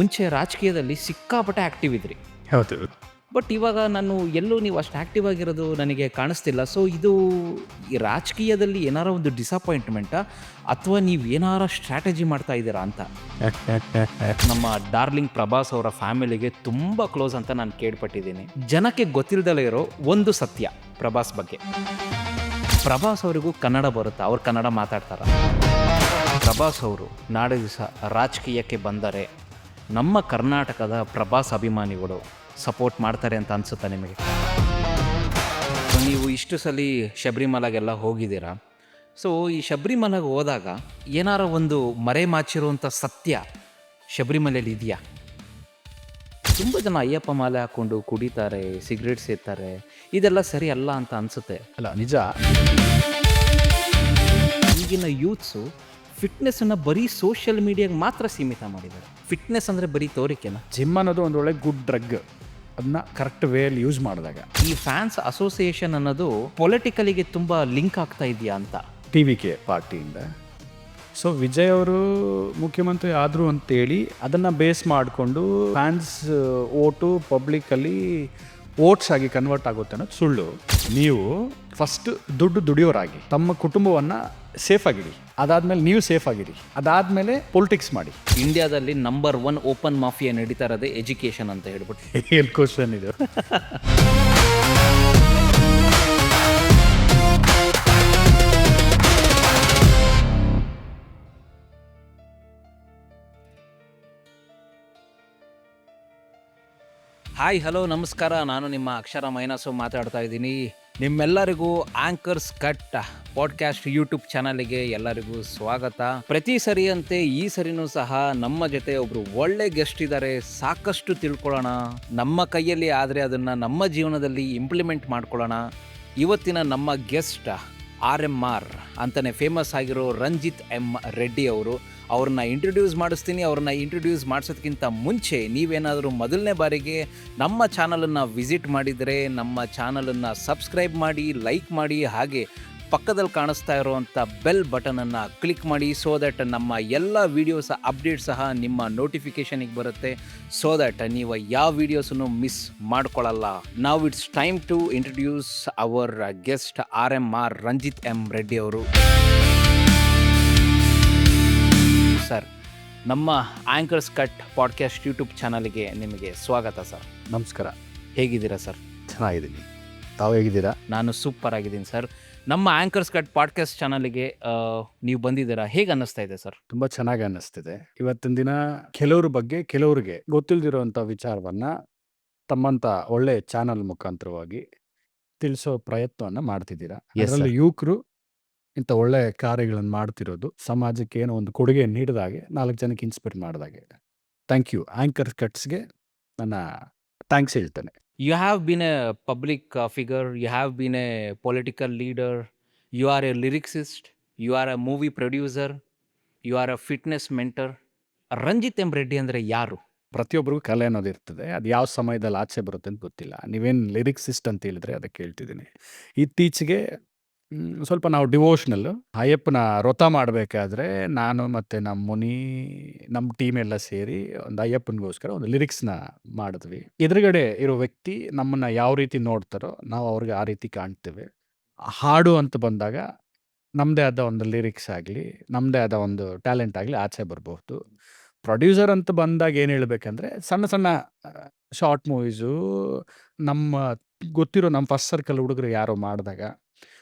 ಮುಂಚೆ ರಾಜಕೀಯದಲ್ಲಿ ಸಿಕ್ಕಾಪಟ್ಟೆ ಆ್ಯಕ್ಟಿವ್ ಇದ್ರಿ. ಹೌದು. ಬಟ್ ಇವಾಗ ನಾನು ಎಲ್ಲೂ ನೀವು ಅಷ್ಟು ಆ್ಯಕ್ಟಿವ್ ಆಗಿರೋದು ನನಗೆ ಕಾಣಿಸ್ತಿಲ್ಲ. ಸೊ ಇದು ಈ ರಾಜಕೀಯದಲ್ಲಿ ಏನಾರ ಒಂದು ಡಿಸಪಾಯಿಂಟ್ಮೆಂಟಾ ಅಥವಾ ನೀವು ಏನಾರ ಸ್ಟ್ರಾಟಜಿ ಮಾಡ್ತಾ ಇದ್ದೀರಾ ಅಂತ? ನಮ್ಮ ಡಾರ್ಲಿಂಗ್ ಪ್ರಭಾಸ್ ಅವರ ಫ್ಯಾಮಿಲಿಗೆ ತುಂಬ ಕ್ಲೋಸ್ ಅಂತ ನಾನು ಕೇಳ್ಪಟ್ಟಿದ್ದೀನಿ. ಜನಕ್ಕೆ ಗೊತ್ತಿಲ್ಲದಲೇ ಇರೋ ಒಂದು ಸತ್ಯ ಪ್ರಭಾಸ್ ಬಗ್ಗೆ. ಪ್ರಭಾಸ್ ಅವರಿಗೂ ಕನ್ನಡ ಬರುತ್ತಾ? ಅವ್ರು ಕನ್ನಡ ಮಾತಾಡ್ತಾರ? ಪ್ರಭಾಸ್ ಅವರು ನಾಳೆ ದಿವಸ ರಾಜಕೀಯಕ್ಕೆ ಬಂದರೆ ನಮ್ಮ ಕರ್ನಾಟಕದ ಪ್ರಭಾಸ್ ಅಭಿಮಾನಿಗಳು ಸಪೋರ್ಟ್ ಮಾಡ್ತಾರೆ ಅಂತ ಅನಿಸುತ್ತಾ ನಿಮಗೆ? ಸೊ ನೀವು ಇಷ್ಟು ಸಲ ಶಬರಿಮಲೆಗೆಲ್ಲ ಹೋಗಿದ್ದೀರಾ. ಸೊ ಈ ಶಬರಿಮಲೆಗೆ ಹೋದಾಗ ಏನಾರ ಒಂದು ಮರೆಮಾಚಿರುವಂಥ ಸತ್ಯ ಶಬರಿಮಲೆಯಲ್ಲಿ ಇದೆಯಾ? ತುಂಬ ಜನ ಅಯ್ಯಪ್ಪ ಮಾಲೆ ಹಾಕ್ಕೊಂಡು ಕುಡಿತಾರೆ, ಸಿಗರೇಟ್ ಸೇರ್ತಾರೆ. ಇದೆಲ್ಲ ಸರಿ ಅಲ್ಲ ಅಂತ ಅನಿಸುತ್ತೆ. ಅಲ್ಲ, ನಿಜ. ಈಗಿನ ಯೂತ್ಸು ಫಿಟ್ನೆಸ್ಸನ್ನು ಬರೀ ಸೋಷಿಯಲ್ ಮೀಡಿಯಾಗೆ ಮಾತ್ರ ಸೀಮಿತ ಮಾಡಿದ್ದಾರೆ. ಫಿಟ್ನೆಸ್ ಅಂದರೆ ಬರೀ ತೋರಿಕೆನ? ಜಿಮ್ ಅನ್ನೋದು ಒಂದು ಒಳ್ಳೆ ಗುಡ್ ಡ್ರಗ್. ಅದನ್ನ ಕರೆಕ್ಟ್ ವೇಯಲ್ಲಿ ಯೂಸ್ ಮಾಡಿದಾಗ. ಈ ಫ್ಯಾನ್ಸ್ ಅಸೋಸಿಯೇಷನ್ ಅನ್ನೋದು ಪೊಲಿಟಿಕಲಿಗೆ ತುಂಬ ಲಿಂಕ್ ಆಗ್ತಾ ಇದೆಯಾ ಅಂತ? TVK ಪಾರ್ಟಿಯಿಂದ. ಸೊ ವಿಜಯ್ ಅವರು ಮುಖ್ಯಮಂತ್ರಿ ಆದರು ಅಂತೇಳಿ ಅದನ್ನು ಬೇಸ್ ಮಾಡಿಕೊಂಡು ಫ್ಯಾನ್ಸ್ ಓಟು ಪಬ್ಲಿಕ್ಕಲ್ಲಿ ಓಟ್ಸ್ ಆಗಿ ಕನ್ವರ್ಟ್ ಆಗುತ್ತೆ ಅನ್ನೋದು ಸುಳ್ಳು. ನೀವು ಫಸ್ಟ್ ದುಡ್ಡು ದುಡಿಯೋರಾಗಿ ತಮ್ಮ ಕುಟುಂಬವನ್ನು ಸೇಫ್ ಆಗಿಡಿ, ಅದಾದಮೇಲೆ ನೀವು ಸೇಫ್ ಆಗಿರಿ, ಅದಾದಮೇಲೆ ಪೊಲಿಟಿಕ್ಸ್ ಮಾಡಿ. ಇಂಡಿಯಾದಲ್ಲಿ ನಂಬರ್ 1 ಓಪನ್ ಮಾಫಿಯಾ ನಡೀತಾ ಇರೋದೇ ಎಜುಕೇಷನ್ ಅಂತ ಹೇಳ್ಬಿಟ್ಟು. ಏನು ಕ್ವಶನ್ ಇದು? ಹಾಯ್, ಹಲೋ, ನಮಸ್ಕಾರ. ನಾನು ನಿಮ್ಮ ಅಕ್ಷರ ಮೈನಸು ಮಾತಾಡ್ತಾ ಇದ್ದೀನಿ. ನಿಮ್ಮೆಲ್ಲರಿಗೂ ಆಂಕರ್ಸ್ ಕಟ್ ಪಾಡ್ಕಾಸ್ಟ್ ಯೂಟ್ಯೂಬ್ ಚಾನಲ್ಗೆ ಎಲ್ಲರಿಗೂ ಸ್ವಾಗತ. ಪ್ರತಿ ಸರಿಯಂತೆ ಈ ಸರಿನೂ ಸಹ ನಮ್ಮ ಜೊತೆ ಒಬ್ರು ಒಳ್ಳೆ ಗೆಸ್ಟ್ ಇದ್ದಾರೆ. ಸಾಕಷ್ಟು ತಿಳ್ಕೊಳ್ಳೋಣ. ನಮ್ಮ ಕೈಯಲ್ಲಿ ಆದರೆ ಅದನ್ನು ನಮ್ಮ ಜೀವನದಲ್ಲಿ ಇಂಪ್ಲಿಮೆಂಟ್ ಮಾಡ್ಕೊಳ್ಳೋಣ. ಇವತ್ತಿನ ನಮ್ಮ ಗೆಸ್ಟ್ RMR ಅಂತಲೇ ಫೇಮಸ್ ಆಗಿರೋ ರಂಜಿತ್ M ರೆಡ್ಡಿ ಅವರು. ಅವ್ರನ್ನ ಇಂಟ್ರೊಡ್ಯೂಸ್ ಮಾಡಿಸ್ತೀನಿ. ಅವ್ರನ್ನ ಇಂಟ್ರೊಡ್ಯೂಸ್ ಮಾಡಿಸೋದಕ್ಕಿಂತ ಮುಂಚೆ ನೀವೇನಾದರೂ ಮೊದಲನೇ ಬಾರಿಗೆ ನಮ್ಮ ಚಾನಲನ್ನು ವಿಸಿಟ್ ಮಾಡಿದರೆ ನಮ್ಮ ಚಾನಲನ್ನು ಸಬ್ಸ್ಕ್ರೈಬ್ ಮಾಡಿ, ಲೈಕ್ ಮಾಡಿ, ಹಾಗೆ ಪಕ್ಕದಲ್ಲಿ ಕಾಣಿಸ್ತಾ ಇರೋವಂಥ ಬೆಲ್ ಬಟನನ್ನು ಕ್ಲಿಕ್ ಮಾಡಿ. ಸೋ ದ್ಯಾಟ್ ನಮ್ಮ ಎಲ್ಲ ವೀಡಿಯೋಸ್ ಅಪ್ಡೇಟ್ ಸಹ ನಿಮ್ಮ ನೋಟಿಫಿಕೇಷನಿಗೆ ಬರುತ್ತೆ. ಸೋ ದ್ಯಾಟ್ ನೀವು ಯಾವ ವೀಡಿಯೋಸನ್ನು ಮಿಸ್ ಮಾಡ್ಕೊಳ್ಳಲ್ಲ. ನಾವು it's time to introduce our guest RMR Ranjith M Reddy ಅವರು. ಸರ್, ನಮ್ಮ ಆಂಕರ್ಸ್ ಕಟ್ ಪಾಡ್ಕಾಸ್ಟ್ ಯೂಟ್ಯೂಬ್ ಚಾನಲ್ಗೆ ನಿಮಗೆ ಸ್ವಾಗತ ಸರ್. ನಮಸ್ಕಾರ. ಹೇಗಿದ್ದೀರಾ ಸರ್? ಚೆನ್ನಾಗಿದ್ದೀನಿ. ತಾವು ಹೇಗಿದ್ದೀರಾ? ನಾನು ಸೂಪರ್ ಆಗಿದ್ದೀನಿ ಸರ್. ನಮ್ಮ ಆಂಕರ್ಸ್ ಕಟ್ ಪಾಡ್ಕಾಸ್ಟ್ ಚಾನಲ್ಗೆ ನೀವು ಬಂದಿದ್ದೀರಾ, ಹೇಗೆ ಅನ್ನಿಸ್ತಾ ಇದೆ ಸರ್? ತುಂಬ ಚೆನ್ನಾಗಿ ಅನ್ನಿಸ್ತಿದೆ. ಇವತ್ತಿನ ದಿನ ಕೆಲವ್ರ ಬಗ್ಗೆ ಕೆಲವ್ರಿಗೆ ಗೊತ್ತಿಲ್ದಿರೋಂಥ ವಿಚಾರವನ್ನ ತಮ್ಮಂಥ ಒಳ್ಳೆ ಚಾನಲ್ ಮುಖಾಂತರವಾಗಿ ತಿಳಿಸೋ ಪ್ರಯತ್ನವನ್ನು ಮಾಡ್ತಿದ್ದೀರಾ. Yes, ಅದರಲ್ಲೂ sir. ಯುವಕರು ಇಂಥ ಒಳ್ಳೆ ಕಾರ್ಯಗಳನ್ನು ಮಾಡ್ತಿರೋದು ಸಮಾಜಕ್ಕೆ ಏನೋ ಒಂದು ಕೊಡುಗೆ ನೀಡಿದಾಗೆ, 4 ಜನಕ್ಕೆ ಇನ್ಸ್ಪೈರ್ ಮಾಡಿದಾಗೆ. Thank you. ಆಂಕರ್ ಕಟ್ಸ್ಗೆ ನನ್ನ ಥ್ಯಾಂಕ್ಸ್ ಹೇಳ್ತೇನೆ. You have been a public figure, you have been a political leader, you are a lyricist, you are a movie producer, you are a fitness mentor. Ranjit M Reddy ಅಂದರೆ ಯಾರು? ಪ್ರತಿಯೊಬ್ಬರಿಗೂ ಕಲೆ ಅನ್ನೋದು ಇರ್ತದೆ. ಅದು ಯಾವ ಸಮಯದಲ್ಲಿ ಆಚೆ ಬರುತ್ತೆ ಅಂತ ಗೊತ್ತಿಲ್ಲ. ನೀವೇನು ಲಿರಿಕ್ಸಿಸ್ಟ್ ಅಂತ ಹೇಳಿದ್ರೆ ಅದಕ್ಕೆ ಹೇಳ್ತಿದ್ದೀನಿ. ಇತ್ತೀಚೆಗೆ ಸ್ವಲ್ಪ ನಾವು ಡಿವೋಷ್ನಲ್ಲು ಅಯ್ಯಪ್ಪನ ವ್ರತ ಮಾಡಬೇಕಾದ್ರೆ ನಾನು ಮತ್ತು ನಮ್ಮ ಮುನಿ, ನಮ್ಮ ಟೀಮ್ ಎಲ್ಲ ಸೇರಿ ಒಂದು ಅಯ್ಯಪ್ಪನಿಗೋಸ್ಕರ ಒಂದು ಲಿರಿಕ್ಸ್ನ ಮಾಡಿದ್ವಿ. ಎದುರುಗಡೆ ಇರೋ ವ್ಯಕ್ತಿ ನಮ್ಮನ್ನು ಯಾವ ರೀತಿ ನೋಡ್ತಾರೋ ನಾವು ಅವ್ರಿಗೆ ಆ ರೀತಿ ಕಾಣ್ತೇವೆ. ಹಾಡು ಅಂತ ಬಂದಾಗ ನಮ್ಮದೇ ಆದ ಒಂದು ಲಿರಿಕ್ಸ್ ಆಗಲಿ, ನಮ್ಮದೇ ಆದ ಒಂದು ಟ್ಯಾಲೆಂಟ್ ಆಗಲಿ ಆಚೆ ಬರಬಹುದು. ಪ್ರೊಡ್ಯೂಸರ್ ಅಂತ ಬಂದಾಗ ಏನು ಹೇಳಬೇಕಂದ್ರೆ, ಸಣ್ಣ ಸಣ್ಣ ಶಾರ್ಟ್ ಮೂವೀಸು ನಮ್ಮ ಗೊತ್ತಿರೋ ನಮ್ಮ ಫಸ್ಟ್ ಸರ್ಕಲ್ ಹುಡುಗರು ಯಾರೋ ಮಾಡಿದಾಗ,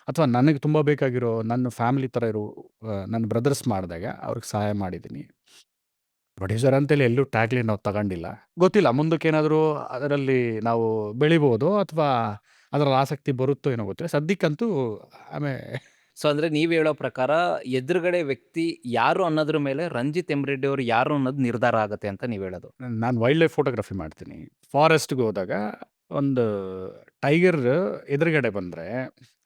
ಅಥವಾ ನನಗೆ ತುಂಬ ಬೇಕಾಗಿರೋ ನನ್ನ ಫ್ಯಾಮಿಲಿ ಥರ ಇರೋ ನನ್ನ ಬ್ರದರ್ಸ್ ಮಾಡಿದಾಗ ಅವ್ರಿಗೆ ಸಹಾಯ ಮಾಡಿದ್ದೀನಿ. ಪ್ರೊಡ್ಯೂಸರ್ ಅಂತೇಳಿ ಎಲ್ಲೂ ಟ್ಯಾಗ್ಲಿ ನಾವು ತಗೊಂಡಿಲ್ಲ. ಗೊತ್ತಿಲ್ಲ ಮುಂದಕ್ಕೇನಾದರೂ ಅದರಲ್ಲಿ ನಾವು ಬೆಳಿಬೋದು ಅಥವಾ ಅದರಲ್ಲಿ ಆಸಕ್ತಿ ಬರುತ್ತೋ ಏನೋ ಗೊತ್ತಿಲ್ಲ. ಸದ್ಯಕ್ಕಂತೂ ಸೊ ಅಂದರೆ ನೀವು ಹೇಳೋ ಪ್ರಕಾರ ಎದುರುಗಡೆ ವ್ಯಕ್ತಿ ಯಾರು ಅನ್ನೋದ್ರ ಮೇಲೆ ರಂಜಿತ್ M ರೆಡ್ಡಿ ಅವರು ಯಾರು ಅನ್ನೋದು ನಿರ್ಧಾರ ಆಗುತ್ತೆ ಅಂತ ನೀವು ಹೇಳೋದು. ನಾನು ವೈಲ್ಡ್ ಲೈಫ್ ಫೋಟೋಗ್ರಫಿ ಮಾಡ್ತೀನಿ. ಫಾರೆಸ್ಟ್ಗೆ ಹೋದಾಗ ಒಂದು ಟೈಗರ್ ಎದುರುಗಡೆ ಬಂದರೆ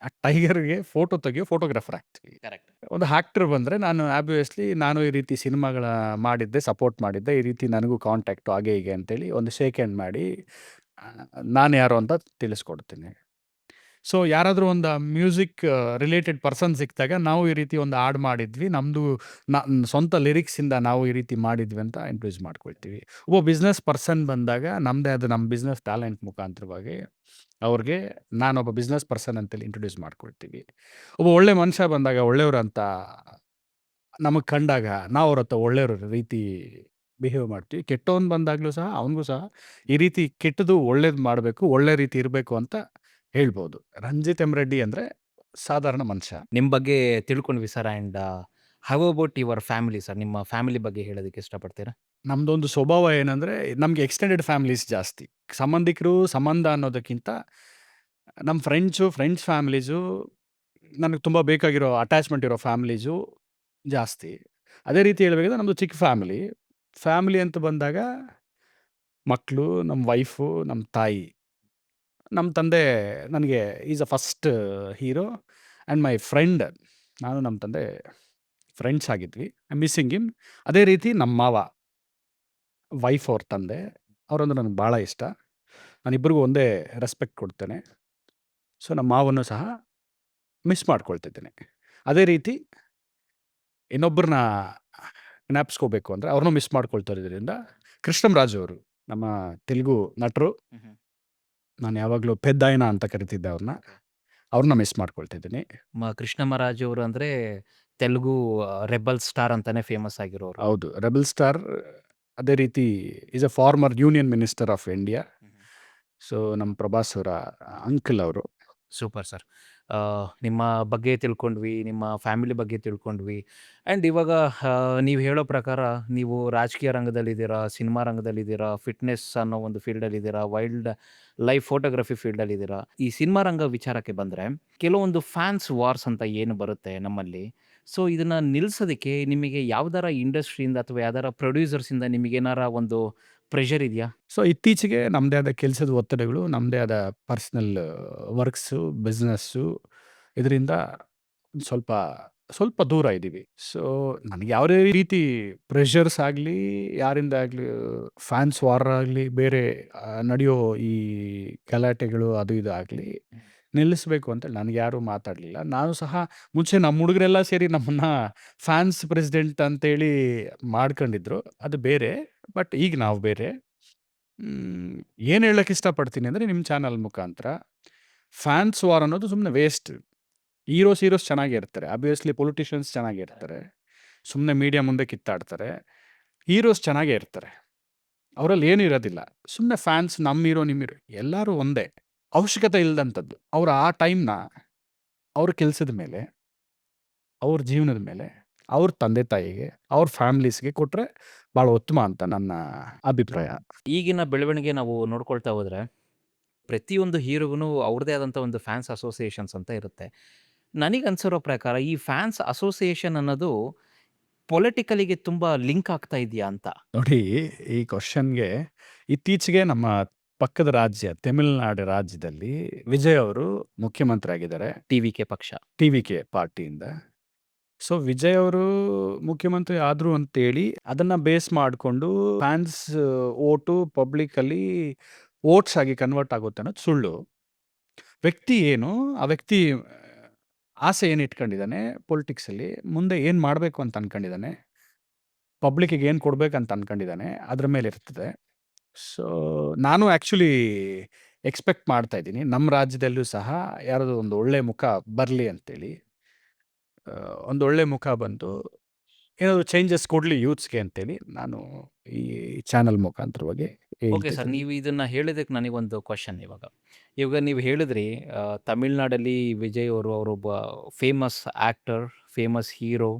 ಆ ಟೈಗರ್ಗೆ ಫೋಟೋ ತೆಗಿಯೋ ಫೋಟೋಗ್ರಾಫರ್ ಆಗ್ತೀವಿ. ಕರೆಕ್ಟ್. ಒಂದು ಆ್ಯಕ್ಟರ್ ಬಂದರೆ ನಾನು ಆಬ್ವಿಯಸ್ಲಿ ನಾನು ಈ ರೀತಿ ಸಿನಿಮಾಗಳ ಮಾಡಿದ್ದೆ, ಸಪೋರ್ಟ್ ಮಾಡಿದ್ದೆ, ಈ ರೀತಿ ನನಗೂ ಕಾಂಟ್ಯಾಕ್ಟು ಹಾಗೆ ಹೀಗೆ ಅಂತೇಳಿ ಒಂದು ಶೇಕ್ ಹ್ಯಾಂಡ್ ಮಾಡಿ ನಾನು ಯಾರು ಅಂತ ತಿಳಿಸ್ಕೊಡ್ತೀನಿ. ಸೊ ಯಾರಾದರೂ ಒಂದು ಮ್ಯೂಸಿಕ್ ರಿಲೇಟೆಡ್ ಪರ್ಸನ್ ಸಿಕ್ಕಿದಾಗ ನಾವು ಈ ರೀತಿ ಒಂದು ಹಾಡು ಮಾಡಿದ್ವಿ, ನಮ್ಮದು ಸ್ವಂತ ಲಿರಿಕ್ಸಿಂದ ನಾವು ಈ ರೀತಿ ಮಾಡಿದ್ವಿ ಅಂತ ಇಂಟ್ರೊಡ್ಯೂಸ್ ಮಾಡ್ಕೊಳ್ತೀವಿ. ಒಬ್ಬ ಬಿಸ್ನೆಸ್ ಪರ್ಸನ್ ಬಂದಾಗ ನಮ್ಮದೇ ಆದ ನಮ್ಮ ಬಿಸ್ನೆಸ್ ಟ್ಯಾಲೆಂಟ್ ಮುಖಾಂತರವಾಗಿ ಅವ್ರಿಗೆ ನಾನೊಬ್ಬ ಬಿಸ್ನೆಸ್ ಪರ್ಸನ್ ಅಂತೇಳಿ ಇಂಟ್ರೊಡ್ಯೂಸ್ ಮಾಡ್ಕೊಳ್ತೀವಿ. ಒಬ್ಬ ಒಳ್ಳೆ ಮನುಷ್ಯ ಬಂದಾಗ ಒಳ್ಳೆಯವರು ಅಂತ ನಮಗೆ ಕಂಡಾಗ ನಾವು ಅವ್ರ ಹತ್ರ ಒಳ್ಳೆಯವ್ರ ರೀತಿ ಬಿಹೇವ್ ಮಾಡ್ತೀವಿ. ಕೆಟ್ಟವನು ಬಂದಾಗಲೂ ಸಹ ಅವನಿಗೂ ಸಹ ಈ ರೀತಿ ಕೆಟ್ಟದು ಒಳ್ಳೇದು ಮಾಡಬೇಕು, ಒಳ್ಳೆ ರೀತಿ ಇರಬೇಕು ಅಂತ ಹೇಳ್ಬೋದು. ರಂಜಿತ್ ಎಂ ರೆಡ್ಡಿ ಅಂದರೆ ಸಾಧಾರಣ ಮನುಷ್ಯ. ನಿಮ್ಮ ಬಗ್ಗೆ ತಿಳ್ಕೊಂಡ್ವಿ sir. And how about your family sir? ನಿಮ್ಮ ಫ್ಯಾಮಿಲಿ ಬಗ್ಗೆ ಹೇಳೋದಕ್ಕೆ ಇಷ್ಟಪಡ್ತೀರಾ? ನಮ್ಮದೊಂದು ಸ್ವಭಾವ ಏನಂದರೆ ನಮಗೆ ಎಕ್ಸ್ಟೆಂಡೆಡ್ ಫ್ಯಾಮಿಲೀಸ್ ಜಾಸ್ತಿ. ಸಂಬಂಧಿಕರು ಸಂಬಂಧ ಅನ್ನೋದಕ್ಕಿಂತ ನಮ್ಮ ಫ್ರೆಂಡ್ಸ್ ಫ್ಯಾಮಿಲೀಸು ನನಗೆ ತುಂಬ ಬೇಕಾಗಿರೋ ಅಟ್ಯಾಚ್ಮೆಂಟ್ ಇರೋ ಫ್ಯಾಮಿಲೀಸು ಜಾಸ್ತಿ. ಅದೇ ರೀತಿ ಹೇಳ್ಬೇಕಂದ್ರೆ ನಮ್ಮದು ಚಿಕ್ಕ ಫ್ಯಾಮಿಲಿ ಅಂತ ಬಂದಾಗ ಮಕ್ಕಳು, ನಮ್ಮ ವೈಫು, ನಮ್ಮ ತಾಯಿ. ನಮ್ಮ ತಂದೆ ನನಗೆ is a first hero and my friend. ನಾನು ನಮ್ಮ ತಂದೆ ಫ್ರೆಂಡ್ಸ್ ಆಗಿದ್ವಿ. I missing him. ಅದೇ ರೀತಿ ನಮ್ಮ ಮಾವ, ವೈಫ್ ಅವ್ರ ತಂದೆ, ಅವರಂದ್ರೆ ನನಗೆ ಭಾಳ ಇಷ್ಟ. ನಾನಿಬ್ಬರಿಗೂ ಒಂದೇ ರೆಸ್ಪೆಕ್ಟ್ ಕೊಡ್ತೇನೆ. ಸೊ ನಮ್ಮ ಮಾವನ್ನು ಸಹ ಮಿಸ್ ಮಾಡ್ಕೊಳ್ತಿದ್ದೇನೆ. ಅದೇ ರೀತಿ ಇನ್ನೊಬ್ಬರನ್ನ ಜ್ಞಾಪಿಸ್ಕೋಬೇಕು ಅಂದರೆ ಅವ್ರನ್ನೂ ಮಿಸ್ ಮಾಡ್ಕೊಳ್ತಾ ಇರೋದ್ರಿಂದ ಕೃಷ್ಣಂರಾಜು ಅವರು ನಮ್ಮ ತೆಲುಗು ನಟರು. ನಾನು ಯಾವಾಗಲೂ ಪೆದ್ದಾಯನ ಅಂತ ಕರಿತಿದ್ದೆ ಅವ್ರನ್ನ ಮಿಸ್ ಮಾಡ್ಕೊಳ್ತಿದ್ದೀನಿ. ಕೃಷ್ಣಮರಾಜು ಅವರು ಅಂದರೆ ತೆಲುಗು ರೆಬಲ್ ಸ್ಟಾರ್ ಅಂತಾನೆ ಫೇಮಸ್ ಆಗಿರೋರು. ಹೌದು, ರೆಬಲ್ ಸ್ಟಾರ್. ಅದೇ ರೀತಿ is a farmer union minister of India. So ನಮ್ಮ ಪ್ರಭಾಸ್ ಅವರ ಅಂಕಲ್ ಅವರು. Super sir. ನಿಮ್ಮ ಬಗ್ಗೆ ತಿಳ್ಕೊಂಡ್ವಿ, ನಿಮ್ಮ ಫ್ಯಾಮಿಲಿ ಬಗ್ಗೆ ತಿಳ್ಕೊಂಡ್ವಿ. ಆ್ಯಂಡ್ ಇವಾಗ ನೀವು ಹೇಳೋ ಪ್ರಕಾರ ನೀವು ರಾಜಕೀಯ ರಂಗದಲ್ಲಿದ್ದೀರಾ, ಸಿನಿಮಾ ರಂಗದಲ್ಲಿದ್ದೀರಾ, ಫಿಟ್ನೆಸ್ ಅನ್ನೋ ಒಂದು ಫೀಲ್ಡಲ್ಲಿದ್ದೀರಾ, ವೈಲ್ಡ್ ಲೈಫ್ ಫೋಟೋಗ್ರಫಿ ಫೀಲ್ಡಲ್ಲಿದ್ದೀರಾ. ಈ ಸಿನಿಮಾ ರಂಗ ವಿಚಾರಕ್ಕೆ ಬಂದರೆ ಕೆಲವೊಂದು ಫ್ಯಾನ್ಸ್ ವಾರ್ಸ್ ಅಂತ ಏನು ಬರುತ್ತೆ ನಮ್ಮಲ್ಲಿ. ಸೊ ಇದನ್ನು ನಿಲ್ಲಿಸೋದಕ್ಕೆ ನಿಮಗೆ ಯಾವ್ದಾರ ಇಂಡಸ್ಟ್ರಿಯಿಂದ ಅಥವಾ ಯಾವ್ದಾರ ಪ್ರೊಡ್ಯೂಸರ್ಸಿಂದ ನಿಮಗೇನಾರ ಒಂದು ಪ್ರೆಷರ್ ಇದೆಯಾ? ಸೊ ಇತ್ತೀಚೆಗೆ ನಮ್ಮದೇ ಆದ ಕೆಲಸದ ಒತ್ತಡಗಳು, ನಮ್ಮದೇ ಆದ ಪರ್ಸ್ನಲ್ ವರ್ಕ್ಸು, ಬಿಸ್ನೆಸ್ಸು, ಇದರಿಂದ ಸ್ವಲ್ಪ ಸ್ವಲ್ಪ ದೂರ ಇದ್ದೀವಿ. ಸೊ ನನಗೆ ಯಾವುದೇ ರೀತಿ ಪ್ರೆಷರ್ಸ್ ಆಗಲಿ, ಯಾರಿಂದ ಆಗಲಿ, ಫ್ಯಾನ್ಸ್ ವಾರ್ ಆಗಲಿ, ಬೇರೆ ನಡೆಯೋ ಈ ಗಲಾಟೆಗಳು ಅದು ಇದು ಆಗಲಿ ನಿಲ್ಲಿಸಬೇಕು ಅಂತ ನನಗೆ ಯಾರೂ ಮಾತಾಡಲಿಲ್ಲ. ನಾನು ಸಹ ಮುಂಚೆ ನಮ್ಮ ಹುಡುಗರೆಲ್ಲ ಸೇರಿ ನಮ್ಮನ್ನು ಫ್ಯಾನ್ಸ್ ಪ್ರೆಸಿಡೆಂಟ್ ಅಂತೇಳಿ ಮಾಡ್ಕೊಂಡಿದ್ರು, ಅದು ಬೇರೆ. ಬಟ್ ಈಗ ನಾವು ಬೇರೆ. ಏನು ಹೇಳಕ್ಕೆ ಇಷ್ಟಪಡ್ತೀನಿ ಅಂದರೆ ನಿಮ್ಮ ಚಾನಲ್ ಮುಖಾಂತರ ಫ್ಯಾನ್ಸ್ ವಾರ್ ಅನ್ನೋದು ಸುಮ್ಮನೆ ವೇಸ್ಟ್. ಹೀರೋಸ್ ಚೆನ್ನಾಗೇ ಇರ್ತಾರೆ, ಅಬ್ವಿಯಸ್ಲಿ ಪೊಲಿಟಿಷಿಯನ್ಸ್ ಚೆನ್ನಾಗಿರ್ತಾರೆ, ಸುಮ್ಮನೆ ಮೀಡಿಯಾ ಮುಂದೆ ಕಿತ್ತಾಡ್ತಾರೆ. ಹೀರೋಸ್ ಚೆನ್ನಾಗೇ ಇರ್ತಾರೆ, ಅವರಲ್ಲಿ ಏನೂ ಇರೋದಿಲ್ಲ. ಸುಮ್ಮನೆ ಫ್ಯಾನ್ಸ್ ನಮ್ಮ ಹೀರೋ ನಿಮ್ಮ ಹೀರೋ ಎಲ್ಲರೂ ಒಂದೇ, ಅವಶ್ಯಕತೆ ಇಲ್ಲದಂಥದ್ದು. ಅವರು ಆ ಟೈಮ್ನ ಅವ್ರ ಕೆಲಸದ ಮೇಲೆ, ಅವ್ರ ಜೀವನದ ಮೇಲೆ, ಅವ್ರ ತಂದೆ ತಾಯಿಗೆ, ಅವ್ರ ಫ್ಯಾಮ್ಲೀಸ್ಗೆ ಕೊಟ್ಟರೆ ಭಾಳ ಉತ್ತಮ ಅಂತ ನನ್ನ ಅಭಿಪ್ರಾಯ. ಈಗಿನ ಬೆಳವಣಿಗೆ ನಾವು ನೋಡ್ಕೊಳ್ತಾ ಹೋದರೆ ಪ್ರತಿಯೊಂದು ಹೀರೋಗೂ ಅವ್ರದ್ದೇ ಆದಂಥ ಒಂದು ಫ್ಯಾನ್ಸ್ ಅಸೋಸಿಯೇಷನ್ಸ್ ಅಂತ ಇರುತ್ತೆ. ನನಗೆ ಅನ್ಸಿರೋ ಪ್ರಕಾರ ಈ ಫ್ಯಾನ್ಸ್ ಅಸೋಸಿಯೇಷನ್ ಅನ್ನೋದು ಪೊಲಿಟಿಕಲಿಗೆ ತುಂಬ ಲಿಂಕ್ ಆಗ್ತಾ ಇದೆಯಾ ಅಂತ. ನೋಡಿ, ಈ ಕ್ವಶನ್ಗೆ ಇತ್ತೀಚೆಗೆ ನಮ್ಮ ಪಕ್ಕದ ರಾಜ್ಯ ತಮಿಳುನಾಡು ರಾಜ್ಯದಲ್ಲಿ ವಿಜಯ್ ಅವರು ಮುಖ್ಯಮಂತ್ರಿ ಆಗಿದ್ದಾರೆ, TVK ಪಕ್ಷ. TVK ಪಾರ್ಟಿಯಿಂದ. ಸೊ ವಿಜಯ್ ಅವರು ಮುಖ್ಯಮಂತ್ರಿ ಆದರು ಅಂತೇಳಿ ಅದನ್ನು ಬೇಸ್ ಮಾಡಿಕೊಂಡು ಫ್ಯಾನ್ಸ್ ಓಟು ಪಬ್ಲಿಕಲ್ಲಿ ಓಟ್ಸ್ ಆಗಿ ಕನ್ವರ್ಟ್ ಆಗುತ್ತೆ ಅನ್ನೋದು ಸುಳ್ಳು. ವ್ಯಕ್ತಿ ಏನು, ಆ ವ್ಯಕ್ತಿ ಆಸೆ ಏನು ಇಟ್ಕೊಂಡಿದ್ದಾನೆ ಪೊಲಿಟಿಕ್ಸಲ್ಲಿ, ಮುಂದೆ ಏನು ಮಾಡಬೇಕು ಅಂತ ಅಂದ್ಕೊಂಡಿದ್ದಾನೆ, ಪಬ್ಲಿಕ್ಕಿಗೆ ಏನು ಕೊಡಬೇಕಂತ ಅಂದ್ಕೊಂಡಿದ್ದಾನೆ, ಅದ್ರ ಮೇಲೆ ಇರ್ತದೆ. ಸೊ ನಾನು ಆ್ಯಕ್ಚುಲಿ ಎಕ್ಸ್ಪೆಕ್ಟ್ ಮಾಡ್ತಾ ಇದ್ದೀನಿ ನಮ್ಮ ರಾಜ್ಯದಲ್ಲೂ ಸಹ ಯಾರಾದರೂ ಒಂದು ಒಳ್ಳೆ ಮುಖ ಬರಲಿ ಅಂತೇಳಿ. ಒಂದು ಒಳ್ಳೆ ಮುಖ ಬಂದು ಏನಾದರೂ ಚೇಂಜಸ್ ಕೊಡಲಿ ಯೂತ್ಸ್ಗೆ ಅಂತೇಳಿ ನಾನು ಈ ಚಾನಲ್ ಮುಖಾಂತರವಾಗಿ ಓಕೆ ಸರ್, ನೀವು ಇದನ್ನು ಹೇಳಿದಕ್ಕೆ ನನಗೊಂದು ಕ್ವಶನ್. ಇವಾಗ ನೀವು ಹೇಳಿದ್ರಿ ತಮಿಳ್ನಾಡಲ್ಲಿ ವಿಜಯ್ ಅವರು ಅವರೊಬ್ಬ famous actor, famous hero.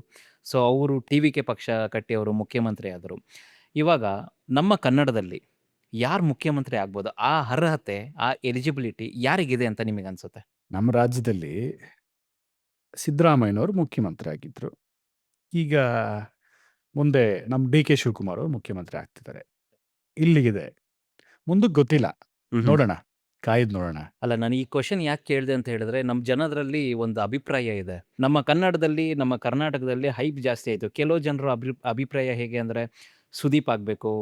So ಅವರು TVK ಪಕ್ಷ ಕಟ್ಟಿ ಅವರು ಮುಖ್ಯಮಂತ್ರಿ ಆದರು. ಇವಾಗ ನಮ್ಮ ಕನ್ನಡದಲ್ಲಿ ಯಾರು ಮುಖ್ಯಮಂತ್ರಿ ಆಗ್ಬೋದು? ಆ ಅರ್ಹತೆ, ಆ ಎಲಿಜಿಬಿಲಿಟಿ ಯಾರಿಗಿದೆ ಅಂತ ನಿಮಗೆ ಅನ್ಸುತ್ತೆ? ನಮ್ಮ ರಾಜ್ಯದಲ್ಲಿ ಸಿದ್ದರಾಮಯ್ಯನವರು ಮುಖ್ಯಮಂತ್ರಿ ಆಗಿದ್ದರು. ಈಗ ಮುಂದೆ ನಮ್ಮ DK ಶಿವಕುಮಾರ್ ಅವರು ಮುಖ್ಯಮಂತ್ರಿ ಆಗ್ತಿದ್ದಾರೆ. ಇಲ್ಲಿಗಿದೆ, ಮುಂದಕ್ಕೆ ಗೊತ್ತಿಲ್ಲ, ನೋಡೋಣ, ಕಾಯ್ದು ನೋಡೋಣ. ಅಲ್ಲ, ನಾನು ಈ ಕ್ವಶನ್ ಯಾಕೆ ಕೇಳಿದೆ ಅಂತ ಹೇಳಿದ್ರೆ, ನಮ್ಮ ಜನರಲ್ಲಿ ಒಂದು ಅಭಿಪ್ರಾಯ ಇದೆ. ನಮ್ಮ ಕನ್ನಡದಲ್ಲಿ, ನಮ್ಮ ಕರ್ನಾಟಕದಲ್ಲಿ ಹೈಪ್ ಜಾಸ್ತಿ ಆಯಿತು. ಕೆಲವು ಜನರ ಅಭಿಪ್ರಾಯ ಹೇಗೆ ಅಂದರೆ ಸುದೀಪ್ ಆಗಬೇಕು,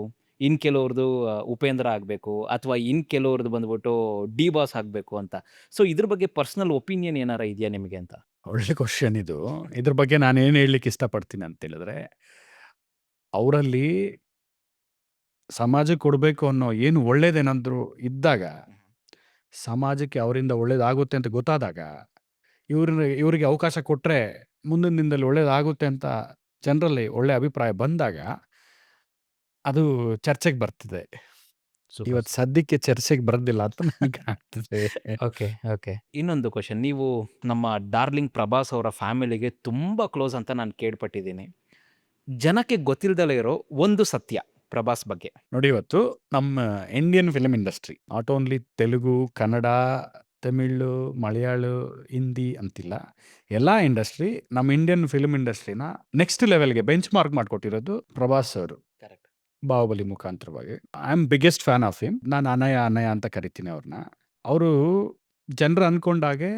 ಇನ್ನು ಕೆಲವ್ರದ್ದು ಉಪೇಂದ್ರ ಆಗಬೇಕು ಅಥವಾ ಇನ್ನು ಕೆಲವ್ರದ್ದು ಬಂದ್ಬಿಟ್ಟು ಡಿ ಬಾಸ್ ಆಗಬೇಕು ಅಂತ. ಸೊ ಇದ್ರ ಬಗ್ಗೆ ಪರ್ಸನಲ್ ಒಪಿನಿಯನ್ ಏನಾರ ಇದೆಯಾ ನಿಮಗೆ ಅಂತ? ಒಳ್ಳೆ ಕ್ವಶನ್ ಇದು. ಇದ್ರ ಬಗ್ಗೆ ನಾನೇನು ಹೇಳಲಿಕ್ಕೆ ಇಷ್ಟಪಡ್ತೀನಿ ಅಂತ ಹೇಳಿದ್ರೆ, ಅವರಲ್ಲಿ ಸಮಾಜಕ್ಕೆ ಕೊಡಬೇಕು ಅನ್ನೋ ಏನು ಒಳ್ಳೇದೇನಾದ್ರು ಇದ್ದಾಗ, ಸಮಾಜಕ್ಕೆ ಅವರಿಂದ ಒಳ್ಳೇದಾಗುತ್ತೆ ಅಂತ ಗೊತ್ತಾದಾಗ, ಇವರಿಗೆ ಅವಕಾಶ ಕೊಟ್ಟರೆ ಮುಂದಿನ ದಿನದಲ್ಲಿ ಒಳ್ಳೇದಾಗುತ್ತೆ ಅಂತ ಜನರಲ್ಲಿ ಒಳ್ಳೆ ಅಭಿಪ್ರಾಯ ಬಂದಾಗ, ಅದು ಚರ್ಚೆಗೆ ಬರ್ತಿದೆ. ಇವತ್ತು ಸದ್ಯಕ್ಕೆ ಚರ್ಚೆಗೆ ಬರೋದಿಲ್ಲ ಅಂತ ನನಗೆ ಕಾಣ್ತಿದೆ. Okay, okay. ಇನ್ನೊಂದು ಕ್ವಶನ್, ನೀವು ನಮ್ಮ ಡಾರ್ಲಿಂಗ್ ಪ್ರಭಾಸ್ ಅವರ ಫ್ಯಾಮಿಲಿಗೆ ತುಂಬ ಕ್ಲೋಸ್ ಅಂತ ನಾನು ಕೇಳ್ಪಟ್ಟಿದ್ದೀನಿ. ಜನಕ್ಕೆ ಗೊತ್ತಿಲ್ದಲೇ ಇರೋ ಒಂದು ಸತ್ಯ ಪ್ರಭಾಸ್ ಬಗ್ಗೆ. ನೋಡಿ, ಇವತ್ತು ನಮ್ಮ Indian film industry, not only Telugu, Kannada, Tamil, Malayala, Hindi ಅಂತಿಲ್ಲ, ಎಲ್ಲ ಇಂಡಸ್ಟ್ರಿ, ನಮ್ಮ ಇಂಡಿಯನ್ ಫಿಲ್ಮ್ ಇಂಡಸ್ಟ್ರಿನ ನೆಕ್ಸ್ಟ್ ಲೆವೆಲ್ಗೆ ಬೆಂಚ್ ಮಾರ್ಕ್ ಮಾಡಿಕೊಟ್ಟಿರೋದು ಪ್ರಭಾಸ್ ಅವರು. ಕರೆಕ್ಟ್. ಬಾಹುಬಲಿ ಮುಖಾಂತರವಾಗಿ. I am biggest fan of him. ನಾನು ಅನಯ ಅಂತ ಕರಿತೀನಿ ಅವ್ರನ್ನ. ಅವರು ಜನರು ಅನ್ಕೊಂಡಾಗೆ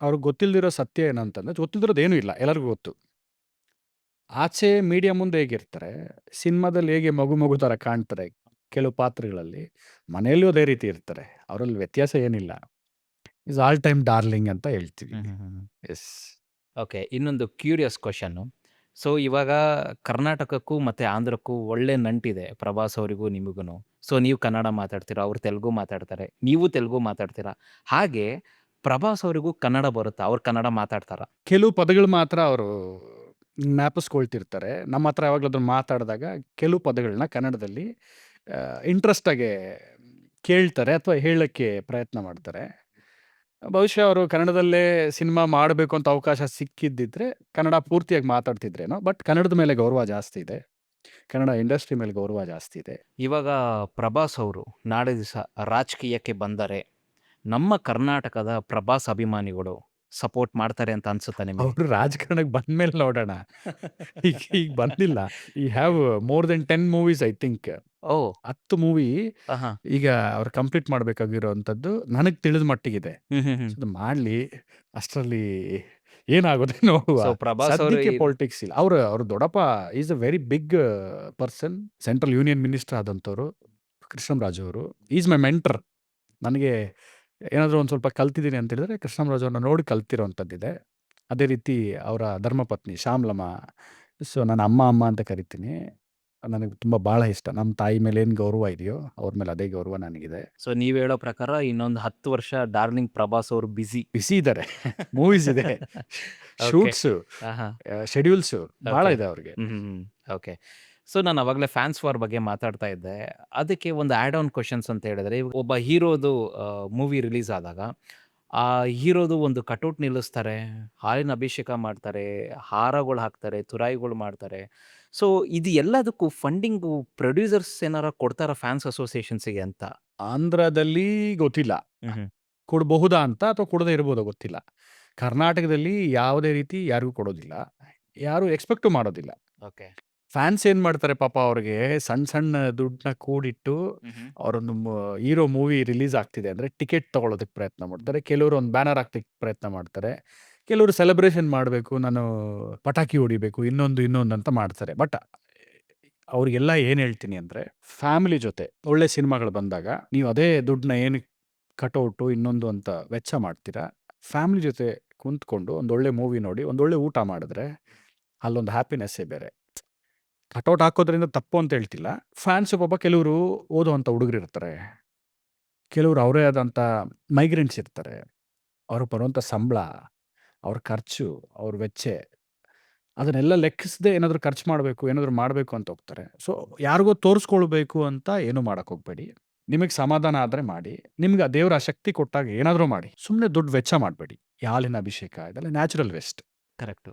ಅವ್ರಿಗೆ ಗೊತ್ತಿಲ್ದಿರೋ ಸತ್ಯ ಏನಂತಂದ್ರೆ, ಗೊತ್ತಿಲ್ದಿರೋದು ಏನೂ ಇಲ್ಲ, ಎಲ್ಲರಿಗೂ ಗೊತ್ತು. ಆಚೆ ಮೀಡಿಯಾ ಮುಂದೆ ಹೇಗಿರ್ತಾರೆ, ಸಿನಿಮಾದಲ್ಲಿ ಹೇಗೆ ಮಗು ಥರ ಕಾಣ್ತಾರೆ ಕೆಲವು ಪಾತ್ರಗಳಲ್ಲಿ, ಮನೆಯಲ್ಲೂ ಅದೇ ರೀತಿ ಇರ್ತಾರೆ. ಅವರಲ್ಲಿ ವ್ಯತ್ಯಾಸ ಏನಿಲ್ಲ. ಈಸ್ ಆಲ್ ಟೈಮ್ ಡಾರ್ಲಿಂಗ್ ಅಂತ ಹೇಳ್ತೀವಿ. ಎಸ್. ಓಕೆ, ಇನ್ನೊಂದು ಕ್ಯೂರಿಯಸ್ ಕ್ವಶನ್ನು. ಸೊ ಇವಾಗ ಕರ್ನಾಟಕಕ್ಕೂ ಮತ್ತು ಆಂಧ್ರಕ್ಕೂ ಒಳ್ಳೆ ನಂಟಿದೆ ಪ್ರಭಾಸ್ ಅವರಿಗೂ ನಿಮಗೂ. ಸೊ ನೀವು ಕನ್ನಡ ಮಾತಾಡ್ತೀರಾ, ಅವ್ರು ತೆಲುಗು ಮಾತಾಡ್ತಾರೆ, ನೀವು ತೆಲುಗು ಮಾತಾಡ್ತೀರಾ. ಹಾಗೆ ಪ್ರಭಾಸ್ ಅವರಿಗೂ ಕನ್ನಡ ಬರುತ್ತಾ? ಅವ್ರು ಕನ್ನಡ ಮಾತಾಡ್ತಾರಾ? ಕೆಲವು ಪದಗಳು ಮಾತ್ರ ಅವರು ಜ್ಞಾಪಿಸ್ಕೊಳ್ತಿರ್ತಾರೆ. ನಮ್ಮ ಹತ್ರ ಯಾವಾಗಲಾದ್ರೂ ಮಾತಾಡಿದಾಗ ಕೆಲವು ಪದಗಳನ್ನ ಕನ್ನಡದಲ್ಲಿ ಇಂಟ್ರೆಸ್ಟಾಗಿ ಕೇಳ್ತಾರೆ ಅಥವಾ ಹೇಳಕ್ಕೆ ಪ್ರಯತ್ನ ಮಾಡ್ತಾರೆ. ಬಹುಶಃ ಅವರು ಕನ್ನಡದಲ್ಲೇ ಸಿನಿಮಾ ಮಾಡಬೇಕು ಅಂತ ಅವಕಾಶ ಸಿಕ್ಕಿದ್ದಿದ್ರೆ ಕನ್ನಡ ಪೂರ್ತಿಯಾಗಿ ಮಾತಾಡ್ತಿದ್ರೇನೋ. ಬಟ್ ಕನ್ನಡದ ಮೇಲೆ ಗೌರವ ಜಾಸ್ತಿ ಇದೆ, ಕನ್ನಡ ಇಂಡಸ್ಟ್ರಿ ಮೇಲೆ ಗೌರವ ಜಾಸ್ತಿ ಇದೆ. ಇವಾಗ ಪ್ರಭಾಸ್ ಅವರು ನಾಳೆ ದಿವಸ ರಾಜಕೀಯಕ್ಕೆ ಬಂದರೆ ನಮ್ಮ ಕರ್ನಾಟಕದ ಪ್ರಭಾಸ್ ಅಭಿಮಾನಿಗಳು ಸಪೋರ್ಟ್ ಮಾಡ್ತಾರೆ ಅಂತ ಅನ್ಸುತ್ತಾ ನಿಮಗೆ? ಅವರು ರಾಜಕಾರಣಕ್ಕೆ ಬಂದ್ಮೇಲೆ ನೋಡೋಣ. ಈಗ ಬಂದಿಲ್ಲ. ಈ have more than 10 movies I think. ಓ 10 ಮೂವಿ ಆಹಾ. ಈಗ ಅವ್ರು ಕಂಪ್ಲೀಟ್ ಮಾಡಬೇಕಾಗಿರೋವಂಥದ್ದು ನನಗೆ ತಿಳಿದ ಮಟ್ಟಿಗಿದೆ. ಅದು ಮಾಡಲಿ, ಅಷ್ಟರಲ್ಲಿ ಏನಾಗುತ್ತೆ ನೋಡುವ. ಸೊ ಪ್ರಭಾಸ್ ಅವರು ಸದ್ಯಕ್ಕೆ ಪೊಲಿಟಿಕ್ಸ್ ಇಲ್ಲ. ಅವ್ರ ದೊಡ್ಡಪ್ಪ is a very big person. Central union minister ಆದಂಥವ್ರು ಕೃಷ್ಣರಾಜು ಅವರು. Is my mentor. ನನಗೆ ಏನಾದರೂ ಒಂದು ಸ್ವಲ್ಪ ಕಲ್ತಿದ್ದೀನಿ ಅಂತ ಹೇಳಿದ್ರೆ ಕೃಷ್ಣರಾಜು ಅವ್ರನ್ನ ನೋಡಿ ಕಲ್ತಿರೋವಂಥದ್ದಿದೆ. ಅದೇ ರೀತಿ ಅವರ ಧರ್ಮಪತ್ನಿ ಶ್ಯಾಮ್ಲಮ್ಮ. ಸೊ ನಾನು ಅಮ್ಮ ಅಂತ ಕರಿತೀನಿ. ನನಗೆ ತುಂಬ ಭಾಳ ಇಷ್ಟ. ನಮ್ಮ ತಾಯಿ ಮೇಲೆ ಏನು ಗೌರವ ಇದೆಯೋ ಅವ್ರ ಮೇಲೆ ಅದೇ ಗೌರವ ನನಗಿದೆ. ಸೊ ನೀವು ಹೇಳೋ ಪ್ರಕಾರ ಇನ್ನೊಂದು 10 ವರ್ಷ ಡಾರ್ಲಿಂಗ್ ಪ್ರಭಾಸ್ ಅವರು ಬಿಸಿ ಇದ್ದಾರೆ, ಮೂವೀಸ್ ಇದೆ, ಶೂಟ್ಸು, ಆಹಾ. ಶೆಡ್ಯೂಲ್ಸು ಭಾಳ Okay. ಇದೆ ಅವ್ರಿಗೆ. ಓಕೆ. ಸೊ ನಾನು ಅವಾಗಲೇ ಫ್ಯಾನ್ಸ್ ವಾರ್ ಬಗ್ಗೆ ಮಾತಾಡ್ತಾ ಇದ್ದೆ. ಅದಕ್ಕೆ ಒಂದು ಆ್ಯಡ್ ಆನ್ ಕ್ವಶನ್ಸ್ ಅಂತ ಹೇಳಿದ್ರೆ, ಇವಾಗ ಒಬ್ಬ ಹೀರೋದು ಮೂವಿ ರಿಲೀಸ್ ಆದಾಗ ಆ ಹೀರೋದು ಒಂದು ಕಟೌಟ್ ನಿಲ್ಲಿಸ್ತಾರೆ, ಹಾಲಿನ ಅಭಿಷೇಕ ಮಾಡ್ತಾರೆ, ಹಾರಗಳು ಹಾಕ್ತಾರೆ, ತುರಾಯಿಗಳು ಮಾಡ್ತಾರೆ. ಸೊ ಇದು ಎಲ್ಲದಕ್ಕೂ ಫಂಡಿಂಗು ಪ್ರೊಡ್ಯೂಸರ್ಸ್ ಏನಾರ ಕೊಡ್ತಾರ ಫ್ಯಾನ್ಸ್ ಅಸೋಸಿಯೇಷನ್ಸಿಗೆ ಅಂತ? ಆಂಧ್ರದಲ್ಲಿ ಗೊತ್ತಿಲ್ಲ, ಕೊಡಬಹುದಾ ಅಂತ ಅಥವಾ ಕೊಡದೇ ಇರ್ಬೋದೋ ಗೊತ್ತಿಲ್ಲ. ಕರ್ನಾಟಕದಲ್ಲಿ ಯಾವುದೇ ರೀತಿ ಯಾರಿಗೂ ಕೊಡೋದಿಲ್ಲ, ಯಾರು ಎಕ್ಸ್ಪೆಕ್ಟು ಮಾಡೋದಿಲ್ಲ. ಓಕೆ. ಫ್ಯಾನ್ಸ್ ಏನು ಮಾಡ್ತಾರೆ ಪಾಪ, ಅವ್ರಿಗೆ ಸಣ್ಣ ದುಡ್ಡನ್ನ ಕೂಡಿಟ್ಟು ಅವರೊಂದು ಹೀರೋ ಮೂವಿ ರಿಲೀಸ್ ಆಗ್ತಿದೆ ಅಂದರೆ ಟಿಕೆಟ್ ತೊಗೊಳೋದಕ್ಕೆ ಪ್ರಯತ್ನ ಮಾಡ್ತಾರೆ. ಕೆಲವರು ಒಂದು ಬ್ಯಾನರ್ ಹಾಕ್ಲಿಕ್ಕೆ ಪ್ರಯತ್ನ ಮಾಡ್ತಾರೆ. ಕೆಲವರು ಸೆಲೆಬ್ರೇಷನ್ ಮಾಡಬೇಕು, ನಾನು ಪಟಾಕಿ ಹೊಡಿಬೇಕು, ಇನ್ನೊಂದು ಅಂತ ಮಾಡ್ತಾರೆ. ಬಟ್ ಅವ್ರಿಗೆಲ್ಲ ಏನು ಹೇಳ್ತೀನಿ ಅಂದರೆ, ಫ್ಯಾಮಿಲಿ ಜೊತೆ ಒಳ್ಳೆ ಸಿನಿಮಾಗಳು ಬಂದಾಗ ನೀವು ಅದೇ ದುಡ್ಡನ್ನ ಏನು ಕಟೌಟು ಇನ್ನೊಂದು ಅಂತ ವೆಚ್ಚ ಮಾಡ್ತೀರಾ, ಫ್ಯಾಮಿಲಿ ಜೊತೆ ಕುಂತ್ಕೊಂಡು ಒಂದು ಒಳ್ಳೆ ಮೂವಿ ನೋಡಿ ಒಂದೊಳ್ಳೆ ಊಟ ಮಾಡಿದ್ರೆ ಅಲ್ಲೊಂದು ಹ್ಯಾಪಿನೆಸ್ಸೇ ಬೇರೆ. ಕಟೌಟ್ ಹಾಕೋದ್ರಿಂದ ತಪ್ಪು ಅಂತ ಹೇಳ್ತಿಲ್ಲ. ಫ್ಯಾನ್ಸು ಪಾಪ ಕೆಲವರು ಓದುವಂಥ ಹುಡುಗರು ಇರ್ತಾರೆ, ಕೆಲವರು ಅವರೇ ಆದಂಥ ಮೈಗ್ರೆಂಟ್ಸ್ ಇರ್ತಾರೆ. ಅವ್ರಿಗೆ ಬರುವಂಥ ಸಂಬಳ, ಅವ್ರ ಖರ್ಚು, ಅವ್ರ ವೆಚ್ಚ, ಅದನ್ನೆಲ್ಲ ಲೆಕ್ಕಿಸದೆ ಏನಾದರೂ ಖರ್ಚು ಮಾಡಬೇಕು, ಏನಾದರೂ ಮಾಡಬೇಕು ಅಂತ ಹೋಗ್ತಾರೆ. ಸೊ ಯಾರಿಗೋ ತೋರಿಸ್ಕೊಳ್ಬೇಕು ಅಂತ ಏನೂ ಮಾಡೋಕ್ಕೆ ಹೋಗಬೇಡಿ. ನಿಮಗೆ ಸಮಾಧಾನ ಆದರೆ ಮಾಡಿ, ನಿಮ್ಗೆ ಆ ದೇವ್ರ ಆ ಶಕ್ತಿ ಕೊಟ್ಟಾಗ ಏನಾದರೂ ಮಾಡಿ. ಸುಮ್ಮನೆ ದುಡ್ಡು ವೆಚ್ಚ ಮಾಡಬೇಡಿ. ಈ ಹಾಲಿನ ಅಭಿಷೇಕ ಇದೆಲ್ಲ ನ್ಯಾಚುರಲ್ ವೇಸ್ಟ್. ಕರೆಕ್ಟು.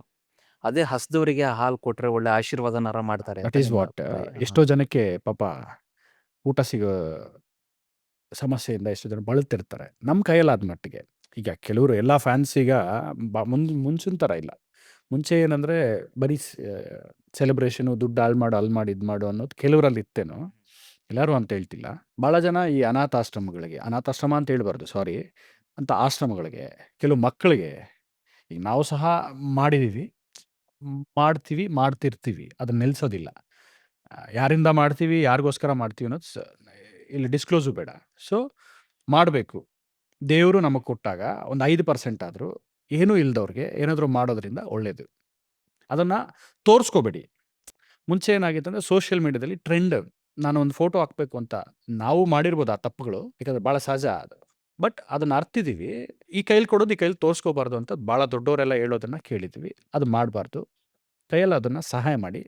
ಅದೇ ಹಸ್ದವರಿಗೆ ಹಾಲು ಕೊಟ್ರೆ ಒಳ್ಳೆ ಆಶೀರ್ವಾದನಾರ ಮಾಡ್ತಾರೆ ದಟ್ ಈಸ್ ವಾಟ್. ಎಷ್ಟೋ ಜನಕ್ಕೆ ಪಾಪ ಊಟ ಸಿಗೋ ಸಮಸ್ಯೆಯಿಂದ ಎಷ್ಟೋ ಜನ ಬಳಲ್ತಿರ್ತಾರೆ. ನಮ್ಮ ಕೈಯಲ್ಲಾದ ಮಟ್ಟಿಗೆ. ಈಗ ಕೆಲವರು ಎಲ್ಲ ಫ್ಯಾನ್ಸ್ ಈಗ ಮುಂಚಿನ ಥರ ಇಲ್ಲ. ಮುಂಚೆ ಏನಂದರೆ ಬರೀ ಸೆಲೆಬ್ರೇಷನು, ದುಡ್ಡು ಹಾಳು ಮಾಡು, ಅಲ್ಲಿ ಮಾಡಿ, ಇದು ಮಾಡು ಅನ್ನೋದು ಕೆಲವರಲ್ಲಿ ಇತ್ತೇನೋ, ಎಲ್ಲರೂ ಅಂತ ಹೇಳ್ತಿಲ್ಲ. ಭಾಳ ಜನ ಈ ಅನಾಥಾಶ್ರಮಗಳಿಗೆ, ಅನಾಥಾಶ್ರಮ ಅಂತ ಹೇಳ್ಬಾರ್ದು, ಸಾರಿ, ಅಂತ ಆಶ್ರಮಗಳಿಗೆ, ಕೆಲವು ಮಕ್ಕಳಿಗೆ, ಈಗ ನಾವು ಸಹ ಮಾಡಿದ್ದೀವಿ, ಮಾಡ್ತೀವಿ, ಮಾಡ್ತಿರ್ತೀವಿ, ಅದನ್ನ ನಿಲ್ಲಿಸೋದಿಲ್ಲ. ಯಾರಿಂದ ಮಾಡ್ತೀವಿ, ಯಾರಿಗೋಸ್ಕರ ಮಾಡ್ತೀವಿ ಅನ್ನೋದು ಇಲ್ಲಿ ಡಿಸ್ಕ್ಲೋಸು ಬೇಡ. ಸೊ, ಮಾಡಬೇಕು. ದೇವರು ನಮಗೆ ಕೊಟ್ಟಾಗ ಒಂದು 5% ಆದರೂ ಏನೂ ಇಲ್ದವ್ರಿಗೆ ಏನಾದರೂ ಮಾಡೋದ್ರಿಂದ ಒಳ್ಳೇದು. ಅದನ್ನು ತೋರಿಸ್ಕೋಬೇಡಿ. ಮುಂಚೆ ಏನಾಗಿತ್ತು ಅಂದರೆ ಸೋಷಿಯಲ್ ಮೀಡಿಯಾದಲ್ಲಿ ಟ್ರೆಂಡ್, ನಾನು ಒಂದು ಫೋಟೋ ಹಾಕಬೇಕು ಅಂತ ನಾವು ಮಾಡಿರ್ಬೋದು ಆ ತಪ್ಪುಗಳು, ಯಾಕಂದರೆ ಭಾಳ ಸಹಜ ಅದು. ಬಟ್ ಅದನ್ನು ಅರ್ತಿದ್ದೀವಿ. ಈ ಕೈಲಿ ಕೊಡೋದು ಈ ಕೈಲಿ ತೋರಿಸ್ಕೋಬಾರ್ದು ಅಂತ ಭಾಳ ದೊಡ್ಡವರೆಲ್ಲ ಹೇಳೋದನ್ನು ಕೇಳಿದ್ವಿ. ಅದು ಮಾಡಬಾರ್ದು. ಕೈಯಲ್ಲಿ ಅದನ್ನು ಸಹಾಯ ಮಾಡಿ.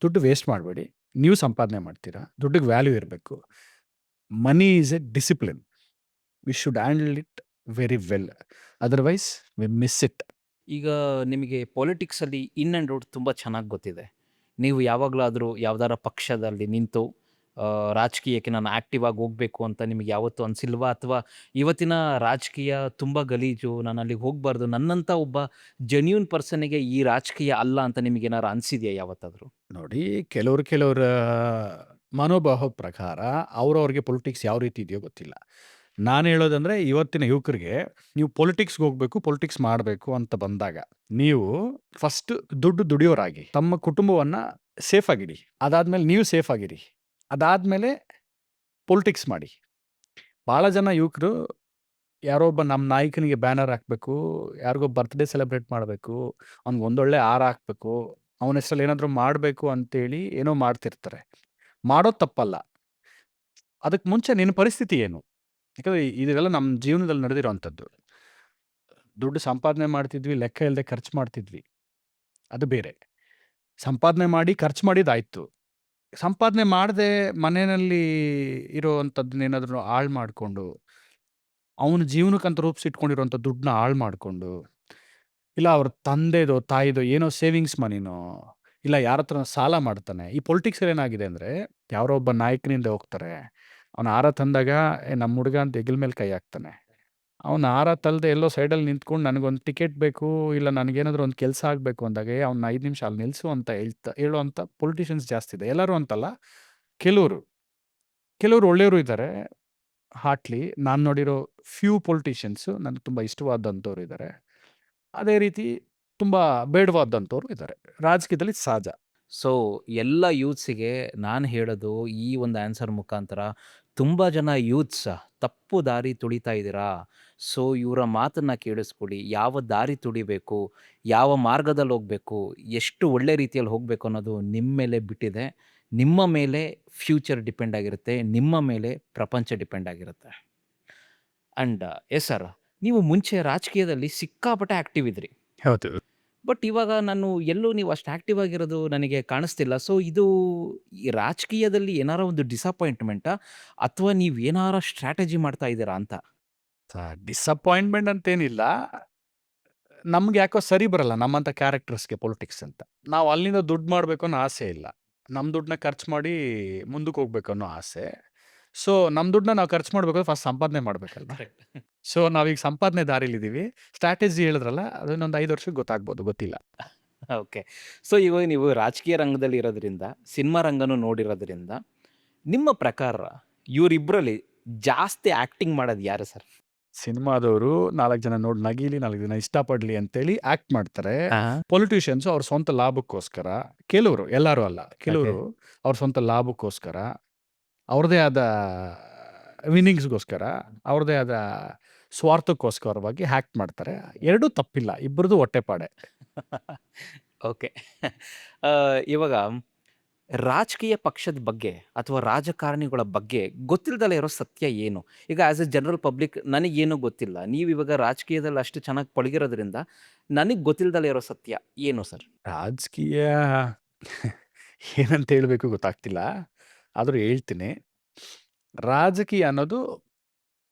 ದುಡ್ಡು ವೇಸ್ಟ್ ಮಾಡಬೇಡಿ. ನೀವು ಸಂಪಾದನೆ ಮಾಡ್ತೀರಾ, ದುಡ್ಡಿಗೆ ವ್ಯಾಲ್ಯೂ ಇರಬೇಕು. Money is A discipline. We should handle it very well. Otherwise we miss it. ಈಗ ನಿಮಗೆ ಪೊಲಿಟಿಕ್ಸಲ್ಲಿ ಇನ್ ಆ್ಯಂಡ್ ಔಟ್ ತುಂಬ ಚೆನ್ನಾಗಿ ಗೊತ್ತಿದೆ. ನೀವು ಯಾವಾಗಲಾದರೂ ಯಾವ್ದಾರ ಪಕ್ಷದಲ್ಲಿ ನಿಂತು ರಾಜಕೀಯಕ್ಕೆ ನಾನು ಆ್ಯಕ್ಟಿವ್ ಆಗಿ ಹೋಗಬೇಕು ಅಂತ ನಿಮಗೆ ಯಾವತ್ತೂ ಅನಿಸಿಲ್ವಾ? ಅಥವಾ ಇವತ್ತಿನ ರಾಜಕೀಯ ತುಂಬ ಗಲೀಜು, ನಾನು ಅಲ್ಲಿಗೆ ಹೋಗಬಾರ್ದು, ನನ್ನಂಥ ಒಬ್ಬ ಜೆನ್ಯೂನ್ ಪರ್ಸನ್ನಿಗೆ ಈ ರಾಜಕೀಯ ಅಲ್ಲ ಅಂತ ನಿಮಗೇನಾರು ಅನಿಸಿದೆಯಾ ಯಾವತ್ತಾದರೂ? ನೋಡಿ, ಕೆಲವ್ರ ಮನೋಭಾವದ ಪ್ರಕಾರ ಅವ್ರವ್ರಿಗೆ ಪೊಲಿಟಿಕ್ಸ್ ಯಾವ ರೀತಿ ಇದೆಯೋ ಗೊತ್ತಿಲ್ಲ. ನಾನು ಹೇಳೋದಂದರೆ, ಇವತ್ತಿನ ಯುವಕರಿಗೆ ನೀವು ಪೊಲಿಟಿಕ್ಸ್ಗೆ ಹೋಗಬೇಕು, ಪೊಲಿಟಿಕ್ಸ್ ಮಾಡಬೇಕು ಅಂತ ಬಂದಾಗ ನೀವು ಫಸ್ಟ್ ದುಡ್ಡು ದುಡಿಯೋರಾಗಿ ತಮ್ಮ ಕುಟುಂಬವನ್ನು ಸೇಫ್ ಆಗಿಡಿ. ಅದಾದಮೇಲೆ ನೀವು ಸೇಫ್ ಆಗಿರಿ. ಅದಾದಮೇಲೆ ಪೊಲಿಟಿಕ್ಸ್ ಮಾಡಿ. ಭಾಳ ಜನ ಯುವಕರು ಯಾರೋ ಒಬ್ಬ ನಮ್ಮ ನಾಯಕನಿಗೆ ಬ್ಯಾನರ್ ಹಾಕಬೇಕು, ಯಾರಿಗೋ ಬರ್ತ್ಡೇ ಸೆಲೆಬ್ರೇಟ್ ಮಾಡಬೇಕು, ಅವ್ನಿಗೆ ಒಂದೊಳ್ಳೆ ಹಾರ ಹಾಕಬೇಕು, ಅವನ ಹೆಸರಲ್ಲಿ ಏನಾದರೂ ಮಾಡಬೇಕು ಅಂತೇಳಿ ಏನೋ ಮಾಡ್ತಿರ್ತಾರೆ. ಮಾಡೋದು ತಪ್ಪಲ್ಲ. ಅದಕ್ಕೆ ಮುಂಚೆ ನಿನ್ನ ಪರಿಸ್ಥಿತಿ ಏನು? ಯಾಕಂದರೆ ಇದೆಲ್ಲ ನಮ್ಮ ಜೀವನದಲ್ಲಿ ನಡೆದಿರೋವಂಥದ್ದು. ದುಡ್ಡು ಸಂಪಾದನೆ ಮಾಡ್ತಿದ್ವಿ, ಲೆಕ್ಕ ಇಲ್ಲದೆ ಖರ್ಚು ಮಾಡ್ತಿದ್ವಿ, ಅದು ಬೇರೆ. ಸಂಪಾದನೆ ಮಾಡಿ ಖರ್ಚು ಮಾಡಿದ್ದಾಯಿತು. ಸಂಪಾದನೆ ಮಾಡದೆ ಮನೆಯಲ್ಲಿ ಇರೋವಂಥದ್ದನ್ನೇನಾದರೂ ಹಾಳು ಮಾಡಿಕೊಂಡು, ಅವನ ಜೀವನಕ್ಕಂತ ರೂಪಿಸಿಟ್ಕೊಂಡಿರೋಂಥ ದುಡ್ಡನ್ನ ಹಾಳು ಮಾಡಿಕೊಂಡು, ಇಲ್ಲ ಅವ್ರ ತಂದೆದೋ ತಾಯಿದೋ ಏನೋ ಸೇವಿಂಗ್ಸ್ ಮನಿನೋ, ಇಲ್ಲ ಯಾರ ಹತ್ರ ಸಾಲ ಮಾಡ್ತಾನೆ. ಈ ಪೊಲಿಟಿಕ್ಸಲ್ಲಿ ಏನಾಗಿದೆ ಅಂದರೆ, ಯಾರೋ ಒಬ್ಬ ನಾಯಕನಿಂದ ಹೋಗ್ತಾರೆ. ಅವನ ಹಾರ ತಂದಾಗ ನಮ್ಮ ಹುಡುಗ ಅಂತ ಹೆಗಲ ಮೇಲೆ ಕೈ ಹಾಕ್ತಾನೆ. ಅವನ ಹಾರ ತಲ್ಲದೆ ಎಲ್ಲೋ ಸೈಡಲ್ಲಿ ನಿಂತ್ಕೊಂಡು ನನಗೊಂದು ಟಿಕೆಟ್ ಬೇಕು, ಇಲ್ಲ ನನಗೇನಾದರೂ ಒಂದು ಕೆಲಸ ಆಗಬೇಕು ಅಂದಾಗ ಅವ್ನ 5 ನಿಮಿಷ ಅಲ್ಲಿ ನಿಲ್ಲಿಸು ಅಂತ ಹೇಳುವಂಥ ಪೊಲಿಟಿಷಿಯನ್ಸ್ ಜಾಸ್ತಿ ಇದೆ. ಎಲ್ಲರೂ ಅಂತಲ್ಲ, ಕೆಲವರು ಒಳ್ಳೆಯವರು ಇದ್ದಾರೆ. ಹಾರ್ಟ್ಲಿ ನಾನು ನೋಡಿರೋ ಫ್ಯೂ ಪೊಲಿಟಿಷಿಯನ್ಸು ನನಗೆ ತುಂಬ ಇಷ್ಟವಾದಂಥವ್ರು ಇದ್ದಾರೆ. ಅದೇ ರೀತಿ ತುಂಬ ಬೇಡವಾದಂಥವ್ರು ಇದ್ದಾರೆ. ರಾಜಕೀಯದಲ್ಲಿ ಸಹಜ. ಸೊ, ಎಲ್ಲ ಯೂತ್ಸಿಗೆ ನಾನು ಹೇಳೋದು ಈ ಒಂದು ಆನ್ಸರ್ ಮುಖಾಂತರ, ತುಂಬ ಜನ ಯೂತ್ಸ್ ತಪ್ಪು ದಾರಿ ತುಳಿತಾ ಇದ್ದೀರಾ. ಸೊ, ಇವರ ಮಾತನ್ನು ಕೇಳಿಸ್ಕೊಳ್ಳಿ. ಯಾವ ದಾರಿ ತುಳಿಬೇಕು, ಯಾವ ಮಾರ್ಗದಲ್ಲಿ ಹೋಗಬೇಕು, ಎಷ್ಟು ಒಳ್ಳೆ ರೀತಿಯಲ್ಲಿ ಹೋಗಬೇಕು ಅನ್ನೋದು ನಿಮ್ಮ ಮೇಲೆ ಬಿಟ್ಟಿದೆ. ನಿಮ್ಮ ಮೇಲೆ ಫ್ಯೂಚರ್ ಡಿಪೆಂಡ್ ಆಗಿರುತ್ತೆ. ನಿಮ್ಮ ಮೇಲೆ ಪ್ರಪಂಚ ಡಿಪೆಂಡ್ ಆಗಿರುತ್ತೆ. ಆ್ಯಂಡ್ ಎಸ್ ಸರ್, ನೀವು ಮುಂಚೆ ರಾಜಕೀಯದಲ್ಲಿ ಸಿಕ್ಕಾಪಟ್ಟೆ ಆ್ಯಕ್ಟಿವ್ ಇದ್ರಿ. ಹೌದು. ಬಟ್ ಇವಾಗ ನಾನು ಎಲ್ಲೂ ನೀವು ಅಷ್ಟು ಆ್ಯಕ್ಟಿವ್ ಆಗಿರೋದು ನನಗೆ ಕಾಣಿಸ್ತಿಲ್ಲ. ಸೊ, ಇದು ಈ ರಾಜಕೀಯದಲ್ಲಿ ಏನಾರ ಒಂದು ಡಿಸಪಾಯಿಂಟ್ಮೆಂಟಾ? ಅಥವಾ ನೀವು ಏನಾರ ಸ್ಟ್ರಾಟಜಿ ಮಾಡ್ತಾ ಇದ್ದೀರಾ ಅಂತ? ಡಿಸಪಾಯಿಂಟ್ಮೆಂಟ್ ಅಂತೇನಿಲ್ಲ. ನಮ್ಗೆ ಯಾಕೋ ಸರಿ ಬರಲ್ಲ ನಮ್ಮಂಥ ಕ್ಯಾರೆಕ್ಟರ್ಸ್ಗೆ ಪೊಲಿಟಿಕ್ಸ್ ಅಂತ. ನಾವು ಅಲ್ಲಿಂದ ದುಡ್ಡು ಮಾಡಬೇಕು ಅನ್ನೋ ಆಸೆ ಇಲ್ಲ. ನಮ್ಮ ದುಡ್ಡನ್ನ ಖರ್ಚು ಮಾಡಿ ಮುಂದಕ್ಕೆ ಹೋಗ್ಬೇಕು ಅನ್ನೋ ಆಸೆ. ಸೊ, ನಮ್ಮ ದುಡ್ಡನ್ನ ನಾವು ಖರ್ಚು ಮಾಡಬೇಕಾದ್ರೆ ಫಸ್ಟ್ ಸಂಪಾದನೆ ಮಾಡಬೇಕಲ್ವ. ಕರೆಕ್ಟ್. ಸೊ, ನಾವೀಗ ಸಂಪಾದನೆ ದಾರಿಲಿದ್ದೀವಿ. ಸ್ಟ್ರಾಟಜಿ ಹೇಳಿದ್ರಲ್ಲ, ಅದು ಇನ್ನೊಂದು 5 ವರ್ಷಕ್ಕೆ ಗೊತ್ತಾಗ್ಬೋದು, ಗೊತ್ತಿಲ್ಲ. ಓಕೆ. ಸೊ, ಇವಾಗ ನೀವು ರಾಜಕೀಯ ರಂಗದಲ್ಲಿ ಇರೋದ್ರಿಂದ, ಸಿನಿಮಾ ರಂಗನೂ ನೋಡಿರೋದ್ರಿಂದ, ನಿಮ್ಮ ಪ್ರಕಾರ ಇವರಿಬ್ಬರಲ್ಲಿ ಜಾಸ್ತಿ ಆ್ಯಕ್ಟಿಂಗ್ ಮಾಡೋದು ಯಾರು ಸರ್? ಸಿನಿಮಾದವರು 4 ಜನ ನೋಡಿ ನಗೀಲಿ, 4 ಜನ ಇಷ್ಟಪಡಲಿ ಅಂತೇಳಿ ಆ್ಯಕ್ಟ್ ಮಾಡ್ತಾರೆ. ಪೊಲಿಟಿಷಿಯನ್ಸು ಅವ್ರ ಸ್ವಂತ ಲಾಭಕ್ಕೋಸ್ಕರ, ಕೆಲವರು, ಎಲ್ಲರೂ ಅಲ್ಲ, ಕೆಲವರು ಅವ್ರ ಸ್ವಂತ ಲಾಭಕ್ಕೋಸ್ಕರ, ಅವ್ರದ್ದೇ ಆದ ವಿನ್ನಿಂಗ್ಸ್ಗೋಸ್ಕರ, ಅವ್ರದ್ದೇ ಆದ ಸ್ವಾರ್ಥಕ್ಕೋಸ್ಕರವಾಗಿ ಆ್ಯಕ್ಟ್ ಮಾಡ್ತಾರೆ. ಎರಡೂ ತಪ್ಪಿಲ್ಲ, ಇಬ್ಬರದು ಹೊಟ್ಟೆಪಾಡೆ. ಓಕೆ. ಇವಾಗ ರಾಜಕೀಯ ಪಕ್ಷದ ಬಗ್ಗೆ ಅಥವಾ ರಾಜಕಾರಣಿಗಳ ಬಗ್ಗೆ ಗೊತ್ತಿಲ್ದಲೇ ಇರೋ ಸತ್ಯ ಏನು? ಈಗ ಆ್ಯಸ್ ಎ ಜನರಲ್ ಪಬ್ಲಿಕ್ ನನಗೇನು ಗೊತ್ತಿಲ್ಲ. ನೀವು ಇವಾಗ ರಾಜಕೀಯದಲ್ಲಿ ಅಷ್ಟು ಚೆನ್ನಾಗಿ ಪಳಗಿರೋದ್ರಿಂದ ನನಗೆ ಗೊತ್ತಿಲ್ದಲೇ ಇರೋ ಸತ್ಯ ಏನು ಸರ್? ರಾಜಕೀಯ ಏನಂತ ಹೇಳಬೇಕು ಗೊತ್ತಾಗ್ತಿಲ್ಲ, ಆದರೂ ಹೇಳ್ತೀನಿ. ರಾಜಕೀಯ ಅನ್ನೋದು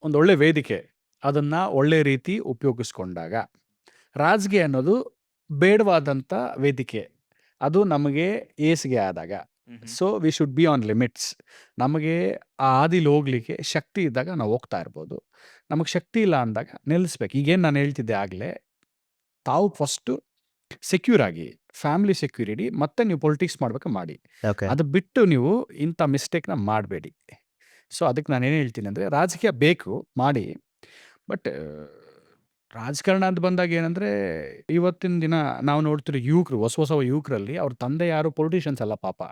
ಒಂದು ಒಳ್ಳೆ ವೇದಿಕೆ. ಅದನ್ನು ಒಳ್ಳೆ ರೀತಿ ಉಪಯೋಗಿಸ್ಕೊಂಡಾಗ. ರಾಜಕೀಯ ಅನ್ನೋದು ಬೇಡವಾದಂಥ ವೇದಿಕೆ. ಅದು ನಮಗೆ ಏಸಿಗೆ ಆದಾಗ. So, we should B on limits. ನಮಗೆ ಆ ಹಾದಿಲಿ ಹೋಗ್ಲಿಕ್ಕೆ ಶಕ್ತಿ ಇದ್ದಾಗ ನಾವು ಹೋಗ್ತಾ ಇರ್ಬೋದು. ನಮಗೆ ಶಕ್ತಿ ಇಲ್ಲ ಅಂದಾಗ ನಿಲ್ಲಿಸ್ಬೇಕು. ಈಗೇನು ನಾನು ಹೇಳ್ತಿದ್ದೆ ಆಗಲೇ, ತಾವು ಫಸ್ಟು ಸೆಕ್ಯೂರ್ ಆಗಿ, ಫ್ಯಾಮಿಲಿ ಸೆಕ್ಯೂರಿಟಿ, ಮತ್ತೆ ನೀವು ಪೊಲಿಟಿಕ್ಸ್ ಮಾಡಬೇಕು ಮಾಡಿ. ಓಕೆ. ಅದು ಬಿಟ್ಟು ನೀವು ಇಂಥ ಮಿಸ್ಟೇಕ್ನ ಮಾಡಬೇಡಿ. ಸೊ, ಅದಕ್ಕೆ ನಾನೇನು ಹೇಳ್ತೀನಿ ಅಂದರೆ, ರಾಜಕೀಯ ಬೇಕು ಮಾಡಿ. ಬಟ್ ರಾಜಕಾರಣ ಅಂತ ಬಂದಾಗ ಏನಂದರೆ, ಇವತ್ತಿನ ದಿನ ನಾವು ನೋಡ್ತಿರೋ ಯುವಕರು, ಹೊಸ ಯುವಕರಲ್ಲಿ ಅವ್ರ ತಂದೆ ಯಾರು ಪೊಲಿಟಿಷಿಯನ್ಸ್ ಅಲ್ಲ ಪಾಪ.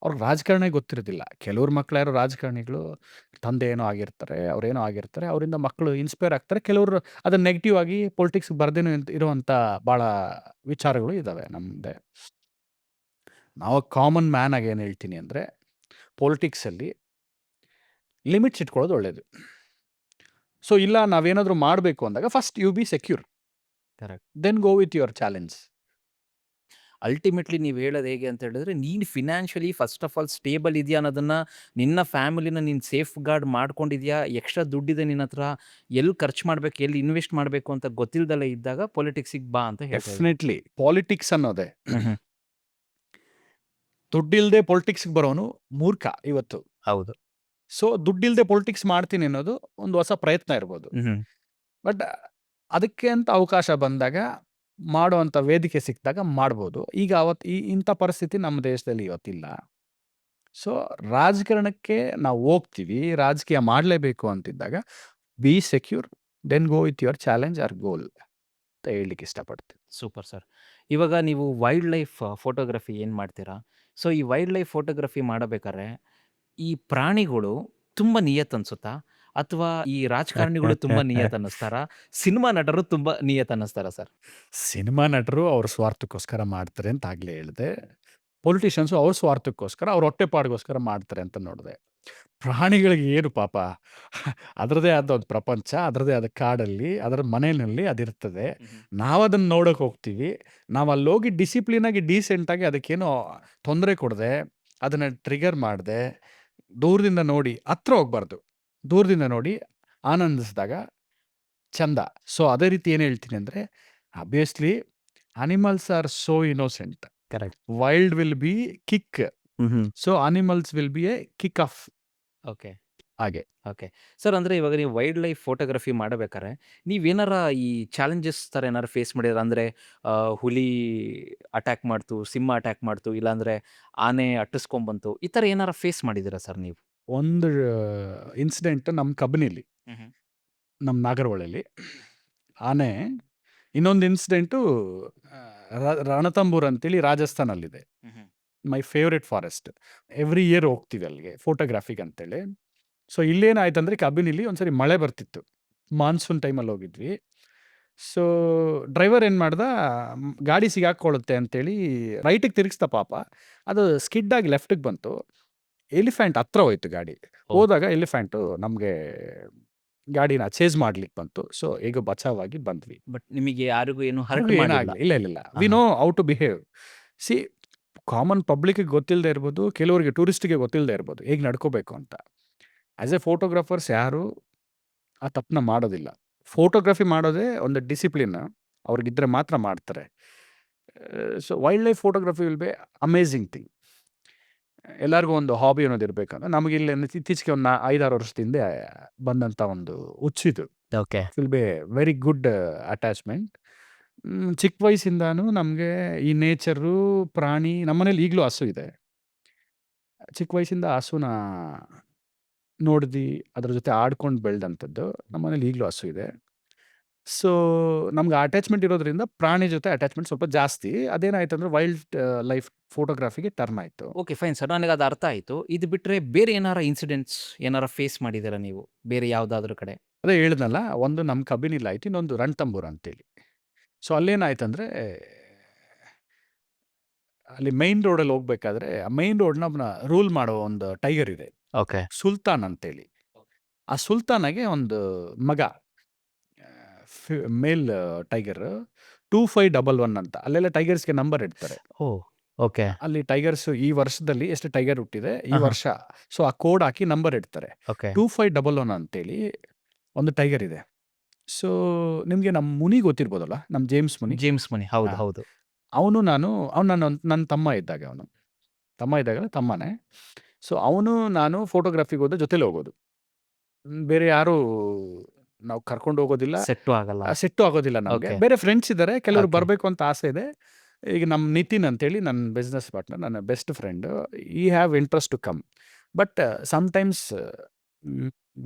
ಅವ್ರಿಗೆ ರಾಜಕಾರಣ ಗೊತ್ತಿರೋದಿಲ್ಲ. ಕೆಲವ್ರ ಮಕ್ಳು ಯಾರೋ ರಾಜಕಾರಣಿಗಳು ತಂದೆ ಏನೋ ಆಗಿರ್ತಾರೆ, ಅವ್ರೇನೋ ಆಗಿರ್ತಾರೆ. ಅವರಿಂದ ಮಕ್ಕಳು ಇನ್ಸ್ಪೈರ್ ಆಗ್ತಾರೆ. ಕೆಲವರು ಅದನ್ನ ನೆಗೆಟಿವ್ ಆಗಿ ಪೊಲಿಟಿಕ್ಸ್ ಬರ್ದೇನೋ ಇರುವಂಥ ಭಾಳ ವಿಚಾರಗಳು ಇದ್ದಾವೆ ನಮ್ಮ ಮುಂದೆ. ನಾವು ಕಾಮನ್ ಮ್ಯಾನ್ ಆಗಿ ಏನು ಹೇಳ್ತೀನಿ ಅಂದರೆ, ಪೊಲಿಟಿಕ್ಸಲ್ಲಿ ಲಿಮಿಟ್ಸ್ ಇಟ್ಕೊಳ್ಳೋದು ಒಳ್ಳೆಯದು. ಸೊ ಇಲ್ಲ ನಾವೇನಾದರೂ ಮಾಡಬೇಕು ಅಂದಾಗ first you be secure, correct. Then go with your challenge. Ultimately ನೀವು ಹೇಳೋದು ಹೇಗೆ ಅಂತ ಹೇಳಿದ್ರೆ, ನೀನು financially first of all stable ಇದೆಯಾ ಅನ್ನೋದನ್ನ, ನಿನ್ನ ಫ್ಯಾಮಿಲಿನ ನೀನು ಸೇಫ್ ಗಾರ್ಡ್ ಮಾಡ್ಕೊಂಡಿದ್ಯಾ, ಎಕ್ಸ್ಟ್ರಾ ದುಡ್ಡಿದೆ ನಿನ್ನ ಹತ್ರ, ಎಲ್ಲಿ ಖರ್ಚು ಮಾಡಬೇಕು, ಎಲ್ಲಿ ಇನ್ವೆಸ್ಟ್ ಮಾಡಬೇಕು ಅಂತ ಗೊತ್ತಿಲ್ದಲೇ ಇದ್ದಾಗ ಪೊಲಿಟಿಕ್ಸಿಗೆ ಬಾ ಅಂತ ಹೇಳ್ತಾ ಇದ್ದೀನಿ. ಡೆಫಿನೆಟ್ಲಿ ಪಾಲಿಟಿಕ್ಸ್ ಅನ್ನೋದೇ ಹ್ಮ್. ದುಡ್ಡಿಲ್ಲದೆ ಪೊಲಿಟಿಕ್ಸ್ಗೆ ಬರೋನು ಮೂರ್ಖ ಇವತ್ತು. ಹೌದು. ಸೊ ದುಡ್ಡಿಲ್ಲದೆ ಪೊಲಿಟಿಕ್ಸ್ ಮಾಡ್ತೀನಿ ಅನ್ನೋದು ಒಂದು ಹೊಸ ಪ್ರಯತ್ನ ಇರ್ಬೋದು. ಹ್ಮ್. ಬಟ್ ಅದಕ್ಕೆ ಅಂತ ಅವಕಾಶ ಬಂದಾಗ, ಮಾಡುವಂಥ ವೇದಿಕೆ ಸಿಕ್ಕಿದಾಗ ಮಾಡ್ಬೋದು. ಈಗ ಇಂಥ ಪರಿಸ್ಥಿತಿ ನಮ್ಮ ದೇಶದಲ್ಲಿ ಇವತ್ತಿಲ್ಲ. ಸೊ ರಾಜಕಾರಣಕ್ಕೆ ನಾವು ಹೋಗ್ತೀವಿ, ರಾಜಕೀಯ ಮಾಡಲೇಬೇಕು ಅಂತಿದ್ದಾಗ be secure, then go with your challenge or goal ಅಂತ ಹೇಳಲಿಕ್ಕೆ ಇಷ್ಟಪಡ್ತೀನಿ. Super sir. ಇವಾಗ ನೀವು ವೈಲ್ಡ್ ಲೈಫ್ ಫೋಟೋಗ್ರಫಿ ಏನು ಮಾಡ್ತೀರಾ? ಸೊ ಈ ವೈಲ್ಡ್ ಲೈಫ್ ಫೋಟೋಗ್ರಫಿ ಮಾಡಬೇಕಾದ್ರೆ ಈ ಪ್ರಾಣಿಗಳು ತುಂಬ ನಿಯತ್ ಅನ್ಸುತ್ತಾ? ಅಥವಾ ಈ ರಾಜಕಾರಣಿಗಳು ತುಂಬ ನಿಯತ್ ಅನ್ನಿಸ್ತಾರಾ? ಸಿನಿಮಾ ನಟರು ತುಂಬ ನಿಯತ್ ಅನ್ನಿಸ್ತಾರಾ ಸರ್? ಸಿನಿಮಾ ನಟರು ಅವ್ರ ಸ್ವಾರ್ಥಕ್ಕೋಸ್ಕರ ಮಾಡ್ತಾರೆ ಅಂತ ಆಗಲೇ ಹೇಳಿದೆ. ಪೊಲಿಟಿಷಿಯನ್ಸು ಅವ್ರ ಸ್ವಾರ್ಥಕ್ಕೋಸ್ಕರ, ಅವ್ರ ಹೊಟ್ಟೆಪಾಡಿಗೋಸ್ಕರ ಮಾಡ್ತಾರೆ ಅಂತ ನೋಡಿದೆ. ಪ್ರಾಣಿಗಳಿಗೆ ಏನು ಪಾಪ, ಅದರದೇ ಆದ ಒಂದು ಪ್ರಪಂಚ, ಅದರದೇ ಆದ ಕಾಡಲ್ಲಿ, ಅದರ ಮನೆಯಲ್ಲಿ ಅದಿರ್ತದೆ. ನಾವು ಅದನ್ನು ನೋಡೋಕೆ ಹೋಗ್ತೀವಿ. ನಾವು ಅಲ್ಲೋಗಿ ಡಿಸಿಪ್ಲಿನಾಗಿ ಡೀಸೆಂಟಾಗಿ ಅದಕ್ಕೇನೋ ತೊಂದರೆ ಕೊಡದೆ, ಅದನ್ನು ಟ್ರಿಗರ್ ಮಾಡದೆ, ದೂರದಿಂದ ನೋಡಿ, ಹತ್ರ ಹೋಗ್ಬಾರ್ದು, ದೂರದಿಂದ ನೋಡಿ ಆನಂದಿಸಿದಾಗ ಚಂದ. ಸೊ ಅದೇ ರೀತಿ ಏನು ಹೇಳ್ತೀನಿ ಅಂದರೆ, obviously animals are so innocent. Correct. Wild will be kick, so animals will be A kick of. Okay. ಹಾಗೆ ಓಕೆ. ಸರ್, ಅಂದರೆ ಇವಾಗ ನೀವು ವೈಲ್ಡ್ ಲೈಫ್ ಫೋಟೋಗ್ರಫಿ ಮಾಡಬೇಕಾದ್ರೆ ನೀವೇನಾರ ಈ ಚಾಲೆಂಜಸ್ ಥರ ಏನಾರು ಫೇಸ್ ಮಾಡಿದ್ರೆ, ಅಂದರೆ ಹುಲಿ ಅಟ್ಯಾಕ್ ಮಾಡ್ತು, ಸಿಂಹ ಅಟ್ಯಾಕ್ ಮಾಡ್ತು, ಇಲ್ಲಾಂದರೆ ಆನೆ ಅಟ್ಟಿಸ್ಕೊಂಬಂತು, ಈ ಥರ ಏನಾರ ಫೇಸ್ ಮಾಡಿದ್ದೀರಾ ಸರ್ ನೀವು? ಒಂದು ಇನ್ಸಿಡೆಂಟ್ ನಮ್ಮ ಕಬಿನಿಲಿ, ನಮ್ಮ ನಾಗರಹೊಳೆಯಲ್ಲಿ ಆನೆ. ಇನ್ನೊಂದು ಇನ್ಸಿಡೆಂಟು ರಣತಂಬೂರ್ ಅಂತೇಳಿ ರಾಜಸ್ಥಾನಲ್ಲಿದೆ. My favourite forest. Every year ಹೋಗ್ತೀವಿ ಅಲ್ಲಿಗೆ ಫೋಟೋಗ್ರಾಫಿಗೆ ಅಂತೇಳಿ. ಸೊ ಇಲ್ಲೇನಾಯ್ತಂದರೆ, ಕಬಿನಿಲಿ ಒಂದ್ಸರಿ ಮಳೆ ಬರ್ತಿತ್ತು, ಮಾನ್ಸೂನ್ ಟೈಮಲ್ಲಿ ಹೋಗಿದ್ವಿ. ಸೊ ಡ್ರೈವರ್ ಏನು ಮಾಡ್ದ, ಗಾಡಿ ಸಿಗಾಕೊಳ್ಳುತ್ತೆ ಅಂತೇಳಿ ರೈಟಿಗೆ ತಿರುಗಿಸ್ದ. ಪಾಪ ಅದು ಸ್ಕಿಡ್ ಆಗಿ ಲೆಫ್ಟಿಗೆ ಬಂತು. ಎಲಿಫೆಂಟ್ ಹತ್ರ ಹೋಯ್ತು ಗಾಡಿ. ಹೋದಾಗ ಎಲಿಫೆಂಟು ನಮಗೆ ಗಾಡಿನ ಚೇಸ್ ಮಾಡ್ಲಿಕ್ಕೆ ಬಂತು. ಸೊ ಈಗ ಬಚಾವಾಗಿ ಬಂದ್ವಿ. ಬಟ್ ನಿಮಗೆ ಯಾರಿಗೂ ಏನು ಹರ್ಟ್ ಅವ್ರಿಗೂ ಮಾಡಿಲ್ಲ? ಏನಾಗಲಿ, ಇಲ್ಲ. We know how to behave. See, common ಪಬ್ಲಿಕ್ಗೆ ಗೊತ್ತಿಲ್ಲದೆ ಇರ್ಬೋದು, ಕೆಲವರಿಗೆ ಟೂರಿಸ್ಟಿಗೆ ಗೊತ್ತಿಲ್ಲದೆ ಇರ್ಬೋದು ಹೇಗೆ ನಡ್ಕೋಬೇಕು ಅಂತ. ಆ್ಯಸ್ ಎ ಫೋಟೋಗ್ರಾಫರ್ಸ್ ಯಾರು ಆ ತಪ್ಪನ್ನ ಮಾಡೋದಿಲ್ಲ. ಫೋಟೋಗ್ರಫಿ ಮಾಡೋದೇ ಒಂದು ಡಿಸಿಪ್ಲಿನ್, ಅವ್ರಿಗಿದ್ರೆ ಮಾತ್ರ ಮಾಡ್ತಾರೆ. So wild life photography will be amazing thing. ಎಲ್ಲರಿಗೂ ಒಂದು ಹಾಬಿ ಅನ್ನೋದು ಇರಬೇಕಂದ್ರೆ, ನಮಗೆ ಇಲ್ಲಿ ಇತ್ತೀಚೆಗೆ ಒಂದು 5-6 ವರ್ಷದ ಹಿಂದೆ ಬಂದಂಥ ಒಂದು ಹುಚ್ಚಿದು. Okay. Will be very good attachment. ಚಿಕ್ಕ ವಯಸ್ಸಿಂದಾನು ನಮಗೆ ಈ ನೇಚರು, ಪ್ರಾಣಿ, ನಮ್ಮನೇಲಿ ಈಗಲೂ ಹಸು ಇದೆ. ಚಿಕ್ಕ ವಯಸ್ಸಿಂದ ಹಸುನ ನೋಡಿದ್ವಿ, ಅದ್ರ ಜೊತೆ ಆಡ್ಕೊಂಡು ಬೆಳೆದಂಥದ್ದು. ನಮ್ಮನೇಲಿ ಈಗಲೂ ಹಸು ಇದೆ. ಸೊ ನಮ್ಗೆ ಅಟ್ಯಾಚ್ಮೆಂಟ್ ಇರೋದ್ರಿಂದ ಪ್ರಾಣಿ ಜೊತೆ ಅಟ್ಯಾಚ್ಮೆಂಟ್ ಸ್ವಲ್ಪ ಜಾಸ್ತಿ. ಅದೇನಾಯ್ತು ಅಂದರೆ ವೈಲ್ಡ್ ಲೈಫ್ ಫೋಟೋಗ್ರಫಿಗೆ ಟರ್ನ್ ಆಯಿತು. ಓಕೆ, ಫೈನ್ ಸರ್, ನನಗೆ ಅದು ಅರ್ಥ ಆಯಿತು. ಇದು ಬಿಟ್ಟರೆ ಬೇರೆ ಏನಾರ ಇನ್ಸಿಡೆಂಟ್ಸ್ ಏನಾರ ಫೇಸ್ ಮಾಡಿದ್ದೀರಾ ನೀವು ಬೇರೆ ಯಾವುದಾದ್ರೂ ಕಡೆ? ಅದೇ ಹೇಳಿದ್ನಲ್ಲ, ಒಂದು ನಮ್ಮ ಕಬಿನಿಲಿ ಆಯ್ತು, ಇನ್ನೊಂದು ರಣತಂಬೂರ್ ಅಂತೇಳಿ. ಸೊ ಅಲ್ಲೇನಾಯ್ತಂದರೆ, ಅಲ್ಲಿ ಮೈನ್ ರೋಡಲ್ಲಿ ಹೋಗ್ಬೇಕಾದ್ರೆ, ಆ ಮೈನ್ ರೋಡ್ನ ರೂಲ್ ಮಾಡೋ ಒಂದು ಟೈಗರ್ ಇದೆ, ಓಕೆ. ಸುಲ್ತಾನ್ ಅಂತೇಳಿ. ಆ ಸುಲ್ತಾನಾಗೆ ಒಂದು ಮಗ, ಮೇಲ್ ಟೈಗರ್ 2511 ಅಂತ. ಅಲ್ಲೆಲ್ಲ ಟೈಗರ್ಸ್ಗೆ ನಂಬರ್ ಇಡ್ತಾರೆ. ಓ, ಓಕೆ. ಅಲ್ಲಿ ಟೈಗರ್ಸ್ ಈ ವರ್ಷದಲ್ಲಿ ಎಷ್ಟು ಟೈಗರ್ ಹುಟ್ಟಿದೆ ಈ ವರ್ಷ, ಸೊ ಆ ಕೋಡ್ ಹಾಕಿ ನಂಬರ್ ಇಡ್ತಾರೆ. ಓಕೆ. 2511 ಅಂತೇಳಿ ಒಂದು ಟೈಗರ್ ಇದೆ. ಸೊ ನಿಮಗೆ ನಮ್ಮ ಮುನಿ ಗೊತ್ತಿರ್ಬೋದಲ್ಲ, ನಮ್ಮ ಜೇಮ್ಸ್ ಮುನಿ. ಜೇಮ್ಸ್ ಮನಿ, ಹೌದು ಹಾ. ಹೌದು. ಅವನು ನನ್ನ ತಮ್ಮ ಇದ್ದಾಗ, ತಮ್ಮನೇ. ಸೊ ಅವನು ನಾನು ಫೋಟೋಗ್ರಫಿಗೆ ಹೋದ ಜೊತೆಲಿ ಹೋಗೋದು. ಬೇರೆ ಯಾರು ನಾವು ಕರ್ಕೊಂಡು ಹೋಗೋದಿಲ್ಲ, ಸೆಟ್ಟು ಆಗಲ್ಲ. ಸೆಟ್ಟು ಆಗೋದಿಲ್ಲ ನಮಗೆ. Okay. ಬೇರೆ ಫ್ರೆಂಡ್ಸ್ ಇದ್ದಾರೆ, ಕೆಲವರು Okay. ಬರಬೇಕು ಅಂತ ಆಸೆ ಇದೆ. ಈಗ ನಮ್ಮ ನಿತಿನ್ ಅಂತೇಳಿ ನನ್ನ ಬಿಸ್ನೆಸ್ ಪಾರ್ಟ್ನರ್, ನನ್ನ ಬೆಸ್ಟ್ ಫ್ರೆಂಡ್, ಈ have interest to come. But sometimes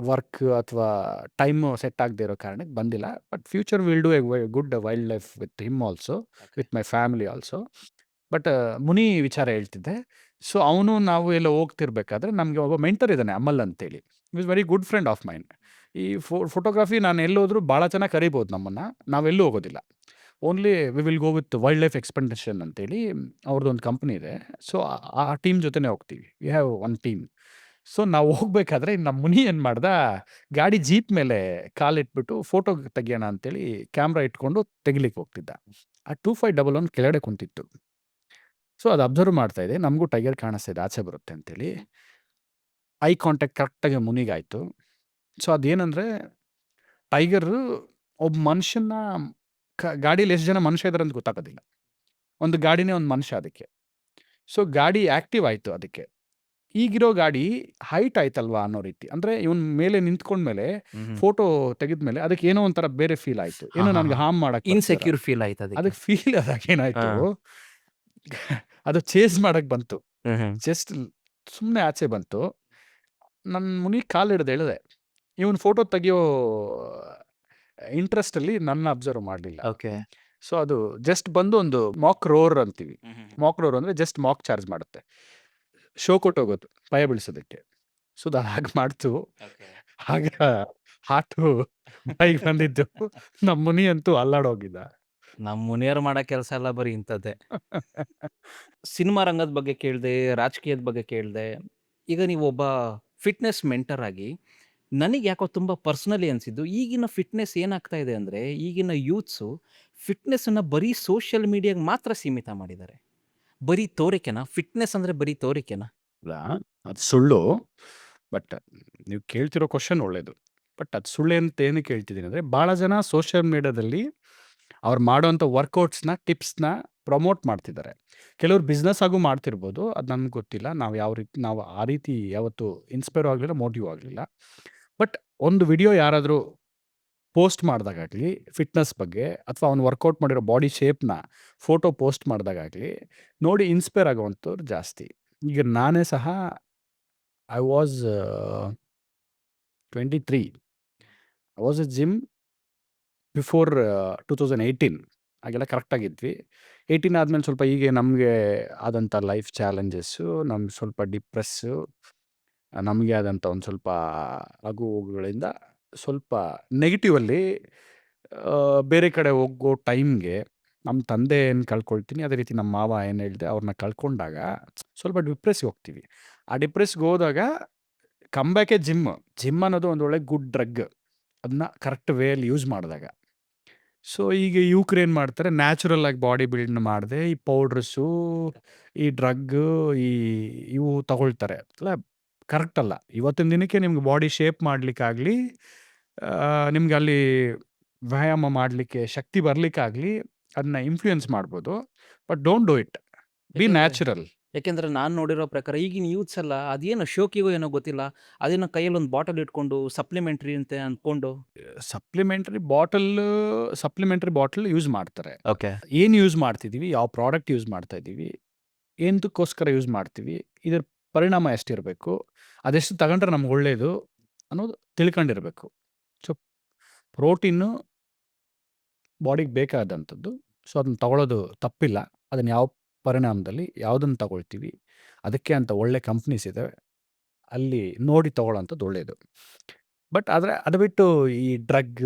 work ಅಥವಾ ಟೈಮು ಸೆಟ್ ಆಗದೆ ಇರೋ ಕಾರಣಕ್ಕೆ ಬಂದಿಲ್ಲ. But future will do a good wild life with him also, with my family also. But ಮುನಿ ವಿಚಾರ ಹೇಳ್ತಿದ್ದೆ. ಸೊ ಅವನು ನಾವು ಎಲ್ಲ ಹೋಗ್ತಿರ್ಬೇಕಾದ್ರೆ ನಮಗೆ ಒಬ್ಬ ಮೆಂಟರ್ ಇದ್ದಾನೆ ಅಮಲ್ ಅಂತೇಳಿ. Is very good friend of main. ಈ ಫೋಟೋಗ್ರಫಿ ನಾನು ಎಲ್ಲೋದ್ರೂ ಭಾಳ ಚೆನ್ನಾಗಿ ಕರಿಬೋದು ನಮ್ಮನ್ನು, ನಾವೆಲ್ಲೂ ಹೋಗೋದಿಲ್ಲ. Only we will go with wild life expedition ಅಂತೇಳಿ ಅವ್ರದ್ದೊಂದು ಕಂಪ್ನಿ ಇದೆ. ಸೊ ಆ ಟೀಮ್ ಜೊತೆನೇ ಹೋಗ್ತೀವಿ. We have one team. So ನಾವು ಹೋಗ್ಬೇಕಾದ್ರೆ ನಮ್ಮ ಮುನಿ ಏನು ಮಾಡ್ದ, ಗಾಡಿ ಜೀಪ್ ಮೇಲೆ ಕಾಲಿಟ್ಬಿಟ್ಟು ಫೋಟೋ ತೆಗಿಯೋಣ ಅಂತೇಳಿ ಕ್ಯಾಮ್ರಾ ಇಟ್ಕೊಂಡು ತೆಗಿಲಿಕ್ಕೆ ಹೋಗ್ತಿದ್ದ. ಆ 2511 ಕೆಳಗಡೆ ಕುಂತಿತ್ತು. ಸೊ ಅದು ಅಬ್ಸರ್ವ್ ಮಾಡ್ತಾ ಇದೆ, ನಮಗೂ ಟೈಗರ್ ಕಾಣಿಸ್ತಾ ಇದೆ ಆಚೆ ಬರುತ್ತೆ ಅಂತೇಳಿ. ಐ ಕಾಂಟ್ಯಾಕ್ಟ್ ಕರೆಕ್ಟಾಗಿ ಮುನಿಗಾಯಿತು. ಸೊ ಅದೇನಂದರೆ ಟೈಗರು ಒಬ್ಬ ಮನುಷ್ಯನ ಗಾಡೀಲಿ ಎಷ್ಟು ಜನ ಮನುಷ್ಯ ಇದ್ದಾರೆ ಅಂತ ಗೊತ್ತಾಗೋದಿಲ್ಲ. ಒಂದು ಗಾಡಿನೇ ಒಂದು ಮನುಷ್ಯ ಅದಕ್ಕೆ. ಸೊ ಗಾಡಿ ಆ್ಯಕ್ಟಿವ್ ಆಯಿತು ಅದಕ್ಕೆ. ಈಗಿರೋ ಗಾಡಿ ಹೈಟ್ ಆಯ್ತಲ್ವಾ ಅನ್ನೋ ರೀತಿ. ಅಂದರೆ ಇವನ್ ಮೇಲೆ ನಿಂತ್ಕೊಂಡ್ಮೇಲೆ ಫೋಟೋ ತೆಗೆದ್ಮೇಲೆ ಅದಕ್ಕೆ ಏನೋ ಒಂಥರ ಬೇರೆ ಫೀಲ್ ಆಯಿತು. ಏನೋ ನನಗೆ ಹಾರ್ಮ್ ಮಾಡಕ್ಕೆ ಇನ್ಸೆಕ್ಯೂರ್ ಫೀಲ್ ಆಯ್ತು ಅದಕ್ಕೆ ಫೀಲ್ ಆದಾಗ ಏನಾಯಿತು, ಅದು ಚೇಸ್ ಮಾಡಕ್ಕೆ ಬಂತು. ಜಸ್ಟ್ ಸುಮ್ಮನೆ ಆಚೆ ಬಂತು. ನನ್ನ ಮುನಿ ಕಾಲು ಹಿಡ್ದು ಹೇಳಿದೆ. ಇವನು ಫೋಟೋ ತೆಗಿಯೋ ಇಂಟ್ರೆಸ್ಟಲ್ಲಿ ನನ್ನ ಅಬ್ಸರ್ವ್ ಮಾಡಲಿಲ್ಲ. ಓಕೆ. ಸೊ ಅದು ಜಸ್ಟ್ ಬಂದು ಒಂದು ಮಾಕ್ ರೋರ್ ಅಂತೀವಿ. ಮಾಕ್ ರೋರ್ ಅಂದರೆ ಜಸ್ಟ್ ಮಾಕ್ ಚಾರ್ಜ್ ಮಾಡುತ್ತೆ, ಶೋ ಕೊಟ್ಟೋಗೋದು ಭಯ ಬೀಳಿಸೋದಕ್ಕೆ. ಸೊ ಅದು ಹಾಗೆ ಮಾಡ್ತು. ಆಗ ಹಾಟು ಬಾಯಿಗೆ ಬಂದಿದ್ದು. ನಮ್ಮ ಮುನಿ ಅಂತೂ ಅಲ್ಲಾಡೋಗಿದ್ದ. ನಮ್ಮ ಮುನಿಯರು ಮಾಡೋ ಕೆಲಸ ಎಲ್ಲ ಬರೀ ಇಂಥದ್ದೇ. ಸಿನಿಮಾ ರಂಗದ ಬಗ್ಗೆ ಕೇಳಿದೆ, ರಾಜಕೀಯದ ಬಗ್ಗೆ ಕೇಳಿದೆ. ಈಗ ನೀವು ಒಬ್ಬ ಫಿಟ್ನೆಸ್ ಮೆಂಟರ್ ಆಗಿ ನನಗೆ ಯಾಕೋ ತುಂಬ ಪರ್ಸ್ನಲಿ ಅನಿಸಿದ್ದು, ಈಗಿನ ಫಿಟ್ನೆಸ್ ಏನಾಗ್ತಾ ಇದೆ ಅಂದರೆ, ಈಗಿನ ಯೂತ್ಸು ಫಿಟ್ನೆಸ್ಸನ್ನು ಬರೀ ಸೋಷಿಯಲ್ ಮೀಡಿಯಾಗೆ ಮಾತ್ರ ಸೀಮಿತ ಮಾಡಿದ್ದಾರೆ. ಬರೀ ತೋರಿಕೆನಾ? ಫಿಟ್ನೆಸ್ ಅಂದರೆ ಬರೀ ತೋರಿಕೆನಾ? ಅಲ್ಲ, ಅದು ಸುಳ್ಳು. ಬಟ್ ನೀವು ಕೇಳ್ತಿರೋ ಕ್ವಶನ್ ಒಳ್ಳೇದು. ಬಟ್ ಅದು ಸುಳ್ಳು ಅಂತ ಏನಕ್ಕೆ ಕೇಳ್ತಿದ್ದೀನಿ ಅಂದರೆ, ಭಾಳ ಜನ ಸೋಷಿಯಲ್ ಮೀಡಿಯಾದಲ್ಲಿ ಅವ್ರು ಮಾಡೋವಂಥ ವರ್ಕೌಟ್ಸ್ನ ಟಿಪ್ಸ್ನ ಪ್ರಮೋಟ್ ಮಾಡ್ತಿದ್ದಾರೆ. ಕೆಲವ್ರು ಬಿಸ್ನೆಸ್ ಆಗು ಮಾಡ್ತಿರ್ಬೋದು, ಅದು ನನಗೆ ಗೊತ್ತಿಲ್ಲ. ನಾವು ಆ ರೀತಿ ಯಾವತ್ತೂ ಇನ್ಸ್ಪೈರ್ ಆಗಲಿಲ್ಲ, ಮೋಟಿವ್ ಆಗಲಿಲ್ಲ. ಬಟ್ ಒಂದು ವಿಡಿಯೋ ಯಾರಾದರೂ ಪೋಸ್ಟ್ ಮಾಡಿದಾಗಲಿ ಫಿಟ್ನೆಸ್ ಬಗ್ಗೆ, ಅಥವಾ ಅವ್ನು ವರ್ಕೌಟ್ ಮಾಡಿರೋ ಬಾಡಿ ಶೇಪ್ನ ಫೋಟೋ ಪೋಸ್ಟ್ ಮಾಡಿದಾಗಲಿ ನೋಡಿ ಇನ್ಸ್ಪೈರ್ ಆಗೋವಂಥವ್ರು ಜಾಸ್ತಿ. ಈಗ ನಾನೇ ಸಹ I was 23. I was A gym before 2018. ಹಾಗೆಲ್ಲ ಕರೆಕ್ಟಾಗಿದ್ವಿ. 18 ಆದಮೇಲೆ ಸ್ವಲ್ಪ ಹೀಗೆ ನಮಗೆ ಆದಂಥ ಲೈಫ್ ಚಾಲೆಂಜಸ್ಸು, ನಮ್ಗೆ ಸ್ವಲ್ಪ ಡಿಪ್ರೆಸ್ಸು, ನಮಗೆ ಆದಂಥ ಒಂದು ಸ್ವಲ್ಪ ಆಗು ಹೋಗುಗಳಿಂದ ಸ್ವಲ್ಪ ನೆಗೆಟಿವಲ್ಲಿ ಬೇರೆ ಕಡೆ ಹೋಗೋ ಟೈಮ್ಗೆ ನಮ್ಮ ತಂದೆ ಏನು ಕಳ್ಕೊಳ್ತೀನಿ, ಅದೇ ರೀತಿ ನಮ್ಮ ಮಾವ ಏನು ಹೇಳಿದೆ ಅವ್ರನ್ನ ಕಳ್ಕೊಂಡಾಗ ಸ್ವಲ್ಪ ಡಿಪ್ರೆಸ್ಗೆ ಹೋಗ್ತೀವಿ. ಆ ಡಿಪ್ರೆಸ್ಗೆ ಹೋದಾಗ ಕಮ್ಬ್ಯಾಕೆ ಜಿಮ್ ಅನ್ನೋದು ಒಂದು ಒಳ್ಳೆ ಗುಡ್ ಡ್ರಗ್, ಅದನ್ನ ಕರೆಕ್ಟ್ ವೇಯಲ್ಲಿ ಯೂಸ್ ಮಾಡಿದಾಗ. ಸೊ ಈಗ ಯುವಕರು ಏನು ಮಾಡ್ತಾರೆ, ನ್ಯಾಚುರಲ್ ಆಗಿ ಬಾಡಿ ಬಿಲ್ಡ್ ಮಾಡದೆ ಈ ಪೌಡ್ರಸ್ಸು, ಈ ಡ್ರಗ್ಗು, ಇವು ತಗೊಳ್ತಾರೆ. ಅಲ್ಲ, ಕರೆಕ್ಟ್ ಅಲ್ಲ. ಇವತ್ತಿನ ದಿನಕ್ಕೆ ನಿಮ್ಗೆ ಬಾಡಿ ಶೇಪ್ ಮಾಡಲಿಕ್ಕಾಗಲಿ, ನಿಮ್ಗೆ ಅಲ್ಲಿ ವ್ಯಾಯಾಮ ಮಾಡಲಿಕ್ಕೆ ಶಕ್ತಿ ಬರಲಿಕ್ಕಾಗಲಿ ಅದನ್ನ ಇನ್ಫ್ಲೂಯೆನ್ಸ್ ಮಾಡ್ಬೋದು. But don't do it. B natural. ಯಾಕೆಂದರೆ ನಾನು ನೋಡಿರೋ ಪ್ರಕಾರ ಈಗಿನ ಯೂತ್ಸ್ ಎಲ್ಲ ಅದೇನೋ ಶೋಕಿಗೋ ಏನೋ ಗೊತ್ತಿಲ್ಲ, ಅದೇನೋ ಕೈಯಲ್ಲಿ ಒಂದು ಬಾಟಲ್ ಇಟ್ಕೊಂಡು ಸಪ್ಲಿಮೆಂಟ್ರಿ ಅಂತ ಅಂದ್ಕೊಂಡು ಸಪ್ಲಿಮೆಂಟರಿ ಬಾಟಲ್ ಯೂಸ್ ಮಾಡ್ತಾರೆ. ಓಕೆ. ಏನು ಯೂಸ್ ಮಾಡ್ತಿದ್ದೀವಿ, ಯಾವ ಪ್ರಾಡಕ್ಟ್ ಯೂಸ್ ಮಾಡ್ತಾ ಇದ್ದೀವಿ, ಏನಕ್ಕೋಸ್ಕರ ಯೂಸ್ ಮಾಡ್ತೀವಿ, ಇದರ ಪರಿಣಾಮ ಎಷ್ಟಿರಬೇಕು, ಅದೆಷ್ಟು ತಗೊಂಡ್ರೆ ನಮ್ಗೆ ಒಳ್ಳೆಯದು ಅನ್ನೋದು ತಿಳ್ಕೊಂಡಿರಬೇಕು. ಸೊ ಪ್ರೋಟೀನು ಬಾಡಿಗೆ ಬೇಕಾದಂಥದ್ದು. ಸೊ ಅದನ್ನು ತಗೊಳ್ಳೋದು ತಪ್ಪಿಲ್ಲ. ಅದನ್ನು ಯಾವ ಪರಿಣಾಮದಲ್ಲಿ ಯಾವುದನ್ನು ತಗೊಳ್ತೀವಿ, ಅದಕ್ಕೆ ಅಂತ ಒಳ್ಳೆ ಕಂಪ್ನೀಸ್ ಇದ್ದಾವೆ, ಅಲ್ಲಿ ನೋಡಿ ತಗೊಳ್ಳೋಂಥದ್ದು ಒಳ್ಳೆಯದು. ಬಟ್ ಆದರೆ ಅದು ಬಿಟ್ಟು ಈ ಡ್ರಗ್,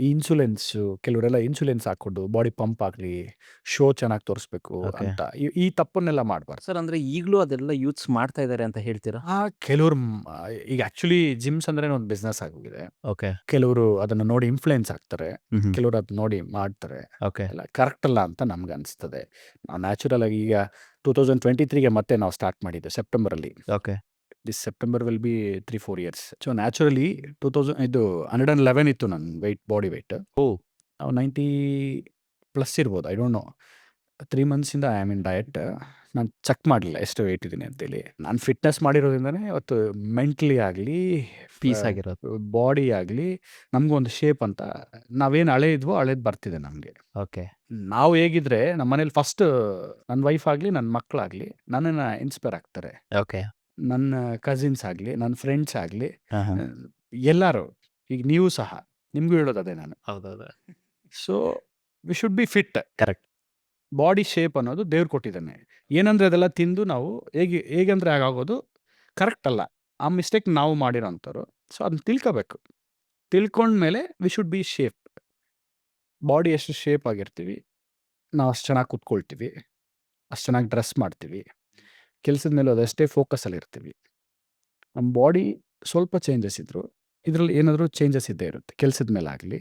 ಈ ಇನ್ಸುಲೆನ್ಸು, ಕೆಲವರೆಲ್ಲ ಇನ್ಸುಲೆನ್ಸ್ ಹಾಕ್ಕೊಂಡು ಬಾಡಿ ಪಂಪ್ ಆಗಲಿ, ಶೋ ಚೆನ್ನಾಗಿ ತೋರಿಸ್ಬೇಕು Okay. ಅಂತ ಈ ತಪ್ಪನ್ನೆಲ್ಲ ಮಾಡಬಾರ್ದು. ಸರ್, ಅಂದರೆ ಈಗಲೂ ಅದೆಲ್ಲ ಯೂತ್ಸ್ ಮಾಡ್ತಾ ಇದ್ದಾರೆ ಅಂತ ಹೇಳ್ತೀರಾ? ಕೆಲವರು ಈಗ ಆ್ಯಕ್ಚುಲಿ ಜಿಮ್ಸ್ ಅಂದ್ರೆ ಒಂದು ಬಿಸ್ನೆಸ್ ಆಗೋಗಿದೆ. ಓಕೆ. ಕೆಲವರು ಅದನ್ನು ನೋಡಿ ಇನ್ಫ್ಲುಯೆನ್ಸ್ ಆಗ್ತಾರೆ, ಕೆಲವರು ಅದು ನೋಡಿ ಮಾಡ್ತಾರೆ. ಓಕೆ. ಎಲ್ಲ ಕರೆಕ್ಟ್ ಅಲ್ಲ ಅಂತ ನಮ್ಗೆ ಅನಿಸ್ತದೆ. ನಾವು ನ್ಯಾಚುರಲ್ ಆಗಿ ಈಗ 2023ಗೆ ಮತ್ತೆ ನಾವು ಸ್ಟಾರ್ಟ್ ಮಾಡಿದ್ದು ಸೆಪ್ಟೆಂಬರಲ್ಲಿ. Okay. This September will be 3-4 years. So naturally 111 ಇತ್ತು ನನ್ನ ಬಾಡಿ ವೆಯ್ಟ್. ಓ. ನಾವು 90+ ಇರ್ಬೋದು, ಐ ಡೋಂಟ್ ನೋ. 3 ಮಂತ್ಸಿಂದ ಐ ಆಮ್ ಇನ್ ಡಯಟ್. ನಾನು ಚೆಕ್ ಮಾಡಲಿಲ್ಲ ಎಷ್ಟು ವೆಯ್ಟ್ ಇದ್ದೀನಿ ಅಂತೇಳಿ. ನಾನು ಫಿಟ್ನೆಸ್ ಮಾಡಿರೋದ್ರಿಂದನೇ ಇವತ್ತು ಮೆಂಟ್ಲಿ ಆಗಲಿ, ಪೀಸ್ ಆಗಿರೋದು. ಬಾಡಿ ಆಗಲಿ, ನಮಗೊಂದು ಶೇಪ್ ಅಂತ ನಾವೇನು ಹಳೆ ಇದ್ವೋ ಹಳೇದು ಬರ್ತಿದೆ ನಮಗೆ. ಓಕೆ. ನಾವು ಹೇಗಿದ್ರೆ ನಮ್ಮ ಮನೇಲಿ ಫಸ್ಟ್ ನನ್ನ ವೈಫ್ ಆಗಲಿ, ನನ್ನ ಮಕ್ಕಳಾಗಲಿ ನನ್ನನ್ನು ಇನ್ಸ್ಪೈರ್ ಆಗ್ತಾರೆ. ಓಕೆ. ನನ್ನ ಕಸಿನ್ಸ್ ಆಗಲಿ, ನನ್ನ ಫ್ರೆಂಡ್ಸ್ ಆಗಲಿ, ಎಲ್ಲರೂ. ಈಗ ನೀವು ಸಹ, ನಿಮಗೂ ಹೇಳೋದು ಅದೇ ನಾನು. ಹೌದೌದು. So we should B fit. Correct. Body shape ಅನ್ನೋದು ದೇವ್ರು ಕೊಟ್ಟಿದ್ದಾನೆ. ಏನಂದ್ರೆ ಅದೆಲ್ಲ ತಿಂದು ನಾವು ಹೇಗಂದ್ರೆ ಹಾಗಾಗೋದು ಕರೆಕ್ಟ್ ಅಲ್ಲ. ಆ ಮಿಸ್ಟೇಕ್ ನಾವು ಮಾಡಿರೋಂಥವ್ರು. ಸೊ ಅದನ್ನ ತಿಳ್ಕೋಬೇಕು. ತಿಳ್ಕೊಂಡ್ಮೇಲೆ we should be shape. Body ಎಷ್ಟು ಶೇಪ್ ಆಗಿರ್ತೀವಿ, ನಾವು ಅಷ್ಟು ಚೆನ್ನಾಗಿ ಕೂತ್ಕೊಳ್ತೀವಿ, ಅಷ್ಟು ಚೆನ್ನಾಗಿ ಡ್ರೆಸ್ ಮಾಡ್ತೀವಿ. ಕೆಲಸದ ಮೇಲೆ ಅದಷ್ಟೇ ಫೋಕಸಲ್ಲಿರ್ತೀವಿ. ನಮ್ಮ ಬಾಡಿ ಸ್ವಲ್ಪ ಚೇಂಜಸ್ ಇದ್ದರು, ಇದರಲ್ಲಿ ಏನಾದರೂ ಚೇಂಜಸ್ ಇದ್ದೇ ಇರುತ್ತೆ. ಕೆಲಸದ ಮೇಲಾಗಲಿ,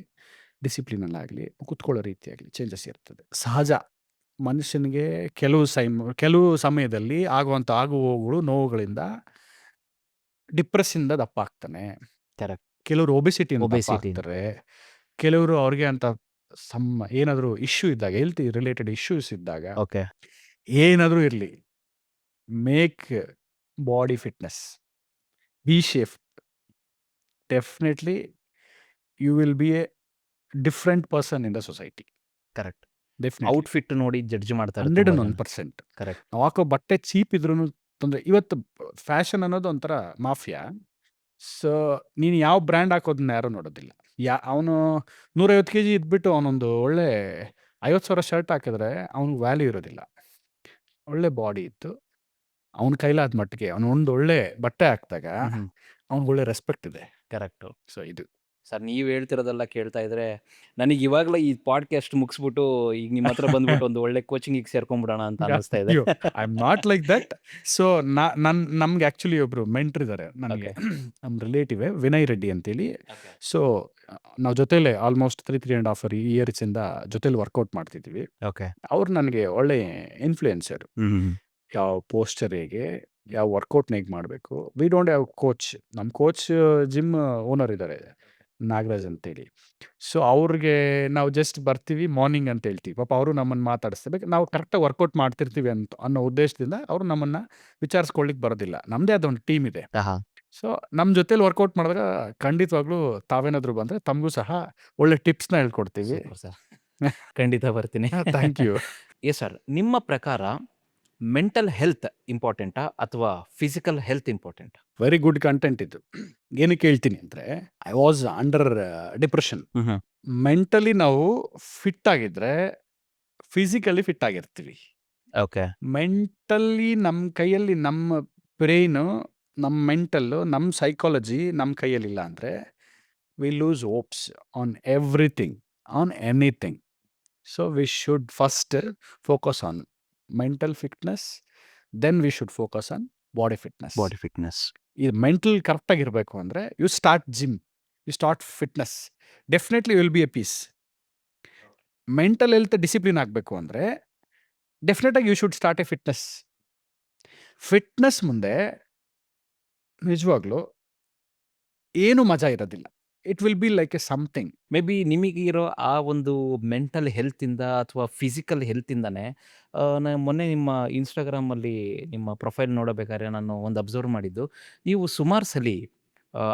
ಡಿಸಿಪ್ಲಿನಲ್ಲಾಗಲಿ, ಕೂತ್ಕೊಳ್ಳೋ ರೀತಿಯಾಗಲಿ ಚೇಂಜಸ್ ಇರ್ತದೆ. ಸಹಜ. ಮನುಷ್ಯನಿಗೆ ಕೆಲವು ಸಮಯದಲ್ಲಿ ಆಗುವಂಥ ಆಗುಹೋಗುಗಳು, ನೋವುಗಳಿಂದ ಡಿಪ್ರೆಸ್ಸಿಂದ ದಪ್ಪ ಆಗ್ತಾನೆ. ಕರೆಕ್ಟ್. ಕೆಲವರು ಒಬೆಸಿಟಿಯಿಂದ ದಪ್ಪ Obesity. ಆಗ್ತಾರೆ. ಕೆಲವರು ಅವ್ರಿಗೆ ಅಂತ ಏನಾದರೂ ಇಶ್ಯೂ ಇದ್ದಾಗ, ಹೆಲ್ತ್ ರಿಲೇಟೆಡ್ ಇಶ್ಯೂಸ್ ಇದ್ದಾಗ, ಓಕೆ. ಏನಾದರೂ ಇರಲಿ, make body fitness, be shape. Definitely you will be a different person in the society. Correct. Definitely outfit ನೋಡಿ ಜಡ್ಜ್ ಮಾಡ್ತಾರೆ ತುಂಬಾ ಜನ. 101%. ಕರೆಕ್ಟ್. ನಾವು ಹಾಕೋ ಬಟ್ಟೆ ಚೀಪ್ ಇದ್ರೂ ತೊಂದರೆ. ಇವತ್ತು ಫ್ಯಾಷನ್ ಅನ್ನೋದು ಒಂಥರ ಮಾಫಿಯಾ. ಸೊ ನೀನು ಯಾವ ಬ್ರ್ಯಾಂಡ್ ಹಾಕೋದನ್ನ ಯಾರೂ ನೋಡೋದಿಲ್ಲ. ಅವನು 150 kg ಇದ್ಬಿಟ್ಟು ಅವನೊಂದು ಒಳ್ಳೆ 50,000 ಶರ್ಟ್ ಹಾಕಿದ್ರೆ ಅವ್ನಿಗೆ ವ್ಯಾಲ್ಯೂ ಇರೋದಿಲ್ಲ. ಒಳ್ಳೆ ಬಾಡಿ ಇತ್ತು, ಅವನ ಕೈಲಾದ ಮಟ್ಟಿಗೆ ಅವನು ಒಂದು ಒಳ್ಳೆ ಬಟ್ಟೆ ಹಾಕಿದಾಗ ಅವ್ನಿಗೆ ಒಳ್ಳೆ ರೆಸ್ಪೆಕ್ಟ್ ಇದೆ. ಕರೆಕ್ಟು. ಸೊ ಇದು ಸರ್, ನೀವು ಹೇಳ್ತಿರೋದೆಲ್ಲ ಕೇಳ್ತಾ ಇದ್ರೆ ನನಗೆ ಇವಾಗಲೇ ಈ ಪಾಡ್ಕಾಸ್ಟ್ ಮುಗಿಸ್ಬಿಟ್ಟು ಈಗ ನಿಮ್ಮ ಹತ್ರ ಬಂದ್ಬಿಟ್ಟು ಒಂದು ಒಳ್ಳೆ ಕೋಚಿಂಗಿಗೆ ಸೇರ್ಕೊಂಡ್ಬಿಡೋಣ ಅಂತ ಅನಿಸ್ತಾ ಇದೆ. ಅಯ್ಯೋ, I am not like that. So ನಮ್ಗೆ ಆ್ಯಕ್ಚುಲಿ ಒಬ್ರು ಮೆಂಟ್ರ್ ಇದ್ದಾರೆ ನನಗೆ. ನಮ್ಮ ರಿಲೇಟಿವೇ ವಿನಯ್ ರೆಡ್ಡಿ ಅಂತೇಳಿ. ಸೊ ನಾವು ಜೊತೆಲೇ ಆಲ್ಮೋಸ್ಟ್ 3.5 ಇಯರ್ಸಿಂದ ಜೊತೆಲಿ ವರ್ಕೌಟ್ ಮಾಡ್ತಿದ್ದೀವಿ. ಓಕೆ. ಅವ್ರು ನನಗೆ ಒಳ್ಳೆ ಇನ್ಫ್ಲೂಯೆನ್ಸರು. ಯಾವ ಪೋಸ್ಚರ್ ಹೇಗೆ, ಯಾವ ವರ್ಕೌಟ್ನ ಹೇಗೆ ಮಾಡಬೇಕು. We don't have coach. ನಮ್ಮ ಕೋಚ್ ಜಿಮ್ ಓನರ್ ಇದ್ದಾರೆ, ನಾಗರಾಜ್ ಅಂತೇಳಿ. ಸೊ ಅವ್ರಿಗೆ ನಾವು ಜಸ್ಟ್ ಬರ್ತೀವಿ, ಮಾರ್ನಿಂಗ್ ಅಂತ ಹೇಳ್ತೀವಿ. ಪಾಪ ಅವರು ನಮ್ಮನ್ನು ಮಾತಾಡಿಸ್ಬೇಕು, ನಾವು ಕರೆಕ್ಟಾಗಿ ವರ್ಕೌಟ್ ಮಾಡ್ತಿರ್ತೀವಿ ಅನ್ನೋ ಉದ್ದೇಶದಿಂದ ಅವರು ನಮ್ಮನ್ನು ವಿಚಾರಿಸ್ಕೊಳ್ಳಿಕ್ಕೆ ಬರೋದಿಲ್ಲ. ನಮ್ಮದೇ ಆದ ಒಂದು ಟೀಮ್ ಇದೆ. ಸೊ ನಮ್ಮ ಜೊತೆಲಿ ವರ್ಕೌಟ್ ಮಾಡಿದಾಗ ಖಂಡಿತವಾಗ್ಲೂ ತಾವೇನಾದರೂ ಬಂದರೆ ತಮಗೂ ಸಹ ಒಳ್ಳೆ ಟಿಪ್ಸ್ನ ಹೇಳ್ಕೊಡ್ತೀವಿ. ಸರ್, ಖಂಡಿತ ಬರ್ತೀನಿ. Thank you. ಎಸ್ ಸರ್, ನಿಮ್ಮ ಪ್ರಕಾರ ಮೆಂಟಲ್ ಹೆಲ್ತ್ ಇಂಪಾರ್ಟೆಂಟಾ ಅಥವಾ physical health important? Very good content ಇದು. ಏನಕ್ಕೆ ಹೇಳ್ತೀನಿ ಅಂದರೆ, I was under depression. Mentally ನಾವು ಫಿಟ್ ಆಗಿದ್ರೆ ಫಿಸಿಕಲಿ ಫಿಟ್ ಆಗಿರ್ತೀವಿ. ಓಕೆ. ಮೆಂಟಲಿ ನಮ್ಮ ಕೈಯಲ್ಲಿ ನಮ್ಮ ಬ್ರೈನು, ನಮ್ಮ ಮೆಂಟಲ್ಲು, ನಮ್ಮ ಸೈಕಾಲಜಿ ನಮ್ಮ ಕೈಯಲ್ಲಿಲ್ಲ ಅಂದರೆ we lose hopes on everything, on anything. So we should first focus on mental fitness, then we should focus on body fitness. ಇದು ಮೆಂಟಲ್ ಕರೆಕ್ಟಾಗಿರಬೇಕು ಅಂದರೆ you start gym, you start fitness, definitely will be a peace. Mental health discipline ಆಗಬೇಕು ಅಂದರೆ ಡೆಫಿನೆಟಾಗಿ you should start a fitness ಮುಂದೆ ನಿಜವಾಗ್ಲೂ ಏನು ಮಜಾ ಇರೋದಿಲ್ಲ. It will be like a something. Maybe ನಿಮಗಿರೋ ಆ ಒಂದು ಮೆಂಟಲ್ ಹೆಲ್ತಿಂದ ಅಥವಾ ಫಿಸಿಕಲ್ ಹೆಲ್ತಿಂದನೇ ನಾನು ಮೊನ್ನೆ ನಿಮ್ಮ ಇನ್ಸ್ಟಾಗ್ರಾಮಲ್ಲಿ ನಿಮ್ಮ ಪ್ರೊಫೈಲ್ ನೋಡಬೇಕಾದ್ರೆ ನಾನು ಒಂದು ಅಬ್ಸರ್ವ್ ಮಾಡಿದ್ದು, ನೀವು ಸುಮಾರು ಸಲ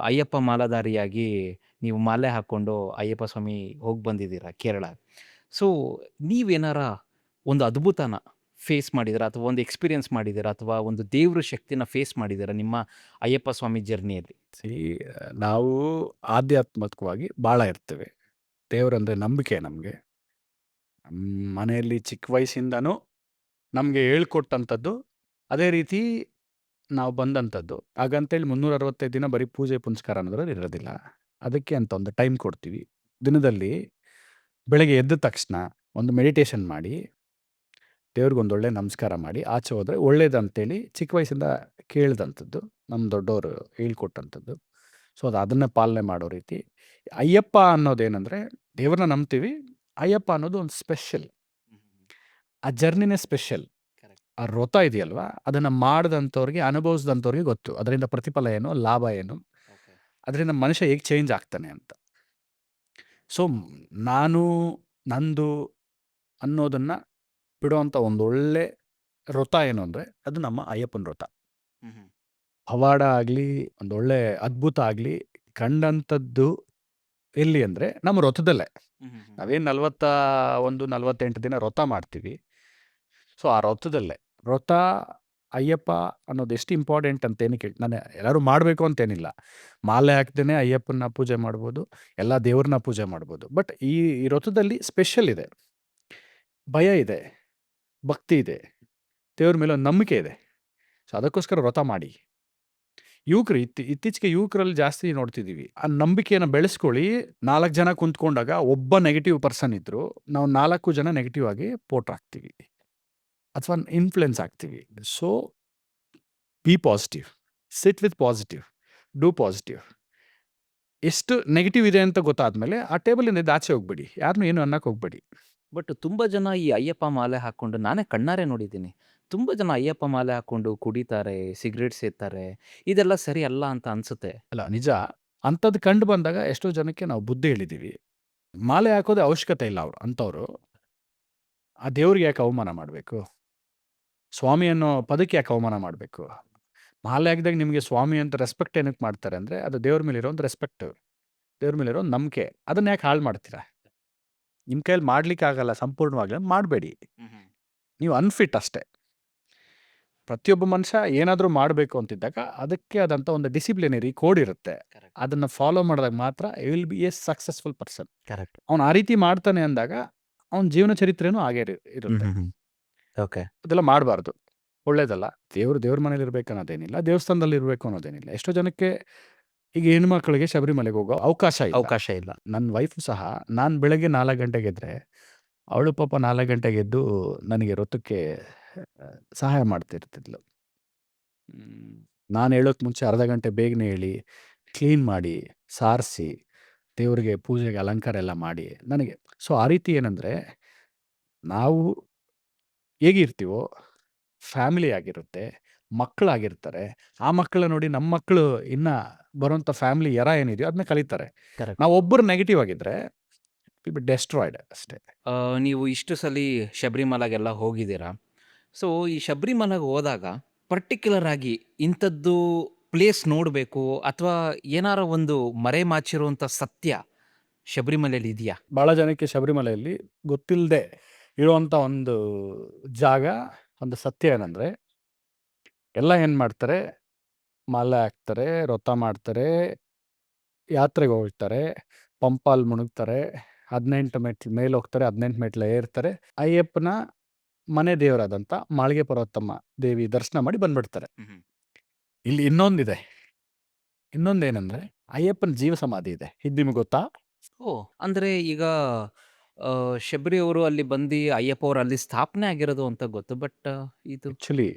ಅಯ್ಯಪ್ಪ ಮಾಲಾಧಾರಿಯಾಗಿ ನೀವು ಮಾಲೆ ಹಾಕ್ಕೊಂಡು ಅಯ್ಯಪ್ಪ ಸ್ವಾಮಿ ಹೋಗಿ ಬಂದಿದ್ದೀರಾ ಕೇರಳ. ಸೊ ನೀವೇನಾರ ಒಂದು ಅದ್ಭುತನ ಫೇಸ್ ಮಾಡಿದ್ದೀರಾ ಅಥವಾ ಒಂದು ಎಕ್ಸ್ಪೀರಿಯನ್ಸ್ ಮಾಡಿದ್ದೀರಾ ಅಥವಾ ಒಂದು ದೇವ್ರ ಶಕ್ತಿನ ಫೇಸ್ ಮಾಡಿದ್ದೀರಾ ನಿಮ್ಮ ಅಯ್ಯಪ್ಪ ಸ್ವಾಮಿ ಜರ್ನಿಯಲ್ಲಿ? ನಾವು ಆಧ್ಯಾತ್ಮಿಕವಾಗಿ ಭಾಳ ಇರ್ತೇವೆ. ದೇವರಂದರೆ ನಂಬಿಕೆ ನಮಗೆ. ನಮ್ಮ ಮನೆಯಲ್ಲಿ ಚಿಕ್ಕ ವಯಸ್ಸಿಂದನೂ ನಮಗೆ ಹೇಳ್ಕೊಟ್ಟಂಥದ್ದು ಅದೇ ರೀತಿ ನಾವು ಬಂದಂಥದ್ದು. ಹಾಗಂತೇಳಿ 365 ದಿನ ಬರೀ ಪೂಜೆ ಪುನಸ್ಕಾರ ಅನ್ನೋದ್ರಲ್ಲಿ ಇರೋದಿಲ್ಲ. ಅದಕ್ಕೆ ಅಂತ ಒಂದು ಟೈಮ್ ಕೊಡ್ತೀವಿ. ದಿನದಲ್ಲಿ ಬೆಳಗ್ಗೆ ಎದ್ದ ತಕ್ಷಣ ಒಂದು ಮೆಡಿಟೇಷನ್ ಮಾಡಿ, ದೇವ್ರಿಗೊಂದೊಳ್ಳೆ ನಮಸ್ಕಾರ ಮಾಡಿ ಆಚೆ ಹೋದರೆ ಒಳ್ಳೇದಂತೇಳಿ ಚಿಕ್ಕ ವಯಸ್ಸಿಂದ ಕೇಳಿದಂಥದ್ದು, ನಮ್ಮ ದೊಡ್ಡವರು ಹೇಳ್ಕೊಟ್ಟಂಥದ್ದು. ಸೊ ಅದನ್ನೇ ಪಾಲನೆ ಮಾಡೋ ರೀತಿ. ಅಯ್ಯಪ್ಪ ಅನ್ನೋದೇನೆಂದರೆ, ದೇವ್ರನ್ನ ನಂಬ್ತೀವಿ, ಅಯ್ಯಪ್ಪ ಅನ್ನೋದು ಒಂದು ಸ್ಪೆಷಲ್. ಆ ಜರ್ನಿನೇ ಸ್ಪೆಷಲ್. ಆ ವ್ರತ ಇದೆಯಲ್ವಾ, ಅದನ್ನು ಮಾಡಿದಂಥವ್ರಿಗೆ, ಅನುಭವಿಸಿದಂಥವ್ರಿಗೆ ಗೊತ್ತು ಅದರಿಂದ ಪ್ರತಿಫಲ ಏನು, ಲಾಭ ಏನು, ಅದರಿಂದ ಮನುಷ್ಯ ಹೇಗೆ ಚೇಂಜ್ ಆಗ್ತಾನೆ ಅಂತ. ಸೊ ನಾನು ನಂದು ಅನ್ನೋದನ್ನು ಬಿಡುವಂಥ ಒಂದೊಳ್ಳೆ ವ್ರತ ಏನು ಅಂದರೆ ಅದು ನಮ್ಮ ಅಯ್ಯಪ್ಪನ ವ್ರತ. ಪವಾಡ ಆಗಲಿ, ಒಂದೊಳ್ಳೆ ಅದ್ಭುತ ಆಗಲಿ ಕಂಡಂಥದ್ದು ಎಲ್ಲಿ ಅಂದರೆ ನಮ್ಮ ವ್ರತದಲ್ಲೇ. ನಾವೇನು 41-48 ದಿನ ವ್ರತ ಮಾಡ್ತೀವಿ. ಸೊ ಆ ವ್ರತದಲ್ಲೇ. ವ್ರತ ಅಯ್ಯಪ್ಪ ಅನ್ನೋದು ಎಷ್ಟು ಇಂಪಾರ್ಟೆಂಟ್ ಅಂತೇನು ನಾನು ಎಲ್ಲರೂ ಮಾಡಬೇಕು ಅಂತೇನಿಲ್ಲ. ಮಾಲೆ ಹಾಕ್ದೇ ಅಯ್ಯಪ್ಪನ ಪೂಜೆ ಮಾಡ್ಬೋದು, ಎಲ್ಲ ದೇವ್ರನ್ನ ಪೂಜೆ ಮಾಡ್ಬೋದು. ಬಟ್ ಈ ವ್ರತದಲ್ಲಿ ಸ್ಪೆಷಲ್ ಇದೆ, ಭಯ ಇದೆ, ಭಕ್ತಿ ಇದೆ, ದೇವ್ರ ಮೇಲೆ ಒಂದು ನಂಬಿಕೆ ಇದೆ. ಸೊ ಅದಕ್ಕೋಸ್ಕರ ವ್ರತ ಮಾಡಿ. ಯುವಕರು ಇತ್ತೀಚೆಗೆ ಯುವಕರಲ್ಲಿ ಜಾಸ್ತಿ ನೋಡ್ತಿದ್ದೀವಿ. ಆ ನಂಬಿಕೆಯನ್ನು ಬೆಳೆಸ್ಕೊಳ್ಳಿ. 4 ಜನ ಕುಂತ್ಕೊಂಡಾಗ ಒಬ್ಬ ನೆಗೆಟಿವ್ ಪರ್ಸನ್ ಇದ್ರು, ನಾವು 4 ಜನ ನೆಗೆಟಿವ್ ಆಗಿ ಪೋಟ್ರ್ ಆಗ್ತೀವಿ ಅಥವಾ ಇನ್ಫ್ಲುಯೆನ್ಸ್ ಆಗ್ತೀವಿ. So B positive, sit with positive, do positive. ಎಷ್ಟು ನೆಗೆಟಿವ್ ಇದೆ ಅಂತ ಗೊತ್ತಾದ್ಮೇಲೆ ಆ ಟೇಬಲಿಂದ ಎದ್ದು ಆಚೆ ಹೋಗ್ಬೇಡಿ, ಯಾರನ್ನೂ ಏನು ಅನ್ನಕ್ಕೆ ಹೋಗ್ಬೇಡಿ. ಬಟ್ ತುಂಬ ಜನ ಈ ಅಯ್ಯಪ್ಪ ಮಾಲೆ ಹಾಕ್ಕೊಂಡು ನಾನೇ ಕಣ್ಣಾರೆ ನೋಡಿದ್ದೀನಿ. ತುಂಬ ಜನ ಅಯ್ಯಪ್ಪ ಮಾಲೆ ಹಾಕ್ಕೊಂಡು ಕುಡಿತಾರೆ, ಸಿಗರೇಟ್ ಸೇದ್ತಾರೆ. ಇದೆಲ್ಲ ಸರಿ ಅಲ್ಲ ಅಂತ ಅನ್ಸುತ್ತೆ. ಅಲ್ಲ, ನಿಜ. ಅಂಥದ್ದು ಕಂಡು ಬಂದಾಗ ಎಷ್ಟೋ ಜನಕ್ಕೆ ನಾವು ಬುದ್ಧಿ ಹೇಳಿದ್ದೀವಿ. ಮಾಲೆ ಹಾಕೋದೇ ಅವಶ್ಯಕತೆ ಇಲ್ಲ ಅಂಥವ್ರು. ಆ ದೇವ್ರಿಗೆ ಯಾಕೆ ಅವಮಾನ ಮಾಡಬೇಕು? ಸ್ವಾಮಿ ಅನ್ನೋ ಪದಕ್ಕೆ ಯಾಕೆ ಅವಮಾನ ಮಾಡಬೇಕು? ಮಾಲೆ ಹಾಕಿದಾಗ ನಿಮಗೆ ಸ್ವಾಮಿ ಅಂತ ರೆಸ್ಪೆಕ್ಟ್ ಏನಕ್ಕೆ ಮಾಡ್ತಾರೆ ಅಂದರೆ, ಅದು ದೇವ್ರ ಮೇಲಿರೋ ಒಂದು ರೆಸ್ಪೆಕ್ಟ್, ದೇವ್ರ ಮೇಲಿರೋ ಒಂದು ನಂಬಿಕೆ. ಅದನ್ನ ಯಾಕೆ ಹಾಳು ಮಾಡ್ತೀರಾ? ನಿಮ್ಮ ಕೈಯಲ್ಲಿ ಮಾಡ್ಲಿಕ್ಕೆ ಆಗಲ್ಲ ಸಂಪೂರ್ಣವಾಗಿ, ಮಾಡಬೇಡಿ. ನೀವು ಅನ್ಫಿಟ್ ಅಷ್ಟೇ. ಪ್ರತಿಯೊಬ್ಬ ಮನುಷ್ಯ ಏನಾದರೂ ಮಾಡಬೇಕು ಅಂತಿದ್ದಾಗ ಅದಕ್ಕೆ ಆದಂಥ ಒಂದು ಡಿಸಿಪ್ಲಿನರಿ ಕೋಡ್ ಇರುತ್ತೆ. ಅದನ್ನು ಫಾಲೋ ಮಾಡಿದಾಗ ಮಾತ್ರ will be A successful person. Correct. ಅವನು ಆ ರೀತಿ ಮಾಡ್ತಾನೆ ಅಂದಾಗ ಅವನ ಜೀವನ ಚರಿತ್ರೆನೂ ಹಾಗೆ ಇರುತ್ತೆ. ಓಕೆ. ಅದೆಲ್ಲ ಮಾಡಬಾರ್ದು, ಒಳ್ಳೇದಲ್ಲ. ದೇವ್ರ ಮನೇಲಿ ಇರಬೇಕು ಅನ್ನೋದೇನಿಲ್ಲ, ದೇವಸ್ಥಾನದಲ್ಲಿ ಇರಬೇಕು ಅನ್ನೋದೇನಿಲ್ಲ. ಎಷ್ಟೋ ಜನಕ್ಕೆ ಈಗ ಹೆಣ್ಮಕ್ಳಿಗೆ ಶಬರಿಮಲೆಗೆ ಹೋಗೋ ಅವಕಾಶ ಇಲ್ಲ. ನನ್ನ ವೈಫು ಸಹ, ನಾನು ಬೆಳಗ್ಗೆ 4 ಗಂಟೆಗೆ ಎದ್ದರೆ ಅವಳು ಪಾಪ 4 ಗಂಟೆಗೆ ಎದ್ದು ನನಗೆ ವ್ರತಕ್ಕೆ ಸಹಾಯ ಮಾಡ್ತಿರ್ತಿದ್ಲು. ನಾನು ಹೇಳೋಕ್ಕೆ ಮುಂಚೆ ಅರ್ಧ ಗಂಟೆ ಬೇಗನೆ ಹೇಳಿ, ಕ್ಲೀನ್ ಮಾಡಿ, ಸಾರಿಸಿ, ದೇವರಿಗೆ ಪೂಜೆಗೆ ಅಲಂಕಾರ ಎಲ್ಲ ಮಾಡಿ ನನಗೆ. ಸೊ ಆ ರೀತಿ ಏನಂದರೆ, ನಾವು ಹೇಗಿರ್ತೀವೋ ಫ್ಯಾಮಿಲಿ ಆಗಿರುತ್ತೆ, ಮಕ್ಕಳಾಗಿರ್ತಾರೆ. ಆ ಮಕ್ಕಳ ನೋಡಿ ನಮ್ಮ ಮಕ್ಕಳು ಇನ್ನು ಬರುವಂಥ ಫ್ಯಾಮಿಲಿ ಏನಿದೆಯೋ ಅದನ್ನ ಕಲಿತಾರೆ. ಕರೆಕ್ಟ್. ನಾವು ಒಬ್ಬರು ನೆಗೆಟಿವ್ ಆಗಿದ್ದರೆ ಬಿ ಡೆಸ್ಟ್ರಾಯ್ಡ್ ಅಷ್ಟೇ. ನೀವು ಇಷ್ಟು ಸಲ ಶಬರಿಮಲೆಗೆಲ್ಲ ಹೋಗಿದ್ದೀರಾ. ಸೊ ಈ ಶಬರಿಮಲೆಗೆ ಹೋದಾಗ ಪರ್ಟಿಕ್ಯುಲರ್ ಆಗಿ ಇಂಥದ್ದು ಪ್ಲೇಸ್ ನೋಡಬೇಕು ಅಥವಾ ಏನಾರ ಒಂದು ಮರೆಮಾಚಿರುವಂಥ ಸತ್ಯ ಶಬರಿಮಲೆಯಲ್ಲಿ ಇದೆಯಾ? ಭಾಳ ಜನಕ್ಕೆ ಶಬರಿಮಲೆಯಲ್ಲಿ ಗೊತ್ತಿಲ್ಲದೆ ಇರುವಂಥ ಒಂದು ಜಾಗ, ಒಂದು ಸತ್ಯ ಏನಂದರೆ, ಎಲ್ಲ ಏನು ಮಾಡ್ತಾರೆ, ಮಾಲೆ ಹಾಕ್ತಾರೆ, ವ್ರತ ಮಾಡ್ತಾರೆ, ಯಾತ್ರೆಗೆ ಹೋಗ್ತಾರೆ, ಪಂಪಲ್ಲಿ ಮುಳುಗ್ತಾರೆ, 18 ಮೆಟ್ಲು ಮೇಲೆ ಹೋಗ್ತಾರೆ, 18 ಮೆಟ್ಲು ಏರ್ತಾರೆ, ಅಯ್ಯಪ್ಪನ ಮನೆ ದೇವರಾದಂಥ ಮಾಳಿಗೆ ಪರ್ವತಮ್ಮ ದೇವಿ ದರ್ಶನ ಮಾಡಿ ಬಂದ್ಬಿಡ್ತಾರೆ. ಇಲ್ಲಿ ಇನ್ನೊಂದೇನೆಂದರೆ, ಅಯ್ಯಪ್ಪನ ಜೀವ ಸಮಾಧಿ ಇದೆ. ಇದು ನಿಮಗೆ ಗೊತ್ತಾ? ಅಂದರೆ ಈಗ ಶಬರಿ ಅವರು ಅಲ್ಲಿ ಬಂದು ಅಯ್ಯಪ್ಪ ಅವರು ಅಲ್ಲಿ ಸ್ಥಾಪನೆ ಆಗಿರೋದು ಅಂತ ಗೊತ್ತು. ಬಟ್ ಇದು ಆ್ಯಕ್ಚುಲಿ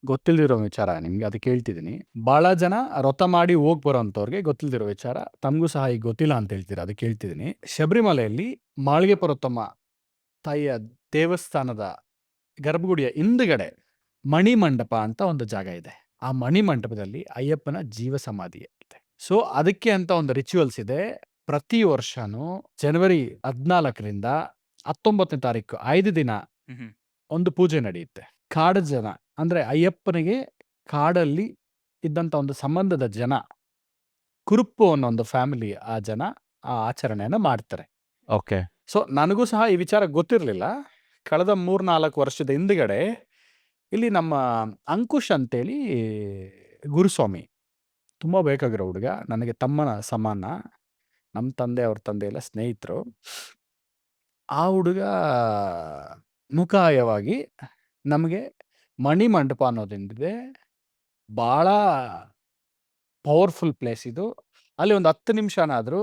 ಗೊತ್ತಿಲ್ಲದಿರೋ ವಿಚಾರ ನಿಮಗೆ, ಅದಕ್ಕೆ ಹೇಳ್ತಿದ್ದೀನಿ. ಭಾಳ ಜನ ವ್ರತ ಮಾಡಿ ಹೋಗಿ ಬರೋಂಥವ್ರಿಗೆ ಗೊತ್ತಿಲ್ಲದಿರೋ ವಿಚಾರ, ತಮಗೂ ಸಹ ಈಗ ಗೊತ್ತಿಲ್ಲ ಅಂತ ಹೇಳ್ತೀರಾ, ಅದಕ್ಕೆ ಹೇಳ್ತಿದ್ದೀನಿ. ಶಬರಿಮಲೆಯಲ್ಲಿ ಮಾಳಿಗೆ ಪರ್ವತಮ್ಮ ತಾಯಿಯ ದೇವಸ್ಥಾನದ ಗರ್ಭಗುಡಿಯ ಹಿಂದುಗಡೆ ಮಣಿಮಂಟಪ ಅಂತ ಒಂದು ಜಾಗ ಇದೆ. ಆ ಮಣಿಮಂಟಪದಲ್ಲಿ ಅಯ್ಯಪ್ಪನ ಜೀವ ಸಮಾಧಿ ಇದೆ. ಸೊ ಅದಕ್ಕೆ ಅಂತ ಒಂದು ರಿಚುವಲ್ಸ್ ಇದೆ. ಪ್ರತಿ ವರ್ಷನೂ ಜನವರಿ 14ರಿಂದ 19ನೇ ತಾರೀಕು 5 ದಿನ ಒಂದು ಪೂಜೆ ನಡೆಯುತ್ತೆ. ಕಾಡು ಜನ ಅಂದರೆ ಅಯ್ಯಪ್ಪನಿಗೆ ಕಾಡಲ್ಲಿ ಇದ್ದಂಥ ಒಂದು ಸಂಬಂಧದ ಜನ, ಕುರುಪ್ಪು ಅನ್ನೋ ಒಂದು ಫ್ಯಾಮಿಲಿ, ಆ ಜನ ಆ ಆಚರಣೆಯನ್ನು ಮಾಡ್ತಾರೆ. ಓಕೆ. ಸೊ ನನಗೂ ಸಹ ಈ ವಿಚಾರ ಗೊತ್ತಿರಲಿಲ್ಲ. ಕಳೆದ 3-4 ವರ್ಷದ ಹಿಂದುಗಡೆ ಇಲ್ಲಿ ನಮ್ಮ ಅಂಕುಶ್ ಅಂತೇಳಿ ಗುರುಸ್ವಾಮಿ, ತುಂಬ ಬೇಕಾಗಿರೋ ಹುಡುಗ, ನನಗೆ ತಮ್ಮನ ಸಮಾನ. ನಮ್ಮ ತಂದೆ ಅವ್ರ ತಂದೆ ಎಲ್ಲ ಸ್ನೇಹಿತರು. ಆ ಹುಡುಗ ಮುಖಾಯವಾಗಿ ನಮಗೆ ಮಣಿಮಂಟಪ ಅನ್ನೋದೊಂದಿದೆ. ಭಾಳ ಪವರ್ಫುಲ್ ಪ್ಲೇಸ್ ಇದು. ಅಲ್ಲಿ ಒಂದು 10 ನಿಮಿಷನಾದರೂ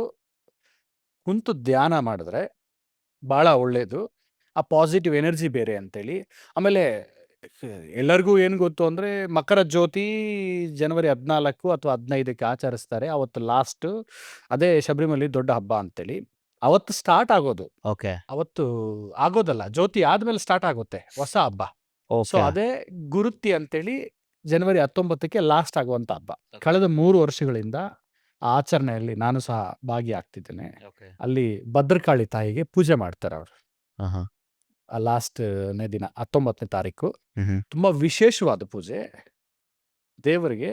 ಕುಂತು ಧ್ಯಾನ ಮಾಡಿದ್ರೆ ಭಾಳ ಒಳ್ಳೆಯದು. ಆ ಪಾಸಿಟಿವ್ ಎನರ್ಜಿ ಬೇರೆ ಅಂತೇಳಿ. ಆಮೇಲೆ ಎಲ್ಲರಿಗೂ ಏನು ಗೊತ್ತು ಅಂದರೆ, ಮಕರ ಜ್ಯೋತಿ ಜನವರಿ 14 ಅಥವಾ 15ಕ್ಕೆ ಆಚರಿಸ್ತಾರೆ. ಅವತ್ತು ಲಾಸ್ಟು, ಅದೇ ಶಬರಿಮಲೆ ದೊಡ್ಡ ಹಬ್ಬ ಅಂತೇಳಿ. ಅವತ್ತು ಸ್ಟಾರ್ಟ್ ಆಗೋದು, ಓಕೆ. ಅವತ್ತು ಆಗೋದಲ್ಲ, ಜ್ಯೋತಿ ಆದಮೇಲೆ ಸ್ಟಾರ್ಟ್ ಆಗುತ್ತೆ ಹೊಸ ಹಬ್ಬ. ಸೊ ಅದೇ ಗುರುತಿ ಅಂತೇಳಿ ಜನವರಿ 19ಕ್ಕೆ ಲಾಸ್ಟ್ ಆಗುವಂಥ ಹಬ್ಬ. ಕಳೆದ 3 ವರ್ಷಗಳಿಂದ ಆ ಆಚರಣೆಯಲ್ಲಿ ನಾನು ಸಹ ಭಾಗಿಯಾಗ್ತಿದ್ದೇನೆ. ಅಲ್ಲಿ ಭದ್ರಕಾಳಿ ತಾಯಿಗೆ ಪೂಜೆ ಮಾಡ್ತಾರೆ ಅವರು. ಲಾಸ್ಟ್ನೇ ದಿನ 19ನೇ ತಾರೀಕು ತುಂಬ ವಿಶೇಷವಾದ ಪೂಜೆ. ದೇವರಿಗೆ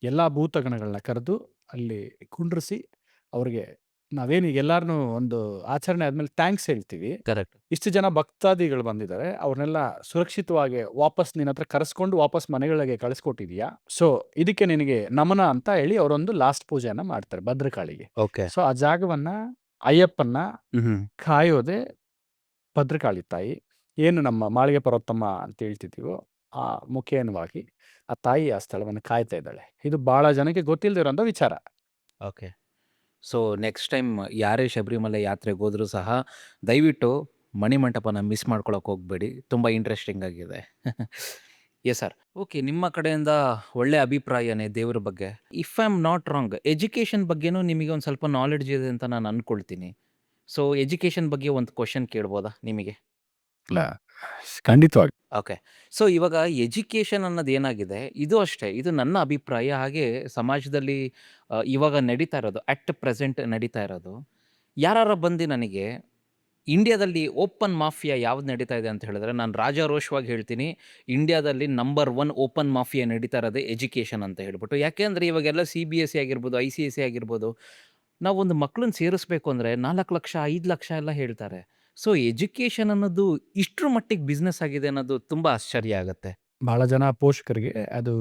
ಎಲ್ಲ ಭೂತಗಣಗಳನ್ನ ಕರೆದು ಅಲ್ಲಿ ಕುಂಡ್ರಿಸಿ, ಅವ್ರಿಗೆ ನಾವೇನೀಗ ಎಲ್ಲಾರನ್ನೂ ಒಂದು ಆಚರಣೆ ಆದಮೇಲೆ ಥ್ಯಾಂಕ್ಸ್ ಹೇಳ್ತೀವಿ. ಕರೆಕ್ಟ್. ಇಷ್ಟು ಜನ ಭಕ್ತಾದಿಗಳು ಬಂದಿದ್ದಾರೆ, ಅವ್ರನ್ನೆಲ್ಲ ಸುರಕ್ಷಿತವಾಗಿ ವಾಪಸ್ ನಿನ್ನ ಹತ್ರ ಕರೆಸ್ಕೊಂಡು ವಾಪಸ್ ಮನೆಗಳಿಗೆ ಕಳಿಸ್ಕೊಟ್ಟಿದೀಯಾ, ಸೊ ಇದಕ್ಕೆ ನಿನಗೆ ನಮನ ಅಂತ ಹೇಳಿ ಅವರೊಂದು ಲಾಸ್ಟ್ ಪೂಜೆಯನ್ನು ಮಾಡ್ತಾರೆ ಭದ್ರಕಾಳಿಗೆ. ಓಕೆ. ಸೊ ಆ ಜಾಗವನ್ನ, ಅಯ್ಯಪ್ಪನ್ನ ಕಾಯೋದೆ ಭದ್ರಕಾಳಿ ತಾಯಿ. ಏನು ನಮ್ಮ ಮಾಳಿಗೆ ಪರ್ವತಮ್ಮ ಅಂತ ಹೇಳ್ತಿದ್ದೀವೋ, ಆ ಮುಖೇನವಾಗಿ ಆ ತಾಯಿ ಆ ಸ್ಥಳವನ್ನು ಕಾಯ್ತಾ ಇದ್ದಾಳೆ. ಇದು ಭಾಳ ಜನಕ್ಕೆ ಗೊತ್ತಿಲ್ಲದಿರೋಂಥ ವಿಚಾರ. ಓಕೆ. ಸೊ ನೆಕ್ಸ್ಟ್ ಟೈಮ್ ಯಾರೇ ಶಬರಿಮಲೆ ಯಾತ್ರೆಗೆ ಹೋದರೂ ಸಹ ದಯವಿಟ್ಟು ಮಣಿಮಂಟಪನ ಮಿಸ್ ಮಾಡ್ಕೊಳಕ್ಕೆ ಹೋಗಬೇಡಿ. ತುಂಬ ಇಂಟ್ರೆಸ್ಟಿಂಗ್ ಆಗಿದೆ. Yes sir. ಓಕೆ, ನಿಮ್ಮ ಕಡೆಯಿಂದ ಒಳ್ಳೆ ಅಭಿಪ್ರಾಯನೇ ದೇವ್ರ ಬಗ್ಗೆ. If I am not wrong, education ಬಗ್ಗೆನೂ ನಿಮಗೆ ಒಂದು ಸ್ವಲ್ಪ ನಾಲೆಡ್ಜ್ ಇದೆ ಅಂತ ನಾನು ಅಂದ್ಕೊಳ್ತೀನಿ. ಸೊ ಎಜುಕೇಷನ್ ಬಗ್ಗೆ ಒಂದು ಕ್ವಶನ್ ಕೇಳ್ಬೋದಾ ನಿಮಗೆ? ಅಲ್ಲ, ಖಂಡಿತವಾಗಿ. ಓಕೆ. ಸೊ ಇವಾಗ ಎಜುಕೇಷನ್ ಅನ್ನೋದು ಏನಾಗಿದೆ, ಇದು ಅಷ್ಟೇ. ಇದು ನನ್ನ ಅಭಿಪ್ರಾಯ. ಹಾಗೆ ಸಮಾಜದಲ್ಲಿ ಇವಾಗ ನಡೀತಾ ಇರೋದು, ಅಟ್ ಪ್ರೆಸೆಂಟ್ ನಡೀತಾ ಇರೋದು, ಯಾರಾರ ಬಂದು ನನಗೆ ಇಂಡಿಯಾದಲ್ಲಿ ಓಪನ್ ಮಾಫಿಯಾ ಯಾವ್ದು ನಡೀತಾ ಇದೆ ಅಂತ ಹೇಳಿದ್ರೆ, ನಾನು ರಾಜಾರೋಷವಾಗಿ ಹೇಳ್ತೀನಿ, ಇಂಡಿಯಾದಲ್ಲಿ ನಂಬರ್ 1 ಓಪನ್ ಮಾಫಿಯಾ ನಡೀತಾ ಇರೋದೇ ಎಜುಕೇಷನ್ ಅಂತ ಹೇಳ್ಬಿಟ್ಟು. ಯಾಕೆಂದರೆ ಇವಾಗೆಲ್ಲ CBSE ಆಗಿರ್ಬೋದು, ICSE ಆಗಿರ್ಬೋದು, ನಾವೊಂದು ಮಕ್ಕಳನ್ನ ಸೇರಿಸ್ಬೇಕು ಅಂದರೆ 4 ಲಕ್ಷ 5 ಲಕ್ಷ ಎಲ್ಲ ಹೇಳ್ತಾರೆ. ಸೊ ಎಜುಕೇಷನ್ ಅನ್ನೋದು ಇಷ್ಟರ ಮಟ್ಟಿಗೆ ಬಿಸ್ನೆಸ್ ಆಗಿದೆ ಅನ್ನೋದು ತುಂಬ ಆಶ್ಚರ್ಯ ಆಗುತ್ತೆ. ಭಾಳ ಜನ ಪೋಷಕರಿಗೆ ಅದು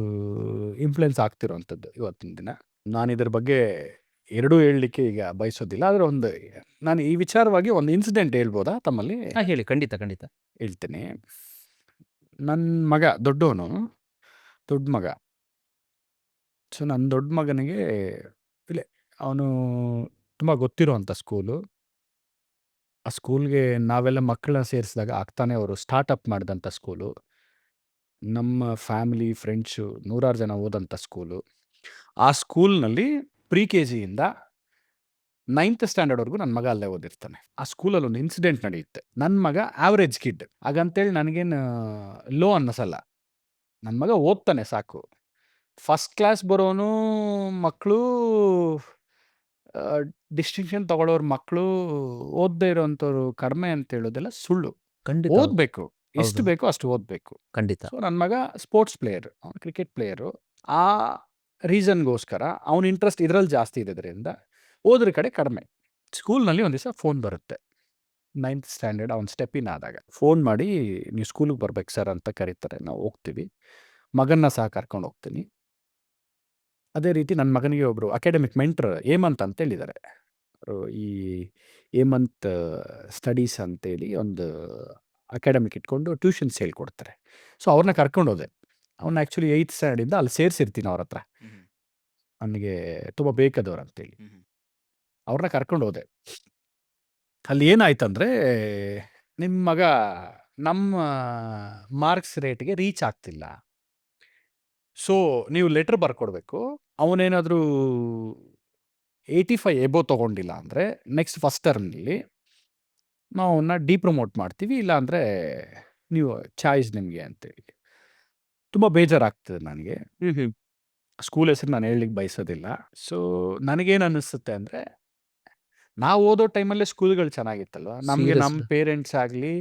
ಇನ್ಫ್ಲುಯೆನ್ಸ್ ಆಗ್ತಿರೋವಂಥದ್ದು ಇವತ್ತಿನ ದಿನ. ನಾನು ಇದ್ರ ಬಗ್ಗೆ ಎರಡೂ ಹೇಳಲಿಕ್ಕೆ ಈಗ ಬಯಸೋದಿಲ್ಲ. ಆದರೆ ನಾನು ಈ ವಿಚಾರವಾಗಿ ಒಂದು ಇನ್ಸಿಡೆಂಟ್ ಹೇಳ್ಬೋದಾ ತಮ್ಮಲ್ಲಿ? ಹಾಂ, ಹೇಳಿ. ಖಂಡಿತ, ಖಂಡಿತ. ಹೇಳ್ತೀನಿ. ನನ್ನ ಮಗ ದೊಡ್ಡ ಮಗ. ಸೊ ನನ್ನ ದೊಡ್ಡ ಮಗನಿಗೆ ಇಲ್ಲೇ ಅವನು ತುಂಬ ಗೊತ್ತಿರುವಂಥ ಸ್ಕೂಲು. ಆ ಸ್ಕೂಲ್ಗೆ ನಾವೆಲ್ಲ ಮಕ್ಕಳನ್ನ ಸೇರಿಸಿದಾಗ ಆಗ್ತಾನೆ ಅವರು ಸ್ಟಾರ್ಟಪ್ ಮಾಡಿದಂಥ ಸ್ಕೂಲು. ನಮ್ಮ ಫ್ಯಾಮಿಲಿ, ಫ್ರೆಂಡ್ಸು ನೂರಾರು ಜನ ಓದಂಥ ಸ್ಕೂಲು. ಆ ಸ್ಕೂಲ್ನಲ್ಲಿ ಪ್ರಿ KGಯಿಂದ 9th ಸ್ಟ್ಯಾಂಡರ್ಡ್‌ವರೆಗೂ ನನ್ನ ಮಗ ಅಲ್ಲೇ ಓದಿರ್ತಾನೆ. ಆ ಸ್ಕೂಲಲ್ಲಿ ಒಂದು ಇನ್ಸಿಡೆಂಟ್ ನಡೆಯುತ್ತೆ. ನನ್ನ ಮಗ ಆವ್ರೇಜ್ ಕಿಡ್. ಹಾಗಂತೇಳಿ ನನಗೇನು ಲೋ ಅನ್ನಿಸಲ್ಲ. ನನ್ನ ಮಗ ಓದ್ತಾನೆ ಸಾಕು. ಫಸ್ಟ್ ಕ್ಲಾಸ್ ಬರೋನು ಮಕ್ಕಳು, ಡಿಸ್ಟಿಂಕ್ಷನ್ ತಗೊಳ್ಳೋರು ಮಕ್ಕಳು, ಓದದೇ ಇರೋವಂಥವ್ರು ಕಡಿಮೆ ಅಂತ ಹೇಳೋದೆಲ್ಲ ಸುಳ್ಳು. ಖಂಡಿತ. ಓದಬೇಕು. ಎಷ್ಟು ಹೌದು. ಬೇಕೋ ಅಷ್ಟು ಓದಬೇಕು. ಖಂಡಿತ. ಸೊ ನನ್ನ ಮಗ ಸ್ಪೋರ್ಟ್ಸ್ ಪ್ಲೇಯರ್, ಅವನು ಕ್ರಿಕೆಟ್ ಪ್ಲೇಯರು. ಆ ರೀಸನ್‌ಗೋಸ್ಕರ ಅವನ ಇಂಟ್ರೆಸ್ಟ್ ಇದರಲ್ಲಿ ಜಾಸ್ತಿ ಇರೋದ್ರಿಂದ ಓದ್ರ ಕಡೆ ಕಡಿಮೆ. ಸ್ಕೂಲ್ನಲ್ಲಿ ಒಂದು ದಿವಸ ಫೋನ್ ಬರುತ್ತೆ. 9th ಸ್ಟ್ಯಾಂಡರ್ಡ್ ಅವನು ಸ್ಟೆಪ್ ಇನ್ ಆದಾಗ. ಫೋನ್ ಮಾಡಿ, "ನೀವು ಸ್ಕೂಲಿಗೆ ಬರ್ಬೇಕು ಸರ್" ಅಂತ ಕರೀತಾರೆ. ನಾವು ಹೋಗ್ತೀವಿ. ಮಗನ್ನ ಸಹ ಕರ್ಕೊಂಡು ಹೋಗ್ತೀನಿ. ಅದೇ ರೀತಿ ನನ್ನ ಮಗನಿಗೆ ಒಬ್ಬರು ಅಕಾಡೆಮಿಕ್ ಮೆಂಟರ್ ಹೇಮಂತ್ ಅಂತ ಹೇಳಿದ್ದಾರೆ. ಅವರು ಈ ಹೇಮಂತ್ ಸ್ಟಡೀಸ್ ಅಂತೇಳಿ ಒಂದು ಅಕಾಡೆಮಿಕ್ ಇಟ್ಕೊಂಡು ಟ್ಯೂಷನ್ಸ್ ಹೇಳ್ಕೊಡ್ತಾರೆ. ಸೊ ಅವ್ರನ್ನ ಕರ್ಕೊಂಡು ಹೋದೆ. ಅವನ್ನ ಆ್ಯಕ್ಚುಲಿ 8th ಸ್ಟ್ಯಾಂಡರ್ಡಿಂದ ಅಲ್ಲಿ ಸೇರಿಸಿರ್ತೀನಿ ಅವ್ರ ಹತ್ರ. ನನಗೆ ತುಂಬ ಬೇಕಾದವ್ರು ಅಂತೇಳಿ. ಅವ್ರನ್ನ ಕರ್ಕೊಂಡು ಹೋದೆ. ಅಲ್ಲಿ ಏನಾಯ್ತಂದ್ರೆ, ನಿಮ್ಮ ಮಗ ನಮ್ಮ ಮಾರ್ಕ್ಸ್ ರೇಟ್‌ಗೆ ರೀಚ್ ಆಗ್ತಿಲ್ಲ. ಸೊ ನೀವು ಲೆಟರ್ ಬರ್ಕೊಡ್ಬೇಕು. ಅವನೇನಾದರೂ 85 ಎಬೋವ್ ತೊಗೊಂಡಿಲ್ಲ ಅಂದರೆ ನೆಕ್ಸ್ಟ್ ಫಸ್ಟ್ ಟರ್ಮ್‌ನಲ್ಲಿ ನಾವು ಅವನ್ನ ಡಿಪ್ರಮೋಟ್ ಮಾಡ್ತೀವಿ. ಇಲ್ಲಾಂದರೆ ನೀವು ಚಾಯ್ಸ್ ನಿಮಗೆ ಅಂತೇಳಿ. ತುಂಬ ಬೇಜಾರಾಗ್ತದೆ ನನಗೆ. ಸ್ಕೂಲ್ ಹೆಸರು ನಾನು ಹೇಳಲಿಕ್ಕೆ ಬಯಸೋದಿಲ್ಲ. ಸೊ ನನಗೇನು ಅನ್ನಿಸುತ್ತೆ ಅಂದರೆ, ನಾವು ಓದೋ ಟೈಮಲ್ಲೇ ಸ್ಕೂಲ್ಗಳು ಚೆನ್ನಾಗಿತ್ತಲ್ವ. ನಮಗೆ ನಮ್ಮ ಸೀರಿಯಸ್ಲಿ. ಪೇರೆಂಟ್ಸ್ ಆಗಲಿ,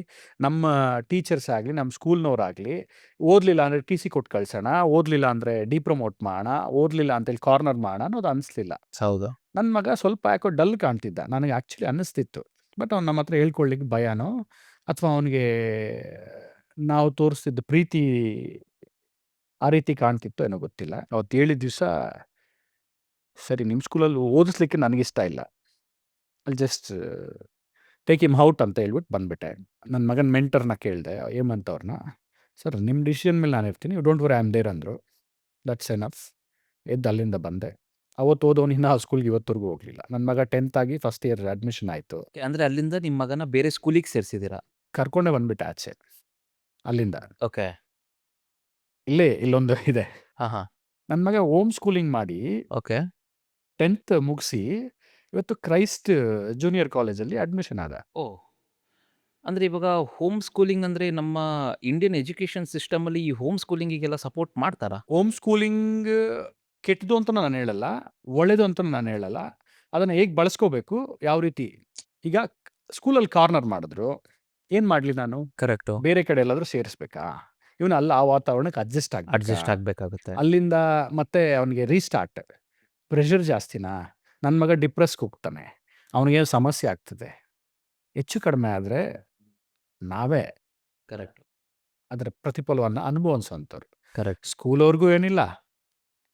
ನಮ್ಮ ಟೀಚರ್ಸ್ ಆಗಲಿ, ನಮ್ಮ ಸ್ಕೂಲ್ನವರಾಗಲಿ, ಓದಲಿಲ್ಲ ಅಂದರೆ ಟಿ ಸಿ ಕೊಟ್ಟು ಕಳ್ಸೋಣ, ಓದಲಿಲ್ಲ ಅಂದರೆ ಡಿಪ್ರಮೋಟ್ ಮಾಡೋಣ, ಓದಲಿಲ್ಲ ಅಂತೇಳಿ ಕಾರ್ನರ್ ಮಾಡೋಣ ಅನ್ನೋದು ಅನಿಸ್ಲಿಲ್ಲ. ಹೌದು. ನನ್ನ ಮಗ ಸ್ವಲ್ಪ ಯಾಕೋ ಡಲ್ ಕಾಣ್ತಿದ್ದ. ನನಗೆ ಆ್ಯಕ್ಚುಲಿ ಅನ್ನಿಸ್ತಿತ್ತು. ಬಟ್ ಅವ್ನು ನಮ್ಮ ಹತ್ರ ಹೇಳ್ಕೊಳ್ಳಿಕ್ಕೆ ಭಯನೋ ಅಥವಾ ಅವನಿಗೆ ನಾವು ತೋರಿಸ್ತಿದ್ದ ಪ್ರೀತಿ ಆ ರೀತಿ ಕಾಣ್ತಿತ್ತೋ ಏನೋ ಗೊತ್ತಿಲ್ಲ. ಅವತ್ತು ಹೇಳಿದ ದಿವಸ, "ಸರಿ, ನಿಮ್ಮ ಸ್ಕೂಲಲ್ಲಿ ಓದಿಸ್ಲಿಕ್ಕೆ ನನಗಿಷ್ಟ ಇಲ್ಲ. ಅಲ್ಲಿ ಜಸ್ಟ್ ಟೇಕ್ ಹಿಮ್ ಔಟ್" ಅಂತ ಹೇಳ್ಬಿಟ್ಟು ಬಂದ್ಬಿಟ್ಟೆ. ನನ್ನ ಮಗನ ಮೆಂಟರ್‌ನ ಕೇಳಿದೆ, ಹೇಮಂತ್ ಅವ್ರನ್ನ. "ಸರ್, ನಿಮ್ಮ ಡಿಸಿಷನ್ ಮೇಲೆ ನಾನು ಇರ್ತೀನಿ. You don't worry, I am there" ಅಂದರು. That's enough. ಎದ್ದು ಅಲ್ಲಿಂದ ಬಂದೆ. ಅವತ್ತು ಓದೋನು ಇನ್ನು ಆ ಸ್ಕೂಲ್ಗೆ ಇವತ್ತವರೆಗೂ ಹೋಗಲಿಲ್ಲ. ನನ್ನ ಮಗ 10th ಆಗಿ ಫಸ್ಟ್ ಇಯರ್ ಅಡ್ಮಿಷನ್ ಆಯಿತು. ಅಂದರೆ ಅಲ್ಲಿಂದ ನಿಮ್ಮ ಮಗನ ಬೇರೆ ಸ್ಕೂಲಿಗೆ ಸೇರಿಸಿದ್ದೀರಾ? ಕರ್ಕೊಂಡೇ ಬಂದ್ಬಿಟ್ಟೆ ಆಚೆ ಅಲ್ಲಿಂದ. ಓಕೆ. ಇಲ್ಲೊಂದು ಇದೆ. ಹಾಂ. ನನ್ನ ಮಗ ಹೋಮ್ ಸ್ಕೂಲಿಂಗ್ ಮಾಡಿ ಓಕೆ. 10th ಮುಗಿಸಿ ಇವತ್ತು ಕ್ರೈಸ್ಟ್ ಜೂನಿಯರ್ ಕಾಲೇಜಲ್ಲಿ ಅಡ್ಮಿಷನ್ ಆದ. ಓಹ್! ಅಂದರೆ ಇವಾಗ ಹೋಮ್ ಸ್ಕೂಲಿಂಗ್ ಅಂದರೆ ನಮ್ಮ ಇಂಡಿಯನ್ ಎಜುಕೇಷನ್ ಸಿಸ್ಟಮಲ್ಲಿ ಈ ಹೋಮ್ ಸ್ಕೂಲಿಂಗಿಗೆಲ್ಲ ಸಪೋರ್ಟ್ ಮಾಡ್ತಾರಾ? ಹೋಮ್ ಸ್ಕೂಲಿಂಗ್ ಕೆಟ್ಟದು ಅಂತ ನಾನು ಹೇಳಲ್ಲ, ಒಳ್ಳೆಯದು ಅಂತ ನಾನು ಹೇಳಲ್ಲ. ಅದನ್ನು ಹೇಗೆ ಬಳಸ್ಕೋಬೇಕು, ಯಾವ ರೀತಿ. ಈಗ ಸ್ಕೂಲಲ್ಲಿ ಕಾರ್ನರ್ ಮಾಡಿದ್ರು, ಏನು ಮಾಡಲಿ ನಾನು? ಕರೆಕ್ಟು. ಬೇರೆ ಕಡೆ ಎಲ್ಲಾದರೂ ಸೇರಿಸ್ಬೇಕಾ? ಇವನು ಅಲ್ಲ, ಆ ವಾತಾವರಣಕ್ಕೆ ಅಡ್ಜಸ್ಟ್ ಅಡ್ಜಸ್ಟ್ ಆಗಬೇಕಾ? ಆಗಬೇಕಾಗುತ್ತೆ. ಅಲ್ಲಿಂದ ಮತ್ತೆ ಅವನಿಗೆ ರೀಸ್ಟಾರ್ಟ್. ಪ್ರೆಷರ್ ಜಾಸ್ತಿನಾ? ನನ್ನ ಮಗ ಡಿಪ್ರೆಸ್ಗೆ ಹೋಗ್ತಾನೆ. ಅವನಿಗೆ ಸಮಸ್ಯೆ ಆಗ್ತದೆ. ಹೆಚ್ಚು ಕಡಿಮೆ ಆದರೆ ನಾವೇ ಕರೆಕ್ಟ್. ಅದರ ಪ್ರತಿಫಲವನ್ನು ಅನುಭವಿಸುವಂಥವ್ರು. ಕರೆಕ್ಟ್. ಸ್ಕೂಲವ್ರಿಗೂ ಏನಿಲ್ಲ,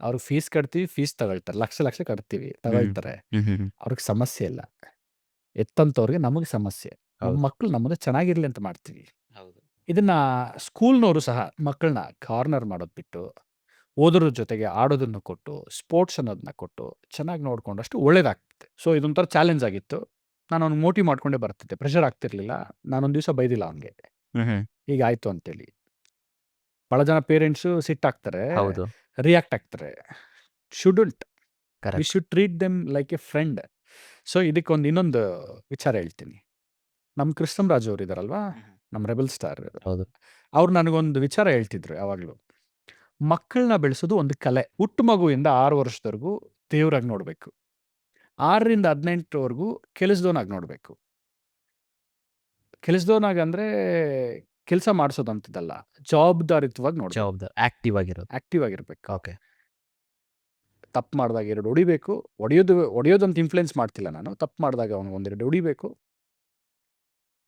ಅವ್ರಿಗೆ ಫೀಸ್ ಕಟ್ತೀವಿ, ಫೀಸ್ ತಗೊಳ್ತಾರೆ. ಲಕ್ಷ ಕಟ್ತೀವಿ, ತಗೊಳ್ತಾರೆ. ಅವ್ರಿಗೆ ಸಮಸ್ಯೆ ಇಲ್ಲ. ಎತ್ತಂಥವ್ರಿಗೆ ನಮಗೆ ಸಮಸ್ಯೆ. ನಮ್ಮ ಹೌದು. ಮಕ್ಕಳು ನಮ್ಮ ಮುಂದೆ ಚೆನ್ನಾಗಿರಲಿ ಅಂತ ಮಾಡ್ತೀವಿ. ಹೌದು. ಇದನ್ನ ಸ್ಕೂಲ್ನವರು ಸಹ ಮಕ್ಕಳನ್ನ ಕಾರ್ನರ್ ಮಾಡೋದು ಬಿಟ್ಟು, ಓದೋದ್ರ ಜೊತೆಗೆ ಆಡೋದನ್ನು ಕೊಟ್ಟು, ಸ್ಪೋರ್ಟ್ಸ್ ಅನ್ನೋದನ್ನ ಕೊಟ್ಟು ಚೆನ್ನಾಗಿ ನೋಡ್ಕೊಂಡಷ್ಟು ಒಳ್ಳೇದಾಗ್ತದೆ. ಸೊ ಇದೊಂಥರ ಚಾಲೆಂಜ್ ಆಗಿತ್ತು. ನಾನು ಅವ್ನಿಗೆ ಮೋಟಿವ್ ಮಾಡ್ಕೊಂಡೇ ಬರ್ತಿದ್ದೆ, ಪ್ರೆಷರ್ ಆಗ್ತಿರ್ಲಿಲ್ಲ. ನಾನೊಂದು ದಿವಸ ಬೈದಿಲ್ಲ ಅವನಿಗೆ, ಹೀಗಾಯ್ತು ಅಂತೇಳಿ. ಭಾಳ ಜನ ಪೇರೆಂಟ್ಸು ಸಿಟ್ಟಾಗ್ತಾರೆ, ಹೌದು, ರಿಯಾಕ್ಟ್ ಆಗ್ತಾರೆ. Shouldn't. We correct. Should treat them like a friend. So ಇದಕ್ಕೊಂದು ಇನ್ನೊಂದು ವಿಚಾರ ಹೇಳ್ತೀನಿ. ನಮ್ಮ ಕೃಷ್ಣರಾಜ್ ಅವರು ಇದಾರಲ್ವಾ, ನಮ್ಮ ರೆಬಲ್ ಸ್ಟಾರ್, ಹೌದು, ಅವ್ರು ನನಗೊಂದು ವಿಚಾರ ಹೇಳ್ತಿದ್ರು ಯಾವಾಗಲೂ. ಮಕ್ಕಳನ್ನ ಬೆಳೆಸೋದು ಒಂದು ಕಲೆ. ಹುಟ್ಟು ಮಗುವಿಂದ 6 ವರ್ಷದವರೆಗೂ ದೇವ್ರಾಗಿ ನೋಡಬೇಕು. 6ರಿಂದ 18ವರೆಗೂ ಕೆಲಸದವನಾಗಿ ನೋಡಬೇಕು. ಕೆಲಸದವನಾಗಿ ಅಂದರೆ ಕೆಲಸ ಮಾಡಿಸೋದಂಥದ್ದಲ್ಲ, ಜವಾಬ್ದಾರಿತ್ವವಾಗಿ ನೋಡಬೇಕು, ಜವಾಬ್ದಾರಿ, ಆಕ್ಟಿವ್ ಆಗಿರೋದು. ಆಕ್ಟಿವ್ ಆಗಿರಬೇಕು. ಓಕೆ. ತಪ್ಪು ಮಾಡಿದಾಗ 2 ಹೊಡಿಬೇಕು. ಹೊಡೆಯೋದಂತ ಇನ್ಫ್ಲುಯೆನ್ಸ್ ಮಾಡ್ತಿಲ್ಲ ನಾನು. ತಪ್ಪು ಮಾಡಿದಾಗ ಅವ್ನಿಗೆ 1, 2 ಹೊಡಿಬೇಕು,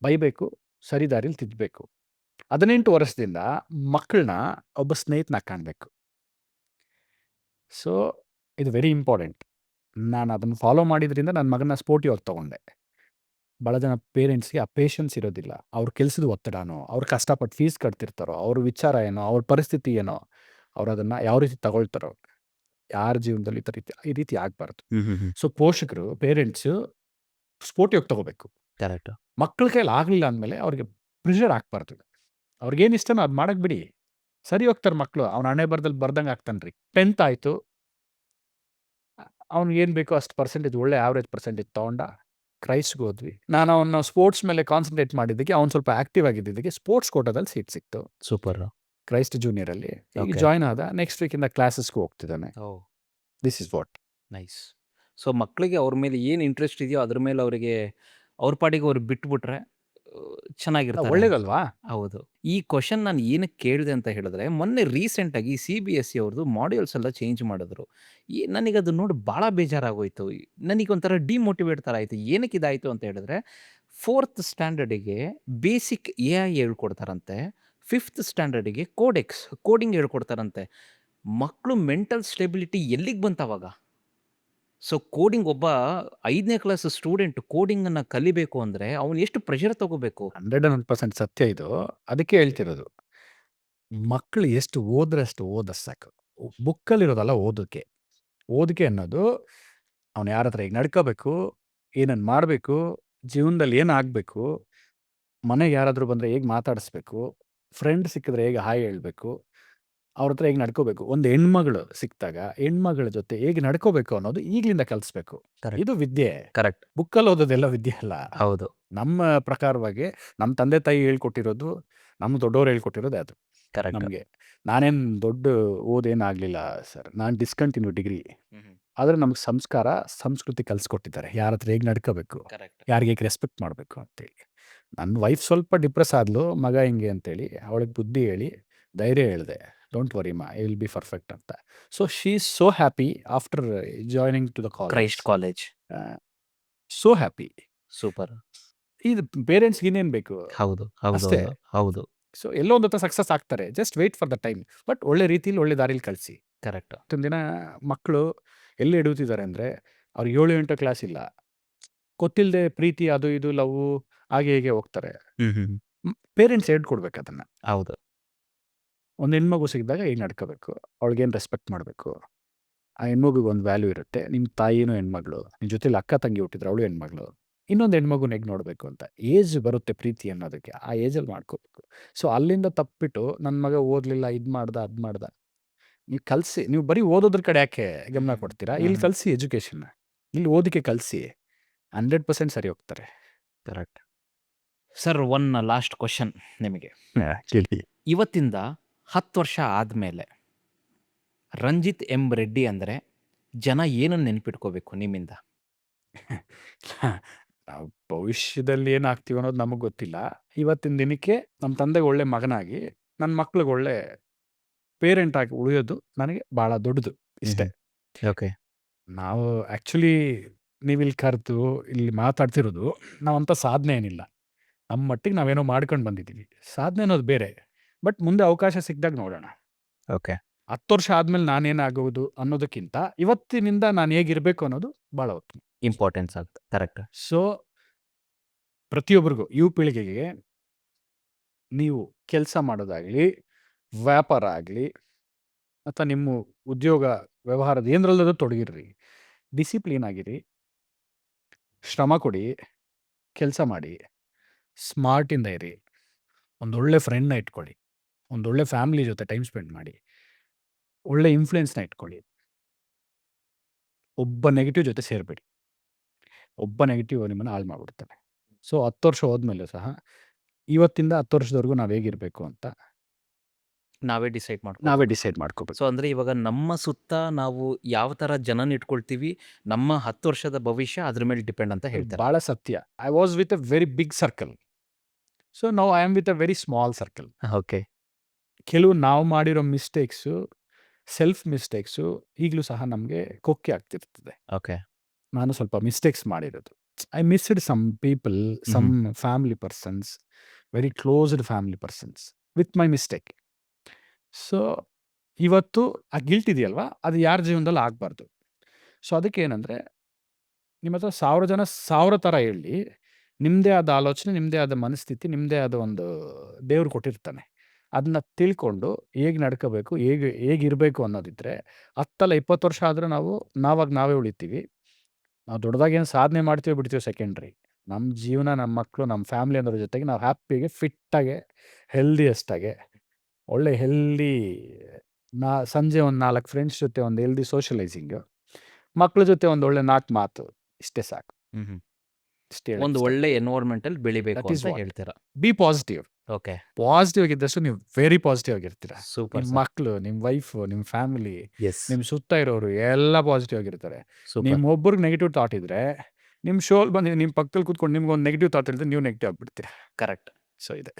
ಬೈಬೇಕು, ಸರಿ ದಾರಿಲಿ ತಿದ್ದಬೇಕು. 18 ವರ್ಷದಿಂದ ಮಕ್ಕಳನ್ನ ಒಬ್ಬ ಸ್ನೇಹಿತನಾಗಿ ಕಾಣಬೇಕು. ಸೊ ಇದು ವೆರಿ ಇಂಪಾರ್ಟೆಂಟ್. ನಾನು ಅದನ್ನು ಫಾಲೋ ಮಾಡಿದ್ರಿಂದ ನನ್ನ ಮಗನ ಸ್ಪೋರ್ಟಿವ್ ಆಗಿ ತೊಗೊಂಡೆ. ಭಾಳ ಜನ ಪೇರೆಂಟ್ಸ್ಗೆ ಆ ಪೇಷನ್ಸ್ ಇರೋದಿಲ್ಲ. ಅವ್ರ ಕೆಲಸದ ಒತ್ತಡನೋ, ಅವ್ರು ಕಷ್ಟಪಟ್ಟು ಫೀಸ್ ಕಟ್ತಿರ್ತಾರೋ, ಅವ್ರ ವಿಚಾರ ಏನೋ, ಅವ್ರ ಪರಿಸ್ಥಿತಿ ಏನೋ, ಅವ್ರು ಅದನ್ನು ಯಾವ ರೀತಿ ತಗೊಳ್ತಾರೋ, ಯಾರ ಜೀವನದಲ್ಲಿ ಈ ರೀತಿ ಆಗಬಾರ್ದು. ಸೊ ಪೋಷಕರು, ಪೇರೆಂಟ್ಸು ಸ್ಪೋರ್ಟಿವ್ ಆಗಿ ತೊಗೋಬೇಕು. ಕರೆಕ್ಟ್. ಮಕ್ಕಳ ಕೈಲಿ ಆಗಲಿಲ್ಲ ಅಂದಮೇಲೆ ಅವ್ರಿಗೆ ಪ್ರೆಷರ್ ಹಾಕ್ಬಾರ್ದು. ಅವ್ರಿಗೇನು ಇಷ್ಟನೋ ಅದು ಮಾಡಕ್ಕೆ ಬಿಡಿ. ಸರಿ ಹೋಗ್ತಾರೆ ಮಕ್ಕಳು. ಅವ್ನ ಹಣೆ ಬರ್ದಲ್ಲಿ ಬರ್ದಂಗೆ ಆಗ್ತಾನೆ ರೀ. 10th ಆಯಿತು, ಅವ್ನಿಗೆ ಏನು ಬೇಕೋ ಅಷ್ಟು ಪರ್ಸೆಂಟೇಜ್, ಒಳ್ಳೆ ಆವ್ರೇಜ್ ಪರ್ಸೆಂಟೇಜ್ ತೊಗೊಂಡ. ಕ್ರೈಸ್ಟ್ಗೆ ಹೋದ್ವಿ. ನಾನು ಅವನ್ನ ಸ್ಪೋರ್ಟ್ಸ್ ಮೇಲೆ ಕಾನ್ಸಂಟ್ರೇಟ್ ಮಾಡಿದ್ದಕ್ಕೆ, ಅವ್ನು ಸ್ವಲ್ಪ ಆಕ್ಟಿವ್ ಆಗಿದ್ದಕ್ಕೆ ಸ್ಪೋರ್ಟ್ಸ್ ಕೋಟಾದಲ್ಲಿ ಸೀಟ್ ಸಿಕ್ತು ಸೂಪರ್. ಕ್ರೈಸ್ಟ್ ಜೂನಿಯರಲ್ಲಿ. ಈಗ Okay. ಜಾಯ್ನ್ ಆದ. ನೆಕ್ಸ್ಟ್ ವೀಕಿಂದ ಕ್ಲಾಸಸ್ಗೂ ಹೋಗ್ತಿದ್ದಾನೆ. Oh, this is what. Nice. So ಮಕ್ಕಳಿಗೆ ಅವ್ರ ಮೇಲೆ ಏನು ಇಂಟ್ರೆಸ್ಟ್ ಇದೆಯೋ ಅದ್ರ ಮೇಲೆ ಅವರಿಗೆ ಅವ್ರ ಪಾಡಿಗೆ ಅವ್ರು ಬಿಟ್ಬಿಟ್ರೆ ಚೆನ್ನಾಗಿರ್ತಾರೆ. ಒಳ್ಳೇದಲ್ವಾ? ಹೌದು. ಈ ಕ್ವಶನ್ ನಾನು ಏನಕ್ಕೆ ಕೇಳಿದೆ ಅಂತ ಹೇಳಿದ್ರೆ, ಮೊನ್ನೆ ರೀಸೆಂಟಾಗಿ CBSE ಅವ್ರದ್ದು ಮಾಡ್ಯೂಲ್ಸ್ ಎಲ್ಲ ಚೇಂಜ್ ಮಾಡಿದ್ರು. ನನಗದು ನೋಡಿ ಭಾಳ ಬೇಜಾರಾಗೋಯ್ತು. ನನಗೊಂಥರ ಡಿಮೋಟಿವೇಟ್ ಥರ ಆಯಿತು. ಏನಕ್ಕೆ ಇದಾಯಿತು ಅಂತ ಹೇಳಿದ್ರೆ, 4th ಸ್ಟ್ಯಾಂಡರ್ಡಿಗೆ ಬೇಸಿಕ್ AI ಹೇಳ್ಕೊಡ್ತಾರಂತೆ, 5th ಸ್ಟ್ಯಾಂಡರ್ಡಿಗೆ ಕೋಡಿಂಗ್ ಹೇಳ್ಕೊಡ್ತಾರಂತೆ. ಮಕ್ಕಳು ಮೆಂಟಲ್ ಸ್ಟೆಬಿಲಿಟಿ ಎಲ್ಲಿಗೆ ಬಂತವಾಗ? ಸೊ ಕೋಡಿಂಗ್, ಒಬ್ಬ 5ನೇ ಕ್ಲಾಸ್ ಸ್ಟೂಡೆಂಟ್ ಕೋಡಿಂಗನ್ನು ಕಲಿಬೇಕು ಅಂದರೆ ಅವನು ಎಷ್ಟು ಪ್ರೆಷರ್ ತಗೋಬೇಕು? 101% ಸತ್ಯ ಇದು. ಅದಕ್ಕೆ ಹೇಳ್ತಿರೋದು, ಮಕ್ಕಳು ಎಷ್ಟು ಓದ್ರೆ ಅಷ್ಟು ಓದಷ್ಟು ಸಾಕು. ಬುಕ್ಕಲ್ಲಿರೋದಲ್ಲ ಓದೋಕ್ಕೆ. ಓದಿಕೆ ಅನ್ನೋದು ಅವ್ನು ಯಾರ ಹತ್ರ ಹೇಗೆ ನಡ್ಕೋಬೇಕು, ಏನನ್ನು ಮಾಡಬೇಕು, ಜೀವನದಲ್ಲಿ ಏನಾಗಬೇಕು, ಮನೆಗೆ ಯಾರಾದರೂ ಬಂದರೆ ಹೇಗೆ ಮಾತಾಡಿಸ್ಬೇಕು, ಫ್ರೆಂಡ್ ಸಿಕ್ಕಿದ್ರೆ ಹೇಗೆ ಹಾಯ್ ಹೇಳಬೇಕು, ಅವ್ರ ಹತ್ರ ಹೇಗೆ ನಡ್ಕೋಬೇಕು, ಒಂದು ಹೆಣ್ಮಗಳು ಸಿಕ್ಕಿದಾಗ ಹೆಣ್ಮಗಳ ಜೊತೆ ಹೇಗೆ ನಡ್ಕೋಬೇಕು ಅನ್ನೋದು ಈಗಲಿಂದ ಕಲಿಸ್ಬೇಕು. ಕರೆಕ್ಟ್. ಇದು ವಿದ್ಯೆ. ಕರೆಕ್ಟ್. ಬುಕ್ಕಲ್ಲಿ ಓದೋದೆಲ್ಲ ವಿದ್ಯೆ ಅಲ್ಲ. ಹೌದು. ನಮ್ಮ ಪ್ರಕಾರವಾಗಿ ನಮ್ಮ ತಂದೆ ತಾಯಿ ಹೇಳ್ಕೊಟ್ಟಿರೋದು, ನಮ್ಮ ದೊಡ್ಡವ್ರು ಹೇಳ್ಕೊಟ್ಟಿರೋದು ಅದು ಕರೆಕ್ಟ್. ನಮಗೆ. ನಾನೇನು ದೊಡ್ಡ ಓದೇನಾಗಲಿಲ್ಲ ಸರ್, ನಾನು ಡಿಸ್ಕಂಟಿನ್ಯೂ ಡಿಗ್ರಿ. ಆದರೆ ನಮ್ಗೆ ಸಂಸ್ಕಾರ, ಸಂಸ್ಕೃತಿ ಕಲಿಸ್ಕೊಟ್ಟಿದ್ದಾರೆ. ಯಾರ ಹತ್ರ ಹೇಗೆ ನಡ್ಕೋಬೇಕು, ಕರೆಕ್ಟ್. ಯಾರಿಗೆ ಹೇಗೆ ರೆಸ್ಪೆಕ್ಟ್ ಮಾಡಬೇಕು ಅಂತೇಳಿ. ನನ್ನ ವೈಫ್ ಸ್ವಲ್ಪ ಡಿಪ್ರೆಸ್ ಆದ್ಲು, ಮಗ ಹಿಂಗೆ ಅಂತೇಳಿ. ಅವಳಿಗೆ ಬುದ್ಧಿ ಹೇಳಿ ಧೈರ್ಯ ಹೇಳಿದೆ, ಡೋಂಟ್ ವರಿ ಮಾ, ಐ ವಿಲ್ ಬಿ ಪರ್ಫೆಕ್ಟ್ ಅಂತ. So she is so happy after joining to the Christ College. So happy. Super. ಇದು ಪೇರೆಂಟ್ಸ್ಗೆ ಇನ್ನೇನು ಬೇಕು? ಹೌದು, ಹೌದು, ಅಷ್ಟೇ. ಹೌದು, ಹೌದು. ಸೊ ಎಲ್ಲೋ ಒಂದು ಹತ್ರ ಸಕ್ಸಸ್ ಆಗ್ತಾರೆ. Just wait for the time. But ಒಳ್ಳೆ ರೀತಿಲಿ, ಒಳ್ಳೆ ದಾರಿಲಿ ಕಳಿಸಿ. ಕರೆಕ್ಟ್. ಇವತ್ತಿನ ದಿನ ಮಕ್ಕಳು ಎಲ್ಲಿ ಎಡುತ್ತಿದ್ದಾರೆ ಅಂದರೆ, ಅವ್ರಿಗೆ 7, 8 ಕ್ಲಾಸ್ ಇಲ್ಲ, ಗೊತ್ತಿಲ್ಲದೆ ಪ್ರೀತಿ, ಅದು ಇದು ಲವ್ ಹಾಗೆ ಹೀಗೆ ಹೋಗ್ತಾರೆ. ಪೇರೆಂಟ್ಸ್ ಹೇಳ್ಕೊಡ್ಬೇಕು ಅದನ್ನು. ಹೌದು. ಒಂದು ಹೆಣ್ಮಗು ಸಿಕ್ಕಿದಾಗ ಹೇಗೆ ನಡ್ಕೋಬೇಕು, ಅವಳಿಗೇನು ರೆಸ್ಪೆಕ್ಟ್ ಮಾಡಬೇಕು, ಆ ಹೆಣ್ಮಗುಗೆ ಒಂದು ವ್ಯಾಲ್ಯೂ ಇರುತ್ತೆ. ನಿಮ್ಮ ತಾಯಿನೂ ಹೆಣ್ಮಗಳು, ನಿಮ್ಮ ಜೊತೆಲಿ ಅಕ್ಕ ತಂಗಿ ಹುಟ್ಟಿದ್ರೆ ಅವಳು ಹೆಣ್ಮಗಳು, ಇನ್ನೊಂದು ಹೆಣ್ಮಗುನ ಹೇಗೆ ನೋಡಬೇಕು ಅಂತ ಏಜ್ ಬರುತ್ತೆ ಪ್ರೀತಿ ಅನ್ನೋದಕ್ಕೆ. ಆ ಏಜಲ್ಲಿ ಮಾಡ್ಕೋಬೇಕು. ಸೊ ಅಲ್ಲಿಂದ ತಪ್ಪಿಬಿಟ್ಟು ನನ್ನ ಮಗ ಓದಲಿಲ್ಲ, ಇದು ಮಾಡ್ದ, ಅದು ಮಾಡ್ದ, ನೀವು ಕಲಿಸಿ. ನೀವು ಬರೀ ಓದೋದ್ರ ಕಡೆ ಯಾಕೆ ಗಮನ ಕೊಡ್ತೀರಾ? ಇಲ್ಲಿ ಕಲಿಸಿ ಎಜುಕೇಷನ್ನ, ಇಲ್ಲಿ ಓದಿಕೆ ಕಲಿಸಿ. 100% ಸರಿ ಹೋಗ್ತಾರೆ. Correct. Sir, one last question ನಿಮಗೆ. ಕೇಳಿ. ಇವತ್ತಿಂದ 10 ವರ್ಷ ಆದಮೇಲೆ ರಂಜಿತ್ ಎಂ ರೆಡ್ಡಿ ಅಂದರೆ ಜನ ಏನನ್ನು ನೆನಪಿಟ್ಕೋಬೇಕು ನಿಮ್ಮಿಂದ? ನಾವು ಭವಿಷ್ಯದಲ್ಲಿ ಏನಾಗ್ತೀವಿ ಅನ್ನೋದು ನಮಗೆ ಗೊತ್ತಿಲ್ಲ. ಇವತ್ತಿನ ದಿನಕ್ಕೆ ನಮ್ಮ ತಂದೆಗೆ ಒಳ್ಳೆ ಮಗನಾಗಿ, ನನ್ನ ಮಕ್ಳಿಗೆ ಒಳ್ಳೆ ಪೇರೆಂಟ್ ಆಗಿ ಉಳಿಯೋದು ನನಗೆ ಭಾಳ ದೊಡ್ಡದು. ಇಷ್ಟೇ. ಓಕೆ. ನಾವು ಆ್ಯಕ್ಚುಲಿ ನೀವಿಲ್ಲಿ ಕರೆದು ಇಲ್ಲಿ ಮಾತಾಡ್ತಿರೋದು, ನಾವಂಥ ಸಾಧನೆ ಏನಿಲ್ಲ. ನಮ್ಮ ಮಟ್ಟಿಗೆ ನಾವೇನೋ ಮಾಡ್ಕೊಂಡು ಬಂದಿದ್ದೀವಿ. ಸಾಧನೆ ಅನ್ನೋದು ಬೇರೆ. ಬಟ್ ಮುಂದೆ ಅವಕಾಶ ಸಿಕ್ಕಿದಾಗ ನೋಡೋಣ. ಓಕೆ. 10 ವರ್ಷ ಆದಮೇಲೆ ನಾನೇನಾಗುವುದು ಅನ್ನೋದಕ್ಕಿಂತ ಇವತ್ತಿನಿಂದ ನಾನು ಹೇಗಿರಬೇಕು ಅನ್ನೋದು ಭಾಳ ಉತ್ತಮ. ಇಂಪಾರ್ಟೆನ್ಸ್ ಆಗುತ್ತೆ. ಕರೆಕ್ಟ್. ಸೊ ಪ್ರತಿಯೊಬ್ಬರಿಗೂ, ಯುವ ಪೀಳಿಗೆಗೆ ನೀವು ಕೆಲಸ ಮಾಡೋದಾಗ್ಲಿ, ವ್ಯಾಪಾರ ಆಗಲಿ ಅಥವಾ ನಿಮ್ಮ ಉದ್ಯೋಗ ವ್ಯವಹಾರದ ಏನರಲ್ಲಾದ್ರೂ ತೊಡಗಿರ್ರಿ. ಡಿಸಿಪ್ಲಿನ್ ಆಗಿರಿ, ಶ್ರಮ ಕೊಡಿ, ಕೆಲಸ ಮಾಡಿ, ಸ್ಮಾರ್ಟಿಂದ ಇರಿ, ಒಂದೊಳ್ಳೆ ಫ್ರೆಂಡ್‌ನ ಇಟ್ಕೊಳ್ಳಿ, ಒಂದೊಳ್ಳೆ ಫ್ಯಾಮಿಲಿ ಜೊತೆ ಟೈಮ್ ಸ್ಪೆಂಡ್ ಮಾಡಿ, ಒಳ್ಳೆ ಇನ್ಫ್ಲುಯೆನ್ಸ್‌ನ ಇಟ್ಕೊಳ್ಳಿ. ಒಬ್ಬ ನೆಗೆಟಿವ್ ಜೊತೆ ಸೇರಬೇಡಿ. ಒಬ್ಬ ನೆಗೆಟಿವ್ ನಿಮ್ಮನ್ನು ಹಾಳು ಮಾಡಿಬಿಡ್ತಾನೆ. ಸೊ 10 ವರ್ಷ ಹೋದ್ಮೇಲೂ ಸಹ ಇವತ್ತಿಂದ 10 ವರ್ಷದವರೆಗೂ ನಾವು ಹೇಗಿರಬೇಕು ಅಂತ ನಾವೇ ಡಿಸೈಡ್ ಮಾಡ್ಕೋ. ನಾವೇ ಡಿಸೈಡ್ ಮಾಡ್ಕೋಬೇಕು. ಸೊ ಅಂದರೆ ಇವಾಗ ನಮ್ಮ ಸುತ್ತ ನಾವು ಯಾವ ಥರ ಜನನ ಇಟ್ಕೊಳ್ತೀವಿ, ನಮ್ಮ 10 ವರ್ಷದ ಭವಿಷ್ಯ ಅದ್ರ ಮೇಲೆ ಡಿಪೆಂಡ್ ಅಂತ ಹೇಳ್ತಾರೆ. ಭಾಳ ಸತ್ಯ. I was with a very big circle. So now I am with a very small circle. Okay. ಕೆಲವು ನಾವು ಮಾಡಿರೋ ಮಿಸ್ಟೇಕ್ಸು, ಸೆಲ್ಫ್ ಮಿಸ್ಟೇಕ್ಸು ಈಗಲೂ ಸಹ ನಮಗೆ ಕೊಕ್ಕೆ ಆಗ್ತಿರ್ತದೆ. ಓಕೆ. ನಾನು ಸ್ವಲ್ಪ ಮಿಸ್ಟೇಕ್ಸ್ ಮಾಡಿರೋದು. I missed some people, some family persons, very closed family persons with my mistake. So ಇವತ್ತು ಆ ಗಿಲ್ಟ್ ಇದೆಯಲ್ವಾ, ಅದು ಯಾರ ಜೀವನದಲ್ಲಿ ಆಗಬಾರ್ದು. ಸೊ ಅದಕ್ಕೇನೆಂದರೆ, ನಿಮ್ಮ ಹತ್ರ 1000 ಜನ 1000 ಥರ ಹೇಳಿ, ನಿಮ್ಮದೇ ಆದ ಆಲೋಚನೆ, ನಿಮ್ಮದೇ ಆದ ಮನಸ್ಥಿತಿ, ನಿಮ್ಮದೇ ಆದ ಒಂದು ದೇವ್ರು ಕೊಟ್ಟಿರ್ತಾನೆ. ಅದನ್ನ ತಿಳ್ಕೊಂಡು ಹೇಗೆ ನಡ್ಕೋಬೇಕು, ಹೇಗಿರಬೇಕು ಅನ್ನೋದಿದ್ದರೆ 10 ಅಲ್ಲ 20 ವರ್ಷ ಆದರೂ ನಾವಾಗಿ ನಾವೇ ಉಳಿತೀವಿ. ನಾವು ದೊಡ್ಡದಾಗೇನು ಸಾಧನೆ ಮಾಡ್ತೀವೋ ಬಿಡ್ತೀವೋ ಸೆಕೆಂಡ್ರಿ. ನಮ್ಮ ಜೀವನ, ನಮ್ಮ ಮಕ್ಕಳು, ನಮ್ಮ ಫ್ಯಾಮಿಲಿ ಅನ್ನೋದ್ರ ಜೊತೆಗೆ ನಾವು ಹ್ಯಾಪಿಯಾಗಿ, ಫಿಟ್ಟಾಗೆ, ಹೆಲ್ದಿಯೆಸ್ಟಾಗೆ, ಒಳ್ಳೆ ಹೆಲ್ದಿ ಸಂಜೆ ಒಂದು 4 ಫ್ರೆಂಡ್ಸ್ ಜೊತೆ ಒಂದು ಹೆಲ್ದಿ ಸೋಷಲೈಸಿಂಗು, ಮಕ್ಕಳ ಜೊತೆ ಒಂದು ಒಳ್ಳೆ 4 ಮಾತು, ಇಷ್ಟೇ ಸಾಕು. ಇಷ್ಟೇ ಹೇಳಕ್ಕೆ ಒಂದು ಇಷ್ಟ. ಒಳ್ಳೆ ಎನ್ವೈರ್ಮೆಂಟಲ್ಲಿ ಬೆಳಿಬೇಕು That is ಅಂತ what. ಹೇಳ್ತೀರಾ. B positive. ಓಕೆ. ಪಾಸಿಟಿವ್ ಆಗಿದ್ದಷ್ಟು ನೀವು ವೆರಿ ಪಾಸಿಟಿವ್ ಆಗಿರ್ತೀರ. ಸೂಪರ್ ನಿಮ್ಮ ಸರ್. ಮಕ್ಕಳು, ನಿಮ್ಮ ವೈಫು, ನಿಮ್ಮ ಫ್ಯಾಮಿಲಿ, ಎಸ್. ನಿಮ್ಮ ಸುತ್ತ ಇರೋರು ಎಲ್ಲ ಪಾಸಿಟಿವ್ ಆಗಿರ್ತಾರೆ. ಸೂಪರ್. ನಿಮ್ಮ ಒಬ್ಬರಿಗೆ ನೆಗೆಟಿವ್ ಥಾಟ್ ಇದ್ದರೆ, ನಿಮ್ಮ ಶೋಲ್ ಬಂದು ನಿಮ್ಮ ಪಕ್ಕದಲ್ಲಿ ಕೂತ್ಕೊಂಡು ನಿಮ್ಗೊಂದು ನೆಗೆಟಿವ್ ಥಾಟ್ ಇರುತ್ತೆ, ನೀವು ನೆಗೆಟಿವ್ ಆಗಿಬಿಡ್ತೀರ. ಕರೆಕ್ಟ್. ಸೊ ಇದೆ.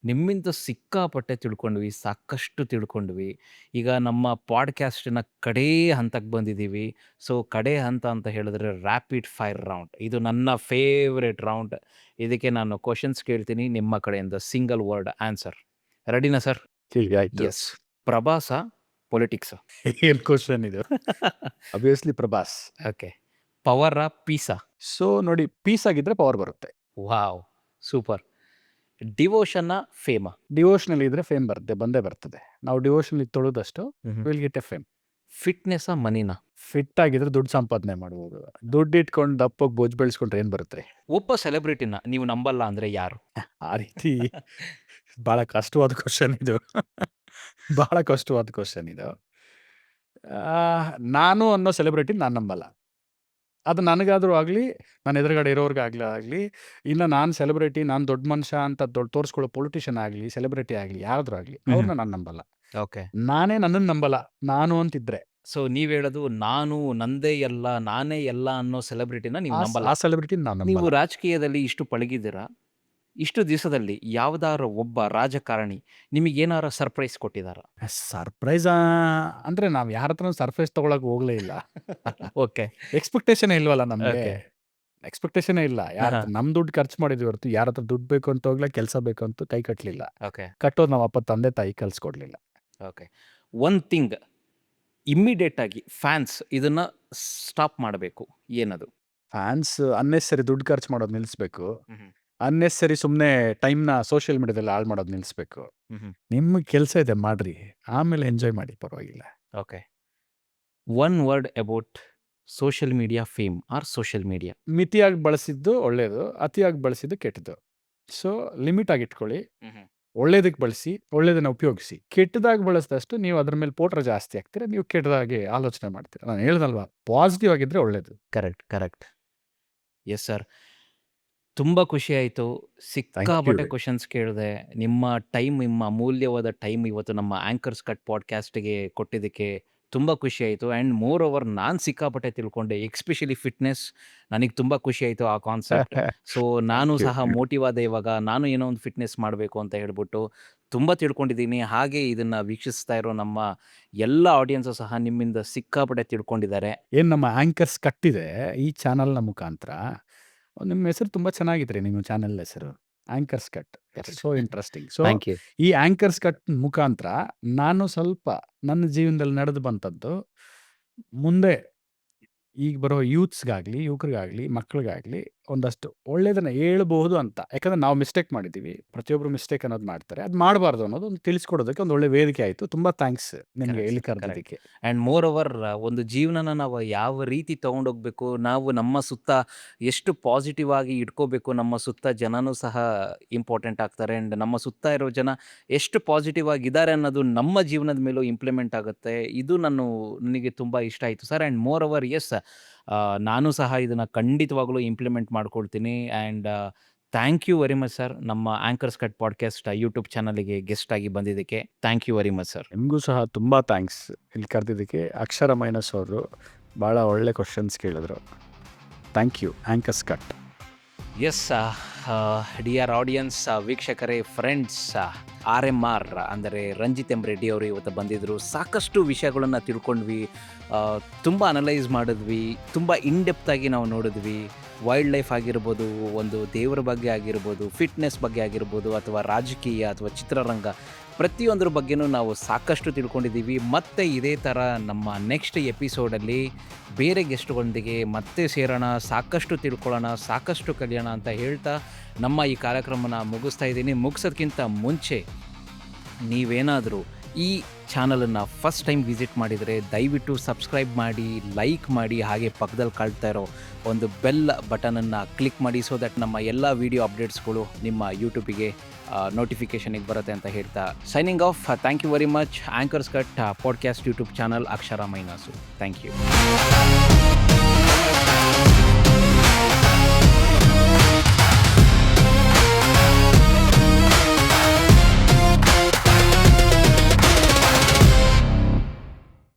ನಿಮ್ಮಿಂದ ಸಿಕ್ಕಾಪಟ್ಟೆ ತಿಳ್ಕೊಂಡ್ವಿ, ಸಾಕಷ್ಟು ತಿಳ್ಕೊಂಡ್ವಿ. ಈಗ ನಮ್ಮ ಪಾಡ್‌ಕ್ಯಾಸ್ಟಿನ ಕಡೇ ಹಂತಕ್ಕೆ ಬಂದಿದ್ದೀವಿ. ಸೊ ಕಡೇ ಹಂತ ಅಂತ ಹೇಳಿದ್ರೆ ರ್ಯಾಪಿಡ್ ಫೈರ್ ರೌಂಡ್. ಇದು ನನ್ನ ಫೇವ್ರೇಟ್ ರೌಂಡ್. ಇದಕ್ಕೆ ನಾನು ಕ್ವೆಷನ್ಸ್ ಕೇಳ್ತೀನಿ, ನಿಮ್ಮ ಕಡೆಯಿಂದ ಸಿಂಗಲ್ ವರ್ಡ್ ಆನ್ಸರ್. ರೆಡಿನಾ ಸರ್? ಹೀಗೆ ಆಯಿತು. ಎಸ್. ಪ್ರಭಾಸ, ಪೊಲಿಟಿಕ್ಸಾ? ಏನು ಕ್ವಶನ್ ಇದು? ಅಬ್ವಿಯಸ್ಲಿ ಪ್ರಭಾಸ್. ಓಕೆ. ಪವರಾ, ಪೀಸಾ? ಸೊ ನೋಡಿ, ಪೀಸ್ ಆಗಿದ್ದರೆ ಪವರ್ ಬರುತ್ತೆ. ವಾವ್! ಸೂಪರ್. ಡಿವೋಷನ್ನಾ, ಫೇಮಾ? ಡಿವೋಷನಲ್ ಇದ್ದರೆ ಫೇಮ್ ಬಂದೇ ಬರ್ತದೆ. ನಾವು ಡಿವೋಷನಲ್ ತೊಳೆದಷ್ಟು ವಿಲ್ ಗೆಟ್ ಎ ಫೇಮ್. ಫಿಟ್ನೆಸ್ಸಾ, ಮನಿನಾ? ಫಿಟ್ ಆಗಿದ್ರೆ ದುಡ್ಡು ಸಂಪಾದನೆ ಮಾಡ್ಬೋದು. ದುಡ್ಡು ಇಟ್ಕೊಂಡು ದಪ್ಪಗೆ ಬೊಜ್ಜು ಬೆಳೆಸ್ಕೊಂಡ್ರೆ ಏನು ಬರುತ್ತೆ? ಒಬ್ಬ ಸೆಲೆಬ್ರಿಟಿನ ನೀವು ನಂಬಲ್ಲ ಅಂದರೆ ಯಾರು? ಆ ರೀತಿ ಭಾಳ ಕಷ್ಟವಾದ ಕ್ವಶನ್ ಇದು. ಭಾಳ ಕಷ್ಟವಾದ ಕ್ವಶನ್ ಇದು. ನಾನು ಅನ್ನೋ ಸೆಲೆಬ್ರಿಟಿ ನಾನು ನಂಬಲ್ಲ. ಅದು ನನಗಾದರೂ ಆಗಲಿ, ನನ್ನ ಎದುರುಗಡೆ ಇರೋರ್ಗಾಗಲಿ, ಇನ್ನು ನಾನು ಸೆಲೆಬ್ರಿಟಿ, ನಾನು ದೊಡ್ಡ ಮನುಷ್ಯ ಅಂತ ತೋರಿಸ್ಕೊಳ್ಳೋ ಪೊಲಿಟಿಷಿಯನ್ ಆಗಲಿ, ಸೆಲೆಬ್ರಿಟಿ ಆಗಲಿ, ಯಾರಾದರೂ ಆಗಲಿ, ಅವ್ರನ್ನ ನಾನು ನಂಬಲ್ಲ. ಓಕೆ. ನಾನೇ ನನ್ನನ್ನು ನಂಬಲ್ಲ, ನಾನು ಅಂತಿದ್ರೆ. ಸೊ ನೀವು ಹೇಳೋದು ನಾನು ನಂದೇ ಎಲ್ಲ, ನಾನೇ ಎಲ್ಲ ಅನ್ನೋ ಸೆಲೆಬ್ರಿಟಿನ ನೀವು ನಂಬಲ್ಲ. ಆ ಸೆಲೆಬ್ರಿಟಿ ನಾನು ನೀವು ನಂಬಲ್ಲ. ರಾಜಕೀಯದಲ್ಲಿ ಇಷ್ಟು ಪಳಗಿದ್ದೀರಾ, ಇಷ್ಟು ದಿವಸದಲ್ಲಿ ಯಾವ್ದಾರ ಒಬ್ಬ ರಾಜಕಾರಣಿ ನಿಮಗೇನಾರ ಸರ್ಪ್ರೈಸ್ ಕೊಟ್ಟಿದ್ದಾರಾ? ಸರ್ಪ್ರೈಸ್ ಅಂದರೆ ನಾವು ಯಾರ ಹತ್ರ ಸರ್ಪ್ರೈಸ್ ತೊಗೊಳಕ್ಕೆ ಹೋಗಲೇ ಇಲ್ಲ. ಓಕೆ. ಎಕ್ಸ್ಪೆಕ್ಟೇಷನೇ ಇಲ್ವಲ್ಲ ನಮಗೆ. Okay. ಎಕ್ಸ್ಪೆಕ್ಟೇಷನೇ ಇಲ್ಲ. ಯಾರ ಆಹಾ. ನಮ್ಮ ದುಡ್ಡು ಖರ್ಚು ಮಾಡಿದ್ವಿ ಹೊರತು ಯಾರ ಹತ್ರ ದುಡ್ಡು ಬೇಕು ಅಂತ ಹೋಗ್ಲ, ಕೆಲಸ ಬೇಕು ಅಂತ ಕೈ ಕಟ್ಟಲಿಲ್ಲ. ಓಕೆ. ಕಟ್ಟೋದು ನಮ್ಮ ಅಪ್ಪ ತಂದೆ ತಾಯಿ ಕಲಿಸ್ಕೊಡ್ಲಿಲ್ಲ. ಓಕೆ. ಒನ್ ಥಿಂಗ್ ಇಮ್ಮಿಡಿಯೇಟ್ ಆಗಿ ಫ್ಯಾನ್ಸ್ ಇದನ್ನ ಸ್ಟಾಪ್ ಮಾಡಬೇಕು, ಏನದು? ಫ್ಯಾನ್ಸ್ ಅನ್ನೆಸರಿ ದುಡ್ಡು ಖರ್ಚು ಮಾಡೋದು ನಿಲ್ಲಿಸ್ಬೇಕು. ಅನ್ನೆಸರಿ ಸುಮ್ಮನೆ ಟೈಮ್ನ ಸೋಷಿಯಲ್ ಮೀಡಿಯಾದಲ್ಲಿ ಹಾಳು ಮಾಡೋದು ನಿಲ್ಲಿಸ್ಬೇಕು. ನಿಮಗೆ ಕೆಲಸ ಇದೆ ಮಾಡ್ರಿ, ಆಮೇಲೆ ಎಂಜಾಯ್ ಮಾಡಿ, ಪರವಾಗಿಲ್ಲ. Okay. One word about social media fame or social media? ಮಿತಿಯಾಗಿ ಬಳಸಿದ್ದು ಒಳ್ಳೆಯದು, ಅತಿಯಾಗಿ ಬಳಸಿದ್ದು ಕೆಟ್ಟದ್ದು. ಸೊ ಲಿಮಿಟ್ ಆಗಿ ಇಟ್ಕೊಳ್ಳಿ. ಒಳ್ಳೇದಕ್ಕೆ ಬಳಸಿ, ಒಳ್ಳೇದನ್ನ ಉಪಯೋಗಿಸಿ. ಕೆಟ್ಟದಾಗಿ ಬಳಸಿದಷ್ಟು ನೀವು ಅದ್ರ ಮೇಲೆ ಪೋಟ್ರ ಜಾಸ್ತಿ ಆಗ್ತೀರಾ, ನೀವು ಕೆಟ್ಟದಾಗಿ ಆಲೋಚನೆ ಮಾಡ್ತೀರಾ. ನಾನು ಹೇಳ್ದಲ್ವಾ, ಪಾಸಿಟಿವ್ ಆಗಿದ್ರೆ ಒಳ್ಳೇದು. ಕರೆಕ್ಟ್. Yes sir. ತುಂಬ ಖುಷಿ ಆಯಿತು. ಸಿಕ್ಕಾಪಟ್ಟೆ ಕ್ವಶನ್ಸ್ ಕೇಳಿದೆ. ನಿಮ್ಮ ಅಮೂಲ್ಯವಾದ ಟೈಮ್ ಇವತ್ತು ನಮ್ಮ ಆ್ಯಂಕರ್ಸ್ ಕಟ್ ಪಾಡ್‌ಕ್ಯಾಸ್ಟ್‌ಗೆ ಕೊಟ್ಟಿದ್ದಕ್ಕೆ ತುಂಬ ಖುಷಿ ಆಯಿತು. ಆ್ಯಂಡ್ ಮೋರ್ ಓವರ್ ನಾನು ಸಿಕ್ಕಾಪಟ್ಟೆ ತಿಳ್ಕೊಂಡೆ. ಎಸ್ಪೆಷಲಿ ಫಿಟ್ನೆಸ್ ನನಗೆ ತುಂಬ ಖುಷಿ ಆಯಿತು ಆ ಕಾನ್ಸೆಪ್ಟ್. ಸೊ ನಾನು Thank you. ಸಹ ಮೋಟಿವ್ ಆದೆ. ಇವಾಗ ನಾನು ಏನೋ ಒಂದು ಫಿಟ್ನೆಸ್ ಮಾಡಬೇಕು ಅಂತ ಹೇಳ್ಬಿಟ್ಟು ತುಂಬ ತಿಳ್ಕೊಂಡಿದ್ದೀನಿ. ಹಾಗೆ ಇದನ್ನು ವೀಕ್ಷಿಸ್ತಾ ಇರೋ ನಮ್ಮ ಎಲ್ಲ ಆಡಿಯನ್ಸು ಸಹ ನಿಮ್ಮಿಂದ ಸಿಕ್ಕಾಪಟ್ಟೆ ತಿಳ್ಕೊಂಡಿದ್ದಾರೆ. ಏನು ನಮ್ಮ ಆ್ಯಂಕರ್ಸ್ ಕಟ್ಟಿದೆ ಈ ಚಾನಲ್ನ ಮುಖಾಂತರ. ನಿಮ್ಮ ಹೆಸರು ತುಂಬ ಚೆನ್ನಾಗಿದೆ, ನಿಮ್ಮ ಚಾನಲ್ ಹೆಸರು Anchors Cut. So interesting. So thank you. ಈ ಆ್ಯಂಕರ್ಸ್ ಕಟ್ ಮುಖಾಂತರ ನಾನು ಸ್ವಲ್ಪ ನನ್ನ ಜೀವನದಲ್ಲಿ ನಡೆದು ಬಂತದ್ದು ಮುಂದೆ ಈಗ ಬರೋ ಯೂತ್ಸ್ಗಾಗಲಿ, ಯುವಕರಿಗಾಗಲಿ, ಮಕ್ಕಳಿಗಾಗಲಿ ಒಂದಷ್ಟು ಒಳ್ಳೇದನ್ನ ಹೇಳ್ಬಹುದು ಅಂತ. ಯಾಕಂದ್ರೆ ನಾವು ಮಿಸ್ಟೇಕ್ ಮಾಡಿದ್ದೀವಿ. ಪ್ರತಿಯೊಬ್ಬರು ಮಿಸ್ಟೇಕ್ ಅನ್ನೋದು ಮಾಡ್ತಾರೆ. ಅದು ಮಾಡಬಾರ್ದು ಅನ್ನೋದು ಒಂದು ತಿಳಿಸ್ಕೊಡೋದಕ್ಕೆ ಒಂದು ಒಳ್ಳೆ ವೇದಿಕೆ ಆಯಿತು. ತುಂಬ ಥ್ಯಾಂಕ್ಸ್ ನಿಮಗೆ ಕರೆಕ್ಟ್ ಇಲ್ಲಿ ಸರ್, ಕರೆಕ್ಟ್. ಕರೆದಿದ್ದಕ್ಕೆ. ಆ್ಯಂಡ್ ಮೋರ್ ಓವರ್ ಒಂದು ಜೀವನನ ನಾವು ಯಾವ ರೀತಿ ತೊಗೊಂಡೋಗ್ಬೇಕು, ನಾವು ನಮ್ಮ ಸುತ್ತ ಎಷ್ಟು ಪಾಸಿಟಿವ್ ಆಗಿ ಇಟ್ಕೋಬೇಕು, ನಮ್ಮ ಸುತ್ತ ಜನನೂ ಸಹ ಇಂಪಾರ್ಟೆಂಟ್ ಆಗ್ತಾರೆ. ಆ್ಯಂಡ್ ನಮ್ಮ ಸುತ್ತ ಇರೋ ಜನ ಎಷ್ಟು ಪಾಸಿಟಿವ್ ಆಗಿದ್ದಾರೆ ಅನ್ನೋದು ನಮ್ಮ ಜೀವನದ ಮೇಲೂ ಇಂಪ್ಲಿಮೆಂಟ್ ಆಗುತ್ತೆ. ಇದು ನನಗೆ ತುಂಬ ಇಷ್ಟ ಆಯಿತು ಸರ್. ಆ್ಯಂಡ್ ಮೋರ್ ಓವರ್ ನಾನು ಸಹ ಇದನ್ನು ಖಂಡಿತವಾಗ್ಲೂ ಇಂಪ್ಲಿಮೆಂಟ್ ಮಾಡ್ಕೊಳ್ತೀನಿ. And thank you very much sir, ನಮ್ಮ ಆ್ಯಂಕರ್ಸ್ ಕಟ್ ಪಾಡ್ಕಾಸ್ಟ್ ಯೂಟ್ಯೂಬ್ ಚಾನಲಿಗೆ ಗೆಸ್ಟ್ ಆಗಿ ಬಂದಿದ್ದಕ್ಕೆ. Thank you very much sir. ನಿಮಗೂ ಸಹ ತುಂಬ ಥ್ಯಾಂಕ್ಸ್ ಇಲ್ಲಿ ಕರೆದಿದ್ದಕ್ಕೆ. ಅಕ್ಷರ ಮೈನಸ್ ಅವರು ಭಾಳ ಒಳ್ಳೆ ಕ್ವಶನ್ಸ್ ಕೇಳಿದ್ರು. Thank you Anchors Cut. Yes dear audience, ವೀಕ್ಷಕರೇ, ಫ್ರೆಂಡ್ಸ್, RMR ಅಂದರೆ ರಂಜಿತ್ ಎಂ ರೆಡ್ಡಿ ಅವರು ಇವತ್ತು ಬಂದಿದ್ದರು. ಸಾಕಷ್ಟು ವಿಷಯಗಳನ್ನು ತಿಳ್ಕೊಂಡ್ವಿ, ತುಂಬ ಅನಲೈಸ್ ಮಾಡಿದ್ವಿ, ತುಂಬ ಇನ್ಡೆಪ್ತಾಗಿ ನಾವು ನೋಡಿದ್ವಿ. ವೈಲ್ಡ್ ಲೈಫ್ ಆಗಿರ್ಬೋದು, ಒಂದು ದೇವರ ಬಗ್ಗೆ ಆಗಿರ್ಬೋದು, ಫಿಟ್ನೆಸ್ ಬಗ್ಗೆ ಆಗಿರ್ಬೋದು, ಅಥವಾ ರಾಜಕೀಯ ಅಥವಾ ಚಿತ್ರರಂಗ, ಪ್ರತಿಯೊಂದ್ರ ಬಗ್ಗೆನೂ ನಾವು ಸಾಕಷ್ಟು ತಿಳ್ಕೊಂಡಿದ್ದೀವಿ. ಮತ್ತು ಇದೇ ಥರ ನಮ್ಮ ನೆಕ್ಸ್ಟ್ ಎಪಿಸೋಡಲ್ಲಿ ಬೇರೆ ಗೆಸ್ಟ್ಗಳೊಂದಿಗೆ ಮತ್ತೆ ಸೇರೋಣ, ಸಾಕಷ್ಟು ತಿಳ್ಕೊಳ್ಳೋಣ, ಸಾಕಷ್ಟು ಕಲಿಯೋಣ ಅಂತ ಹೇಳ್ತಾ ನಮ್ಮ ಈ ಕಾರ್ಯಕ್ರಮನ ಮುಗಿಸ್ತಾ ಇದ್ದೀನಿ. ಮುಗಿಸೋದಕ್ಕಿಂತ ಮುಂಚೆ ನೀವೇನಾದರೂ ಈ ಚಾನಲನ್ನು ಫಸ್ಟ್ ಟೈಮ್ ವಿಸಿಟ್ ಮಾಡಿದರೆ ದಯವಿಟ್ಟು ಸಬ್ಸ್ಕ್ರೈಬ್ ಮಾಡಿ, ಲೈಕ್ ಮಾಡಿ, ಹಾಗೆ ಪಕ್ಕದಲ್ಲಿ ಕಾಣ್ತಾ ಇರೋ ಒಂದು ಬೆಲ್ ಬಟನನ್ನು ಕ್ಲಿಕ್ ಮಾಡಿ, ಸೊ ದಟ್ ನಮ್ಮ ಎಲ್ಲ ವೀಡಿಯೋ ಅಪ್ಡೇಟ್ಸ್ಗಳು ನಿಮ್ಮ ಯೂಟ್ಯೂಬಿಗೆ ನೋಟಿಫಿಕೇಷನಿಗೆ ಬರುತ್ತೆ ಅಂತ ಹೇಳ್ತಾ signing off. Thank you very much. Anchors cut podcast YouTube channel ಅಕ್ಷರ ಮೈನಸು. Thank you.